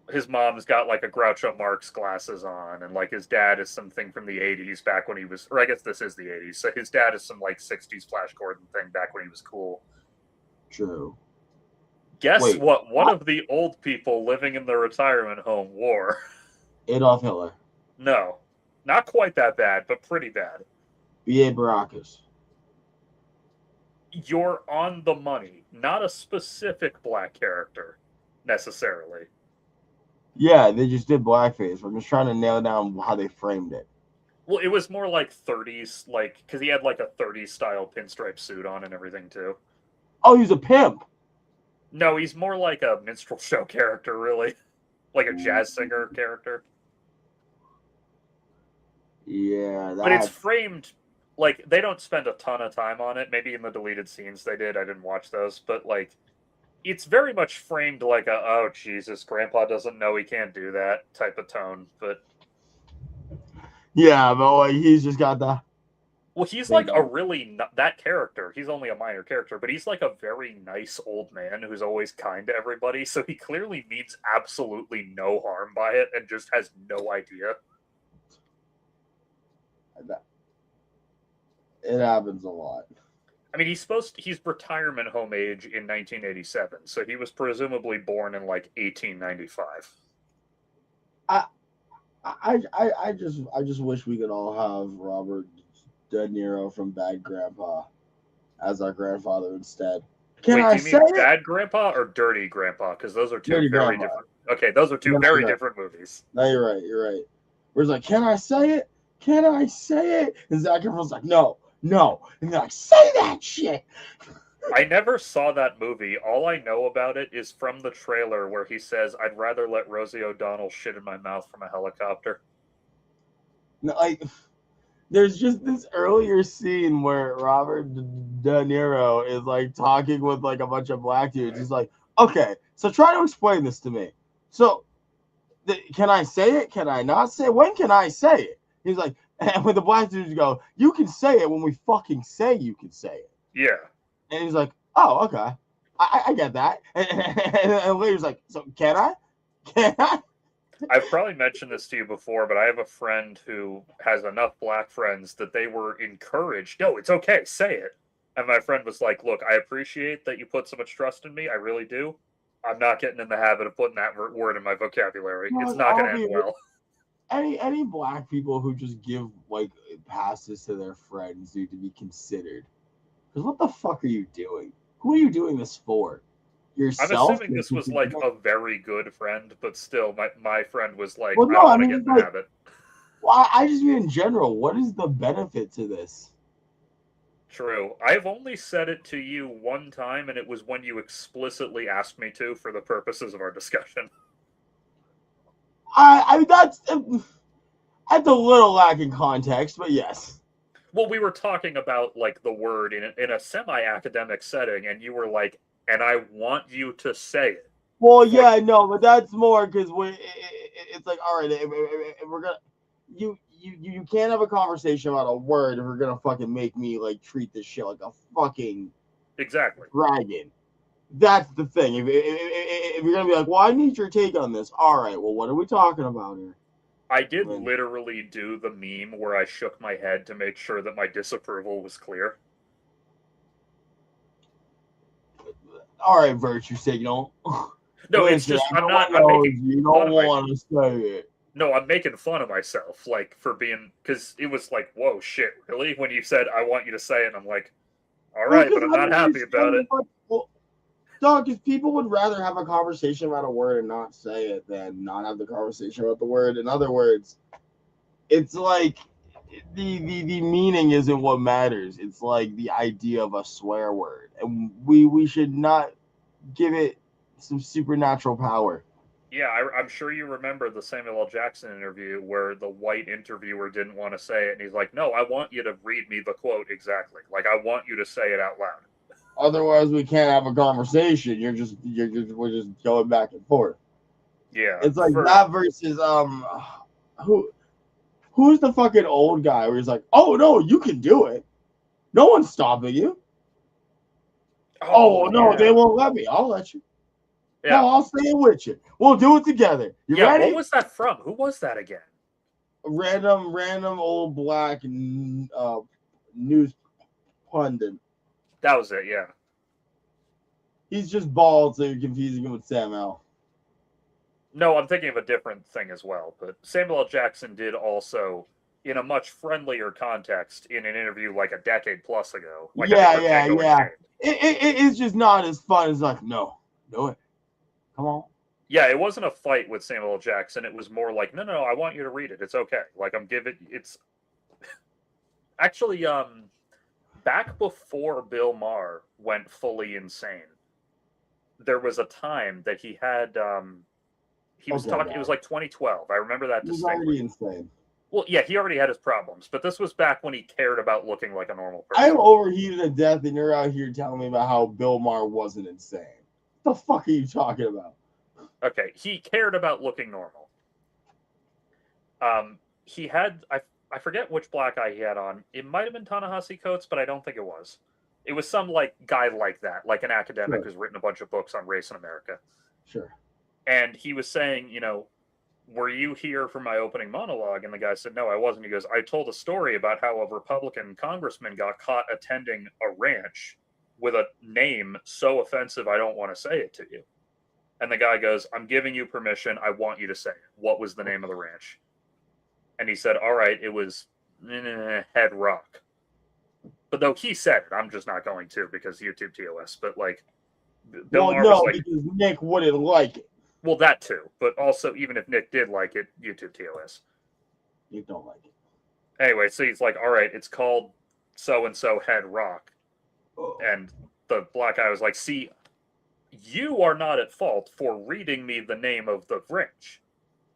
S1: his mom's got like a Groucho Marx glasses on, and like his dad is something from the 80s back when he was, or I guess this is the 80s. So his dad is some like 60s Flash Gordon thing back when he was cool.
S2: True.
S1: Guess
S2: Wait,
S1: what? One
S2: what?
S1: of the old people living in the retirement home wore.
S2: Adolf Hitler.
S1: No, not quite that bad, but pretty bad.
S2: B.A. Baracus.
S1: You're on the money. Not a specific black character, necessarily.
S2: Yeah, they just did blackface. I'm just trying to nail down how they framed it.
S1: Well, it was more like 30s, like, because he had like a 30s style pinstripe suit on and everything, too.
S2: Oh, he's a pimp.
S1: No, he's more like a minstrel show character, really. Like a jazz singer character.
S2: Yeah,
S1: But it's
S2: that's
S1: framed like they don't spend a ton of time on it. Maybe in the deleted scenes they did. I didn't watch those, but like it's very much framed like a oh Jesus, grandpa doesn't know he can't do that type of tone. But
S2: yeah, but like he's just got the
S1: well, he's
S2: thing
S1: like a
S2: on.
S1: really that character. He's only a minor character, but he's like a very nice old man who's always kind to everybody. So he clearly means absolutely no harm by it and just has no idea.
S2: It happens a lot.
S1: I mean, he's retirement home age in 1987, so he was presumably born in like 1895.
S2: I just wish we could all have Robert De Niro from Bad Grandpa as our grandfather instead. Can
S1: Wait, do
S2: I
S1: you
S2: say
S1: mean
S2: it?
S1: Bad Grandpa or Dirty Grandpa? Because those are two
S2: Dirty
S1: very
S2: Grandpa.
S1: different. Okay, those are two
S2: No,
S1: very
S2: you're right.
S1: different movies.
S2: No, you're right. You're right. Where it's like, can I say it? Can I say it? And Zac Efron's like, no, no. And they're like, say that shit.
S1: I never saw that movie. All I know about it is from the trailer where he says, "I'd rather let Rosie O'Donnell shit in my mouth from a helicopter."
S2: No, like, there's just this earlier scene where Robert De Niro is like talking with like a bunch of black dudes. He's like, okay, so try to explain this to me. So, can I say it? Can I not say it? When can I say it? He's like, and when the black dudes go, you can say it when we fucking say you can say it.
S1: Yeah.
S2: And he's like, oh, okay. I get that. And later's like, so can I? Can I?
S1: I've probably mentioned this to you before, but I have a friend who has enough black friends that they were encouraged. No, it's okay, say it. And my friend was like, "Look, I appreciate that you put so much trust in me. I really do. I'm not getting in the habit of putting that word in my vocabulary. It's not going to end well."
S2: Any black people who just give like passes to their friends need to be considered. Because what the fuck are you doing? Who are you doing this for?
S1: I'm
S2: Yourself?
S1: assuming this was like a very good friend, but still, my friend was like,
S2: Well,
S1: "I
S2: no,
S1: don't
S2: I
S1: want to
S2: mean,
S1: get in
S2: it's
S1: the
S2: like,
S1: habit."
S2: well, I just mean in general, what is the benefit to this?
S1: True. I've only said it to you one time, and it was when you explicitly asked me to for the purposes of our discussion.
S2: I mean, that's a little lacking context, but yes.
S1: Well, we were talking about like the word in a semi-academic setting, and you were like, "And I want you to say it."
S2: Well,
S1: For
S2: yeah, no, but that's more because it's like, all right, if we're gonna, you can't have a conversation about a word if we're gonna fucking make me like treat this shit like a fucking
S1: exactly.
S2: dragon. That's the thing. If you're gonna be like, well, I need your take on this. All right, well, what are we talking about here?
S1: I did
S2: When,
S1: literally do the meme where I shook my head to make sure that my disapproval was clear.
S2: all right, virtue signal.
S1: No, it's
S2: Listen,
S1: just
S2: everyone
S1: I'm
S2: knows
S1: making
S2: you
S1: fun
S2: don't
S1: of my
S2: want to say it.
S1: no, I'm making fun of myself, like for being because it was like, whoa, shit, really? When you said I want you to say it, and I'm like, all
S2: Well,
S1: right,
S2: because
S1: but I'm
S2: I
S1: not
S2: don't
S1: happy
S2: understand
S1: about it.
S2: what. Well, dog, because people would rather have a conversation about a word and not say it than not have the conversation about the word. In other words, it's like the meaning isn't what matters. It's like the idea of a swear word, and we should not give it some supernatural power.
S1: Yeah, I'm sure you remember the Samuel L. Jackson interview where the white interviewer didn't want to say it, and he's like, "No, I want you to read me the quote exactly. Like, I want you to say it out loud."
S2: Otherwise, we can't have a conversation. We're just going back and forth.
S1: Yeah,
S2: It's like
S1: for
S2: that versus who who's the fucking old guy where he's like, oh no, you can do it. No one's stopping you.
S1: oh
S2: Oh no, they
S1: yeah,
S2: won't let me. I'll let you.
S1: yeah,
S2: Hell, I'll stay with you. We'll do it together. You
S1: yeah. What
S2: ready?
S1: was that from? Who was that again?
S2: Random old black news pundit.
S1: That was it. Yeah.
S2: He's just bald, so you're confusing him with Sam L.
S1: No, I'm thinking of a different thing as well. But Samuel L. Jackson did also, in a much friendlier context, in an interview like a decade plus ago, like I think
S2: Yeah,
S1: for
S2: yeah,
S1: Django
S2: yeah.
S1: Unchained.
S2: It's just not as fun as like, no, do it. Come on.
S1: Yeah, it wasn't a fight with Samuel L. Jackson. It was more like, no, no, no, I want you to read it. It's okay. Like I'm giving. It's actually back before Bill Maher went fully insane. There was a time that he was
S2: Okay,
S1: talking. It was
S2: dog.
S1: like 2012. I remember that
S2: He was
S1: distinctly.
S2: already insane.
S1: Well, yeah, he already had his problems, but this was back when he cared about looking like a normal
S2: I'm
S1: person.
S2: overheated to death, and you're out here telling me about how Bill Maher wasn't insane. What the fuck are you talking about?
S1: Okay, he cared about looking normal. He had I forget which black eye he had on. It might have been Ta-Nehisi Coates, but I don't think it was. It was some like guy like that, like an academic
S2: Sure,
S1: who's written a bunch of books on race in America.
S2: sure.
S1: And he was saying, were you here for my opening monologue? And the guy said, no, I wasn't. He goes, I told a story about how a Republican congressman got caught attending a ranch with a name so offensive I don't want to say it to you. And the guy goes, I'm giving you permission. I want you to say it. What was the name of the ranch? And he said, all right, it was Head Rock. But though he said it, I'm just not going to because YouTube TOS. But like, Bill
S2: Well,
S1: Maher was
S2: no,
S1: like,
S2: because Nick wouldn't like it.
S1: well, that too. But also, even if Nick did like it, YouTube TOS.
S2: You don't like it.
S1: Anyway, so he's like, all right, it's called so and so Head Rock.
S2: Oh.
S1: And the black guy was like, see, you are not at fault for reading me the name of the ranch.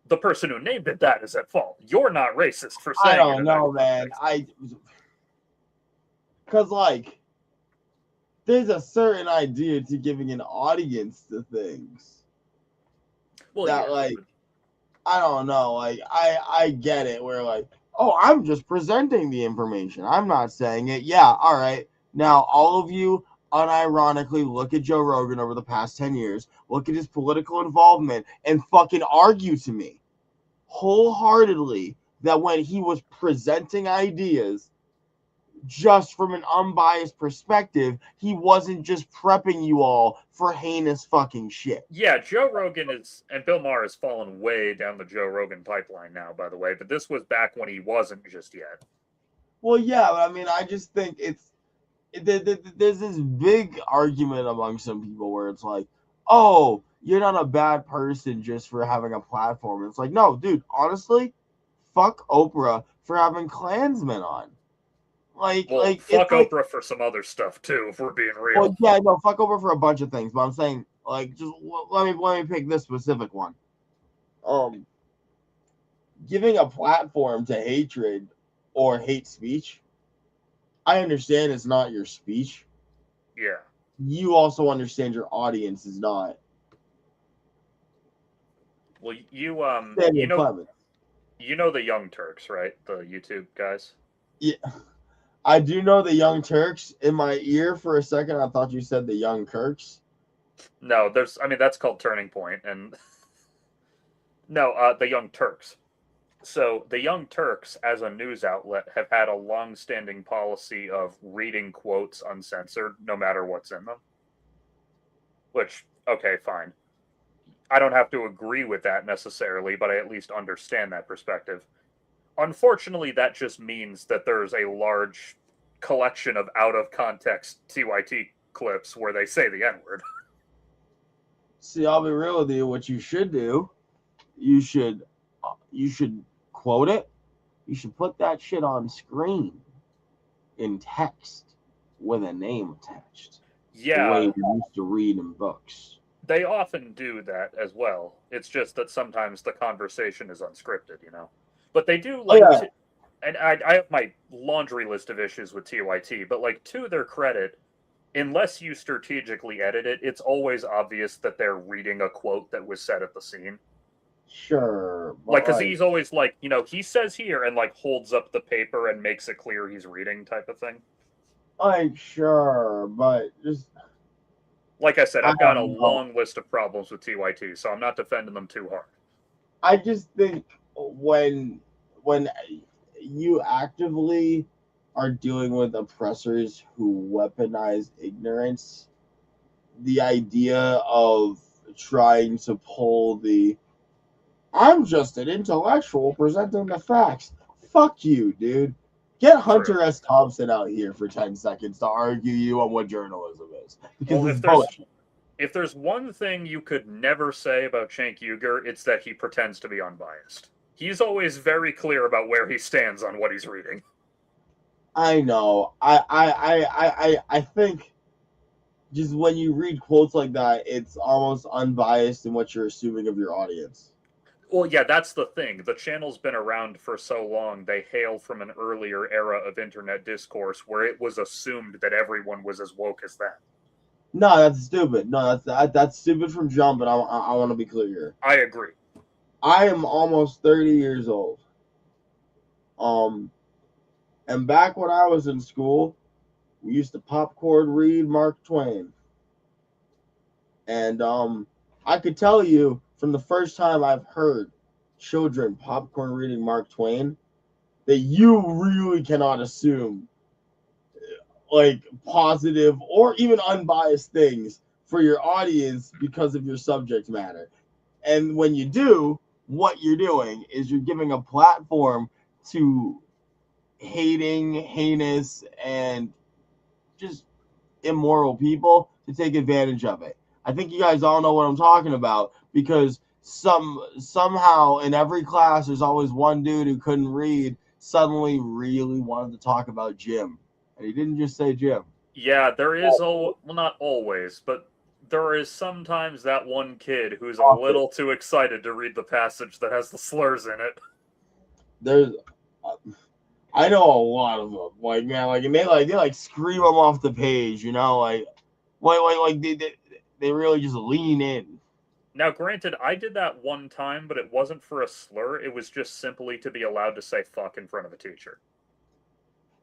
S1: The person who named it that is at fault. You're not racist for
S2: I
S1: saying it.
S2: don't know, man. Because like, there's a certain idea to giving an audience to things
S1: Well,
S2: that
S1: yeah.
S2: like, I don't know. Like, I get it. Where like, oh, I'm just presenting the information. I'm not saying it. Yeah, all right. Now, all of you unironically look at Joe Rogan over the past 10 years, look at his political involvement, and fucking argue to me wholeheartedly that when he was presenting ideas just from an unbiased perspective, he wasn't just prepping you all for heinous fucking shit.
S1: Yeah, Joe Rogan is, and Bill Maher has fallen way down the Joe Rogan pipeline now, by the way, but this was back when he wasn't just yet.
S2: Well, yeah, but I mean, I just think there's this big argument among some people where it's like, oh, you're not a bad person just for having a platform. It's like, no, dude, honestly, fuck Oprah for having Klansmen on.
S1: Well,
S2: It's
S1: fuck
S2: like,
S1: Oprah for some other stuff too, if we're being real.
S2: well, yeah, no, fuck Oprah for a bunch of things, but I'm saying, like, just let me pick this specific one. Giving a platform to hatred or hate speech, I understand it's not your speech.
S1: Yeah.
S2: You also understand your audience is not
S1: Well,
S2: Samuel Clemens.
S1: you know the Young Turks, right? The YouTube guys.
S2: Yeah, I do know the Young Turks. In my ear for a second, I thought you said the Young Kirks.
S1: No, I mean that's called Turning Point, and no, the Young Turks. So the Young Turks, as a news outlet, have had a long-standing policy of reading quotes uncensored, no matter what's in them. Which, okay, fine. I don't have to agree with that necessarily, but I at least understand that perspective. Unfortunately, that just means that there's a large collection of out of context TYT clips where they say the N word.
S2: See, I'll be real with you. What you should do, you should quote it. You should put that shit on screen in text with a name attached. The way
S1: Yeah,
S2: we used to read in books.
S1: they often do that as well. It's just that sometimes the conversation is unscripted, you know. But they do
S2: Oh
S1: like,
S2: yeah,
S1: and I have my laundry list of issues with TYT, but like to their credit, unless you strategically edit it, it's always obvious that they're reading a quote that was said at the scene.
S2: sure,
S1: Like,
S2: but
S1: because
S2: like,
S1: he's always like, you know, he says here and like holds up the paper and makes it clear he's reading, type of thing.
S2: sure, but just
S1: Like I said,
S2: I
S1: I've got a
S2: don't know.
S1: long list of problems with TYT, so I'm not defending them too hard.
S2: I just think when you actively are dealing with oppressors who weaponize ignorance, the idea of trying to pull the I'm just an intellectual presenting the facts. Fuck you, dude. Get
S1: True.
S2: Hunter S. Thompson out here for 10 seconds to argue you on what journalism is. Because
S1: Well,
S2: it's bullshit.
S1: if there's one thing you could never say about Cenk Uygur, it's that he pretends to be unbiased. He's always very clear about where he stands on what he's reading.
S2: I know. I think just when you read quotes like that, it's almost unbiased in what you're assuming of your audience.
S1: Well, yeah, that's the thing. The channel's been around for so long, they hail from an earlier era of internet discourse where it was assumed that everyone was as woke as that.
S2: No, that's stupid. No, that's stupid from jump. But I want to be clear here.
S1: I agree.
S2: I am almost 30 years old. Um, and back when I was in school, we used to popcorn read Mark Twain. And I could tell you from the first time I've heard children popcorn reading Mark Twain that you really cannot assume like positive or even unbiased things for your audience because of your subject matter. And when you do, what you're doing is you're giving a platform to hating, heinous, and just immoral people to take advantage of it. I think you guys all know what I'm talking about because somehow in every class there's always one dude who couldn't read suddenly really wanted to talk about Jim. And he didn't just say Jim.
S1: Yeah, there is, well, not always, but there is sometimes that one kid who's a little too excited to read the passage that has the slurs in it.
S2: There's I know a lot of them. Like man, like and they scream them off the page, you know, like they really just lean in.
S1: Now, granted, I did that one time, but it wasn't for a slur. It was just simply to be allowed to say fuck in front of a teacher.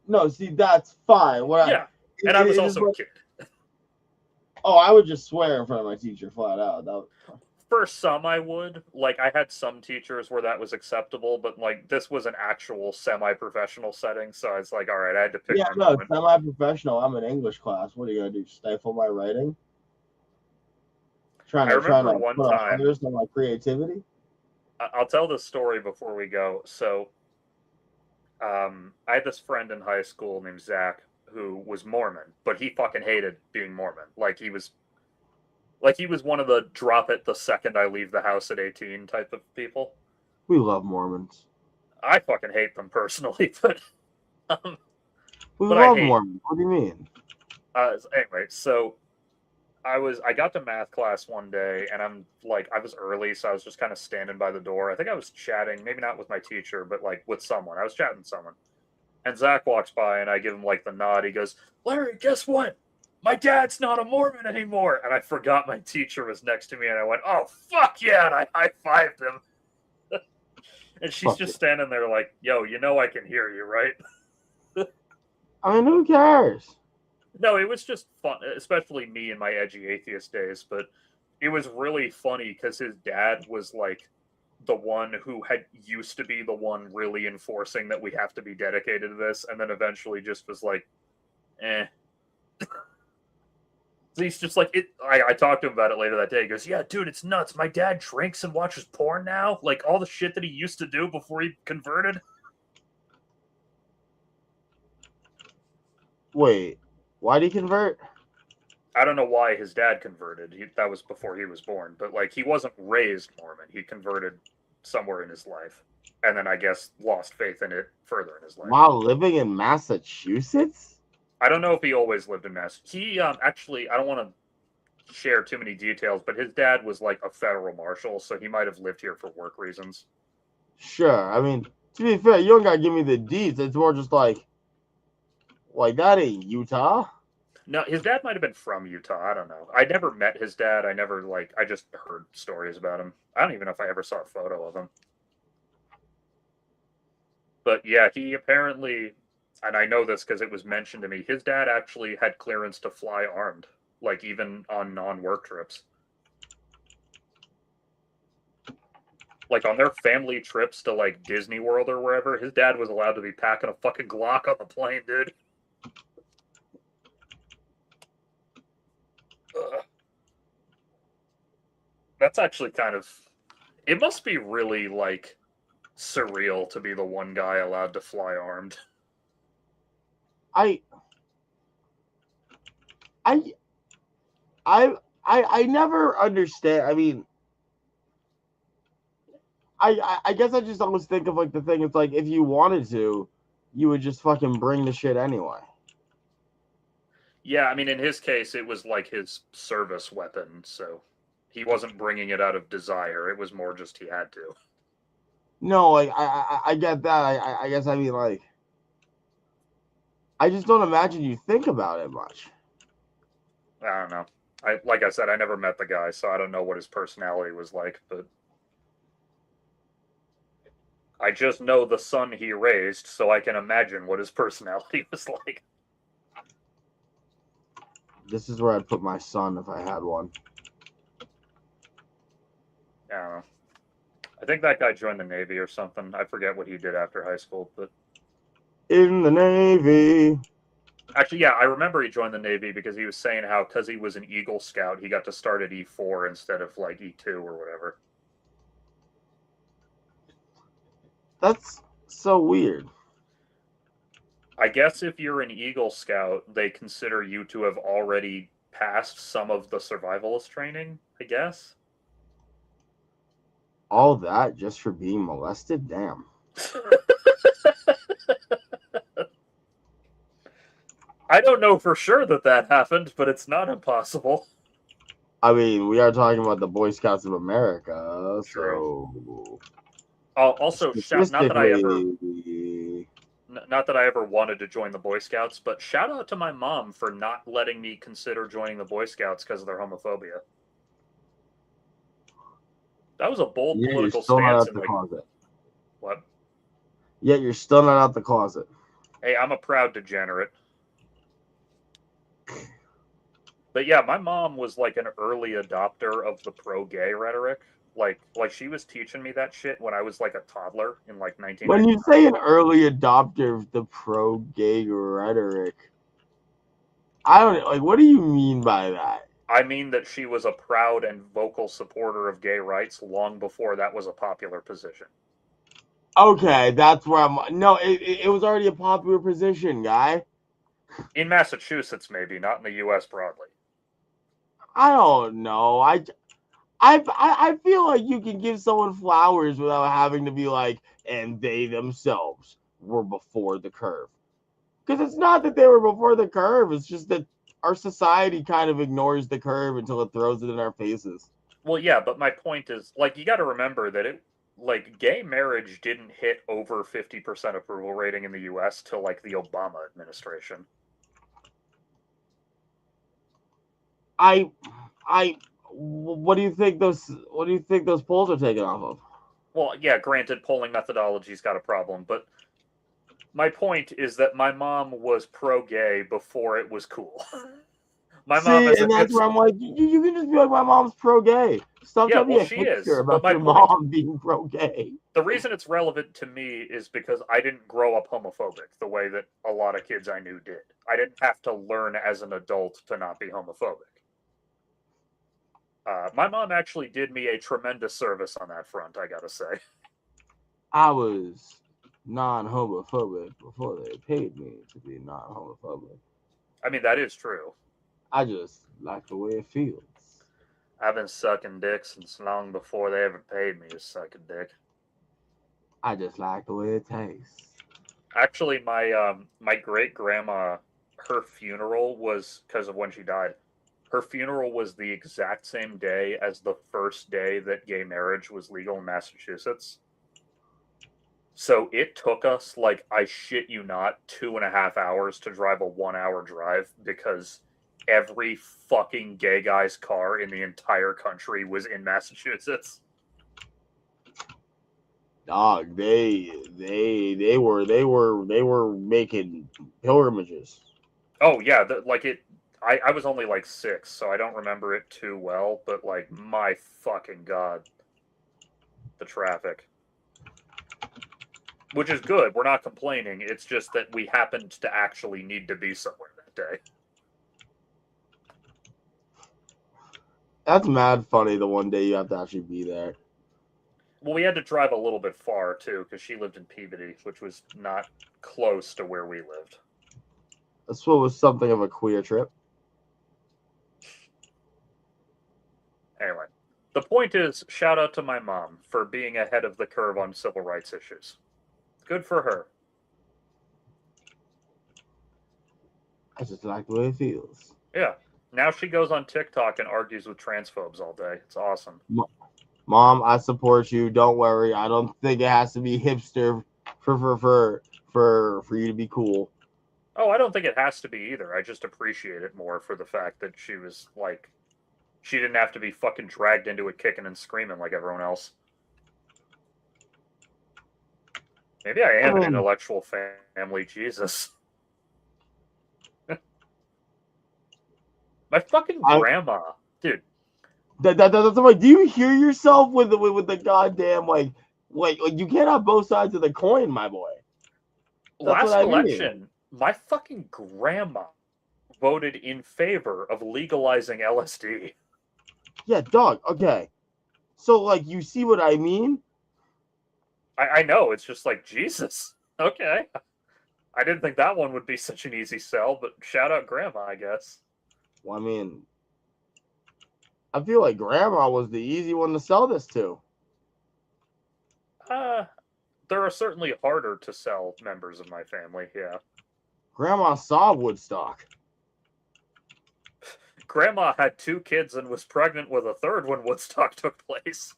S2: No, see, that's fine.
S1: Yeah, and I was also a kid.
S2: Oh, I would just swear in front of my teacher flat out.
S1: For some, I would. Like, I had some teachers where that was acceptable, but, like, this was an actual semi-professional setting, so I was like, all right, I had to pick my moment.
S2: Semi-professional. I'm in English class. What are you going to do, stifle my writing?
S1: I remember one
S2: put
S1: time,
S2: on my creativity?
S1: I'll tell this story before we go. So, I had this friend in high school named Zach who was Mormon, but he fucking hated being Mormon. Like he was one of the drop it the second I leave the house at 18 type of people.
S2: We love Mormons.
S1: I fucking hate them personally, but
S2: we
S1: but
S2: love Mormons. What do you mean?
S1: Anyway, so I got to math class one day and I was early, so I was just kind of standing by the door. I think I was chatting, maybe not with my teacher, but like with someone. I was chatting with someone. And Zach walks by and I give him like the nod. He goes, "Larry, guess what? My dad's not a Mormon anymore." And I forgot my teacher was next to me and I went, "Oh, fuck yeah." And I high-fived him. And she's just standing there like, "Yo, you know I can hear you, right?"
S2: I mean, who cares?
S1: No, it was just fun, especially me in my edgy atheist days. But it was really funny because his dad was like the one who had used to be the one really enforcing that we have to be dedicated to this, and then eventually just was like, eh. So he's just like, I talked to him about it later that day. He goes, yeah, dude, it's nuts. My dad drinks and watches porn now. Like, all the shit that he used to do before he converted.
S2: Wait, why did he convert?
S1: I don't know why his dad converted. That was before he was born. But, like, he wasn't raised Mormon. He converted somewhere in his life. And then, I guess, lost faith in it further in his life.
S2: While living in Massachusetts?
S1: I don't know if he always lived in Mass. He, actually, I don't want to share too many details, but his dad was, like, a federal marshal, so he might have lived here for work reasons.
S2: Sure. I mean, to be fair, you don't gotta give me the deeds. It's more just like that ain't Utah.
S1: No, his dad might have been from Utah. I don't know. I never met his dad. I just heard stories about him. I don't even know if I ever saw a photo of him. But yeah, he apparently, and I know this because it was mentioned to me, his dad actually had clearance to fly armed, like even on non-work trips. Like on their family trips to like Disney World or wherever, his dad was allowed to be packing a fucking Glock on the plane, dude. Ugh. That's actually kind of. It must be really like surreal to be the one guy allowed to fly armed.
S2: I never understand. I mean, I guess I just always think of like the thing. It's like if you wanted to, you would just fucking bring the shit anyway.
S1: Yeah, I mean, in his case, it was like his service weapon, so he wasn't bringing it out of desire. It was more just he had to.
S2: No, like I get that. I guess I mean like I just don't imagine you think about it much.
S1: I don't know. Like I said, I never met the guy, so I don't know what his personality was like, but I just know the son he raised, so I can imagine what his personality was like.
S2: This is where I'd put my son if I had one.
S1: I don't know. I think that guy joined the Navy or something. I forget what he did after high school, but
S2: In the Navy.
S1: actually, yeah, I remember he joined the Navy because he was saying how because he was an Eagle Scout, he got to start at E4 instead of like E2 or whatever.
S2: That's so weird.
S1: I guess if you're an Eagle Scout, they consider you to have already passed some of the survivalist training, I guess.
S2: All that just for being molested? Damn.
S1: I don't know for sure that happened, but it's not impossible.
S2: I mean, we are talking about the Boy Scouts of America,
S1: True.
S2: so
S1: Also,
S2: statistically,
S1: not that I ever wanted to join the Boy Scouts, but shout out to my mom for not letting me consider joining the Boy Scouts because of their homophobia. That was a bold
S2: yeah, you're
S1: political
S2: still not
S1: stance.
S2: out
S1: And
S2: the
S1: like,
S2: closet.
S1: what?
S2: Yet you're still not out the closet.
S1: Hey, I'm a proud degenerate. But yeah, my mom was like an early adopter of the pro-gay rhetoric. Like she was teaching me that shit when I was like a toddler in like 1999.
S2: When you say an early adopter of the pro-gay rhetoric, I don't like. What do you mean by that?
S1: I mean that she was a proud and vocal supporter of gay rights long before that was a popular position.
S2: Okay, that's where I'm. No, it was already a popular position, guy.
S1: In Massachusetts, maybe, not in the U.S. broadly.
S2: I don't know. I feel like you can give someone flowers without having to be like, and they themselves were before the curve. Because it's not that they were before the curve. It's just that our society kind of ignores the curve until it throws it in our faces.
S1: Well, yeah, but my point is, like, you got to remember that gay marriage didn't hit over 50% approval rating in the U.S. till, like, the Obama administration.
S2: What do you think those polls are taken off of?
S1: Well, yeah, granted, polling methodology's got a problem, but my point is that my mom was pro-gay before it was cool. My mom
S2: See,
S1: is
S2: and that's where I'm like, you can just be like, my mom's pro-gay. Stop trying to be a
S1: she
S2: hipster
S1: is. But
S2: about
S1: my
S2: your
S1: point,
S2: mom being pro-gay.
S1: the reason it's relevant to me is because I didn't grow up homophobic the way that a lot of kids I knew did. I didn't have to learn as an adult to not be homophobic. My mom actually did me a tremendous service on that front, I gotta say.
S2: I was non-homophobic before they paid me to be non-homophobic.
S1: I mean, that is true.
S2: I just like the way it feels.
S1: I've been sucking dick since long before they ever paid me to suck a dick.
S2: I just like the way it tastes.
S1: Actually, my great grandma, her funeral was because of when she died. Her funeral was the exact same day as the first day that gay marriage was legal in Massachusetts. So it took us, like, I shit you not, 2.5 hours to drive a 1 hour drive because every fucking gay guy's car in the entire country was in Massachusetts.
S2: Dog, they were making pilgrimages.
S1: Oh yeah, like it. I was only like 6, so I don't remember it too well. But like, my fucking god, the traffic. Which is good. We're not complaining. It's just that we happened to actually need to be somewhere that day.
S2: That's mad funny. The one day you have to actually be there.
S1: Well, we had to drive a little bit far too because she lived in Peabody, which was not close to where we lived.
S2: This one was something of a queer trip.
S1: Anyway, the point is, shout out to my mom for being ahead of the curve on civil rights issues. Good for her.
S2: I just like the way it feels.
S1: Yeah. Now she goes on TikTok and argues with transphobes all day. It's awesome.
S2: Mom, I support you. Don't worry. I don't think it has to be hipster for you to be cool.
S1: Oh, I don't think it has to be either. I just appreciate it more for the fact that she was like, she didn't have to be fucking dragged into it kicking and screaming like everyone else. Maybe I am an intellectual family. Jesus. My fucking grandma, dude.
S2: That's like, do you hear yourself with the goddamn like you can't have both sides of the coin, my boy.
S1: That's last election, my fucking grandma voted in favor of legalizing LSD.
S2: Yeah, dog. Okay, so like, you see what I mean?
S1: I know. It's just like, Jesus. Okay. I didn't think that one would be such an easy sell, but shout out grandma, I guess.
S2: Well, I mean, I feel like grandma was the easy one to sell this to.
S1: There are certainly harder to sell members of my family, yeah.
S2: Grandma saw Woodstock.
S1: Grandma had 2 kids and was pregnant with a third when Woodstock took place.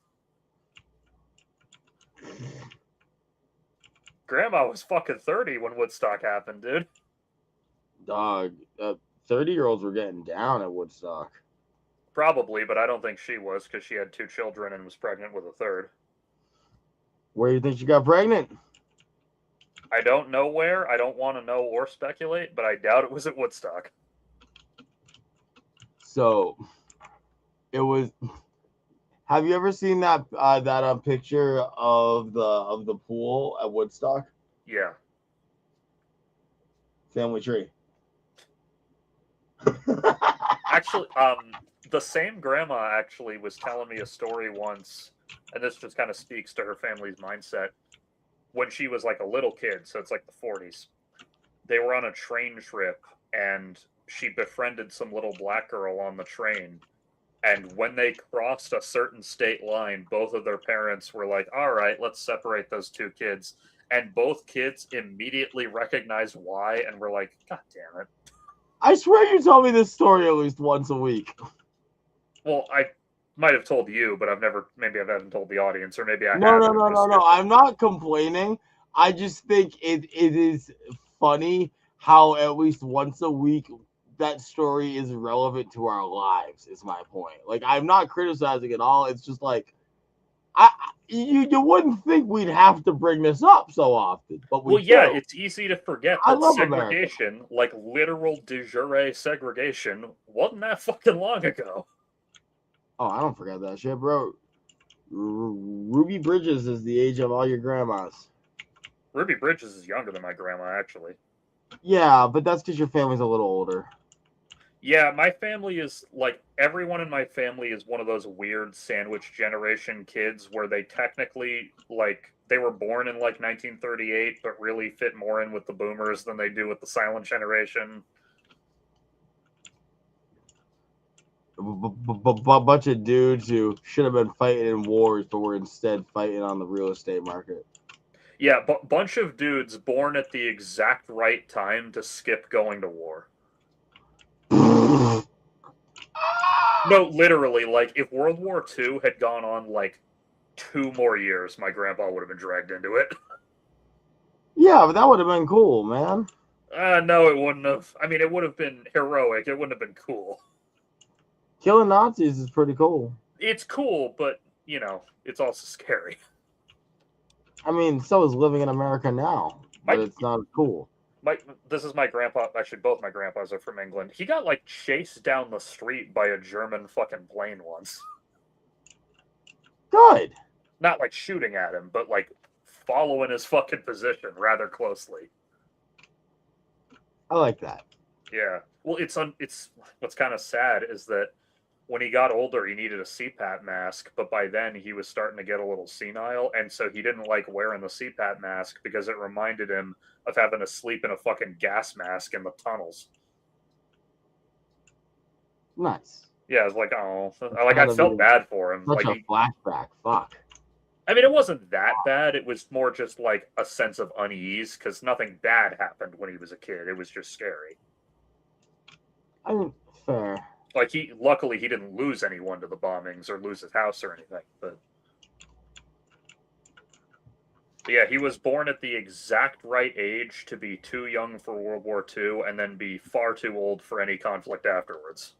S1: Grandma was fucking 30 when Woodstock happened, dude.
S2: Dog, 30-year-olds were getting down at Woodstock.
S1: Probably, but I don't think she was because she had 2 children and was pregnant with a third.
S2: Where do you think she got pregnant?
S1: I don't know where. I don't want to know or speculate, but I doubt it was at Woodstock.
S2: So, it was. Have you ever seen that picture of the pool at Woodstock?
S1: Yeah.
S2: Family tree.
S1: Actually, the same grandma actually was telling me a story once, and this just kind of speaks to her family's mindset. When she was like a little kid, so it's like the 40s, they were on a train trip, and she befriended some little black girl on the train. And when they crossed a certain state line, both of their parents were like, all right, let's separate those 2 kids. And both kids immediately recognized why and were like, God damn it.
S2: I swear you tell me this story at least once a week.
S1: Well, I might have told you, but maybe I haven't told the audience, or maybe I have.
S2: No. I'm not complaining. I just think it is funny how at least once a week that story is relevant to our lives, is my point. Like, I'm not criticizing at all. It's just like, You wouldn't think we'd have to bring this up so often, but we
S1: Well, yeah,
S2: do.
S1: it's easy to forget
S2: I
S1: that
S2: love America.
S1: segregation, like literal de jure segregation, wasn't that fucking long ago.
S2: Oh, I don't forget that shit, bro. Ruby Bridges is the age of all your grandmas.
S1: Ruby Bridges is younger than my grandma, actually.
S2: Yeah, but that's because your family's a little older.
S1: Yeah, my family is like everyone in my family is one of those weird sandwich generation kids where they technically like they were born in like 1938 but really fit more in with the boomers than they do with the silent generation.
S2: Bunch of dudes who should have been fighting in wars, but were instead fighting on the real estate market.
S1: Yeah, bunch of dudes born at the exact right time to skip going to war. No, literally, like if World War II had gone on like 2 more years, my grandpa would have been dragged into it.
S2: Yeah, but that would have been cool, man.
S1: No, it wouldn't have. I mean, it would have been heroic. It wouldn't have been cool.
S2: Killing Nazis is pretty cool.
S1: It's cool, but it's also scary.
S2: I mean, so is living in America now, but
S1: My
S2: it's not cool.
S1: this is my grandpa. Actually, both my grandpas are from England. He got like chased down the street by a German fucking plane once.
S2: Good.
S1: Not like shooting at him, but like following his fucking position rather closely.
S2: I like that.
S1: Yeah. Well, it's what's kind of sad is that when he got older, he needed a CPAP mask, but by then he was starting to get a little senile, and so he didn't like wearing the CPAP mask because it reminded him of having to sleep in a fucking gas mask in the tunnels.
S2: Nice.
S1: Yeah, I was like, oh, like I felt bad for him.
S2: Such
S1: Like,
S2: a flashback. Fuck.
S1: I mean, it wasn't that bad. It was more just like a sense of unease because nothing bad happened when he was a kid. It was just scary.
S2: I mean, fair.
S1: Like luckily he didn't lose anyone to the bombings or lose his house or anything. But yeah, he was born at the exact right age to be too young for World War II and then be far too old for any conflict afterwards.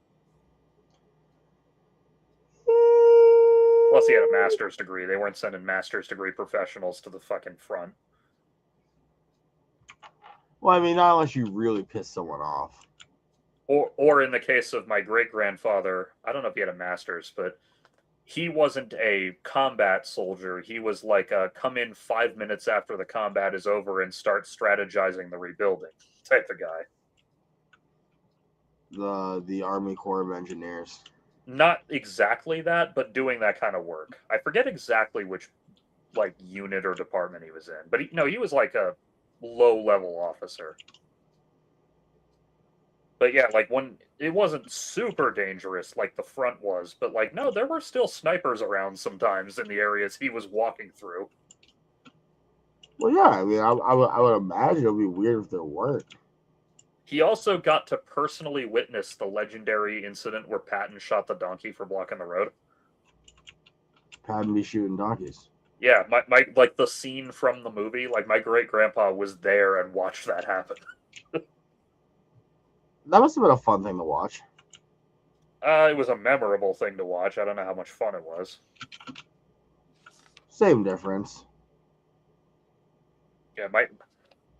S1: Plus, he had a master's degree. They weren't sending master's degree professionals to the fucking front.
S2: Well, I mean, not unless you really piss someone off.
S1: Or in the case of my great grandfather, I don't know if he had a master's, but he wasn't a combat soldier. He was like a come in 5 minutes after the combat is over and start strategizing the rebuilding type of guy.
S2: The Army Corps of Engineers.
S1: Not exactly that, but doing that kind of work. I forget exactly which like unit or department he was in, but he was like a low level officer. But yeah, like when it wasn't super dangerous like the front was, but like no, there were still snipers around sometimes in the areas he was walking through.
S2: Well, yeah, I mean, I would imagine it would be weird if there weren't.
S1: He also got to personally witness the legendary incident where Patton shot the donkey for blocking the road.
S2: Patton be shooting donkeys.
S1: Yeah, my like the scene from the movie, like my great grandpa was there and watched that happen.
S2: That must have been a fun thing to watch.
S1: It was a memorable thing to watch. I don't know how much fun it was.
S2: Same difference.
S1: Yeah,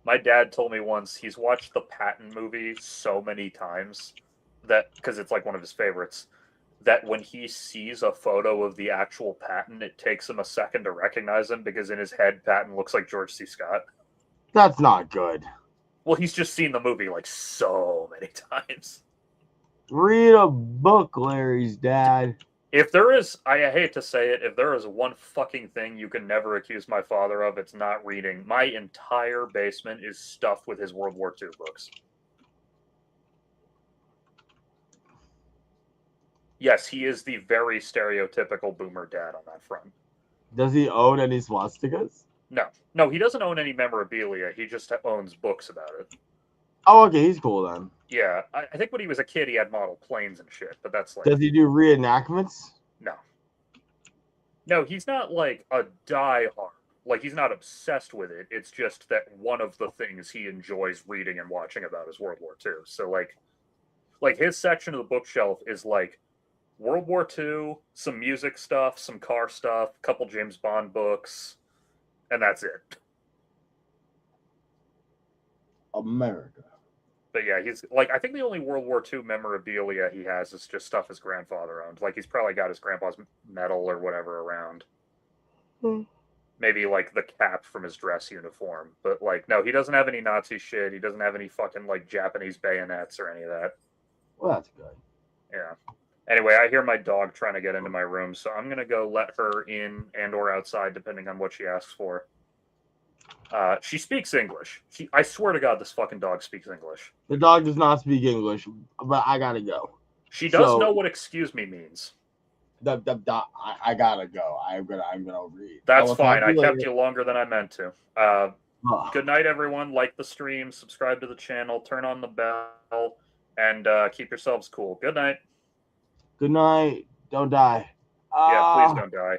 S1: my dad told me once he's watched the Patton movie so many times that because it's like one of his favorites, that when he sees a photo of the actual Patton, it takes him a second to recognize him because in his head, Patton looks like George C. Scott.
S2: That's not good.
S1: Well, he's just seen the movie like so many times.
S2: Read a book, Larry's dad.
S1: If there is, I hate to say it, if there is one fucking thing you can never accuse my father of, it's not reading. My entire basement is stuffed with his World War II books. Yes, he is the very stereotypical boomer dad on that front.
S2: Does he own any swastikas?
S1: No, he doesn't own any memorabilia. He just owns books about it.
S2: Oh, okay, he's cool then.
S1: Yeah, I think when he was a kid, he had model planes and shit, but that's like...
S2: Does he do reenactments?
S1: No. No, he's not like a diehard. Like, he's not obsessed with it. It's just that one of the things he enjoys reading and watching about is World War II. So, like his section of the bookshelf is, like, World War II, some music stuff, some car stuff, a couple James Bond books, and that's it.
S2: America.
S1: But yeah, he's like, I think the only World War II memorabilia he has is just stuff his grandfather owned. Like, he's probably got his grandpa's medal or whatever around. Maybe like the cap from his dress uniform. But like, no, he doesn't have any Nazi shit. He doesn't have any fucking like Japanese bayonets or any of that.
S2: Well, that's good.
S1: Yeah. Anyway, I hear my dog trying to get into my room, so I'm gonna go let her in and or outside, depending on what she asks for. She speaks English. I swear to God, this fucking dog speaks English.
S2: The dog does not speak English, but I gotta go.
S1: She does know what "excuse me" means.
S2: I gotta go. I'm gonna overeat.
S1: That's fine. I kept you longer than I meant to. Good night, everyone. Like the stream, subscribe to the channel, turn on the bell, and keep yourselves cool. Good night.
S2: Good night. Don't die.
S1: Yeah, please don't die.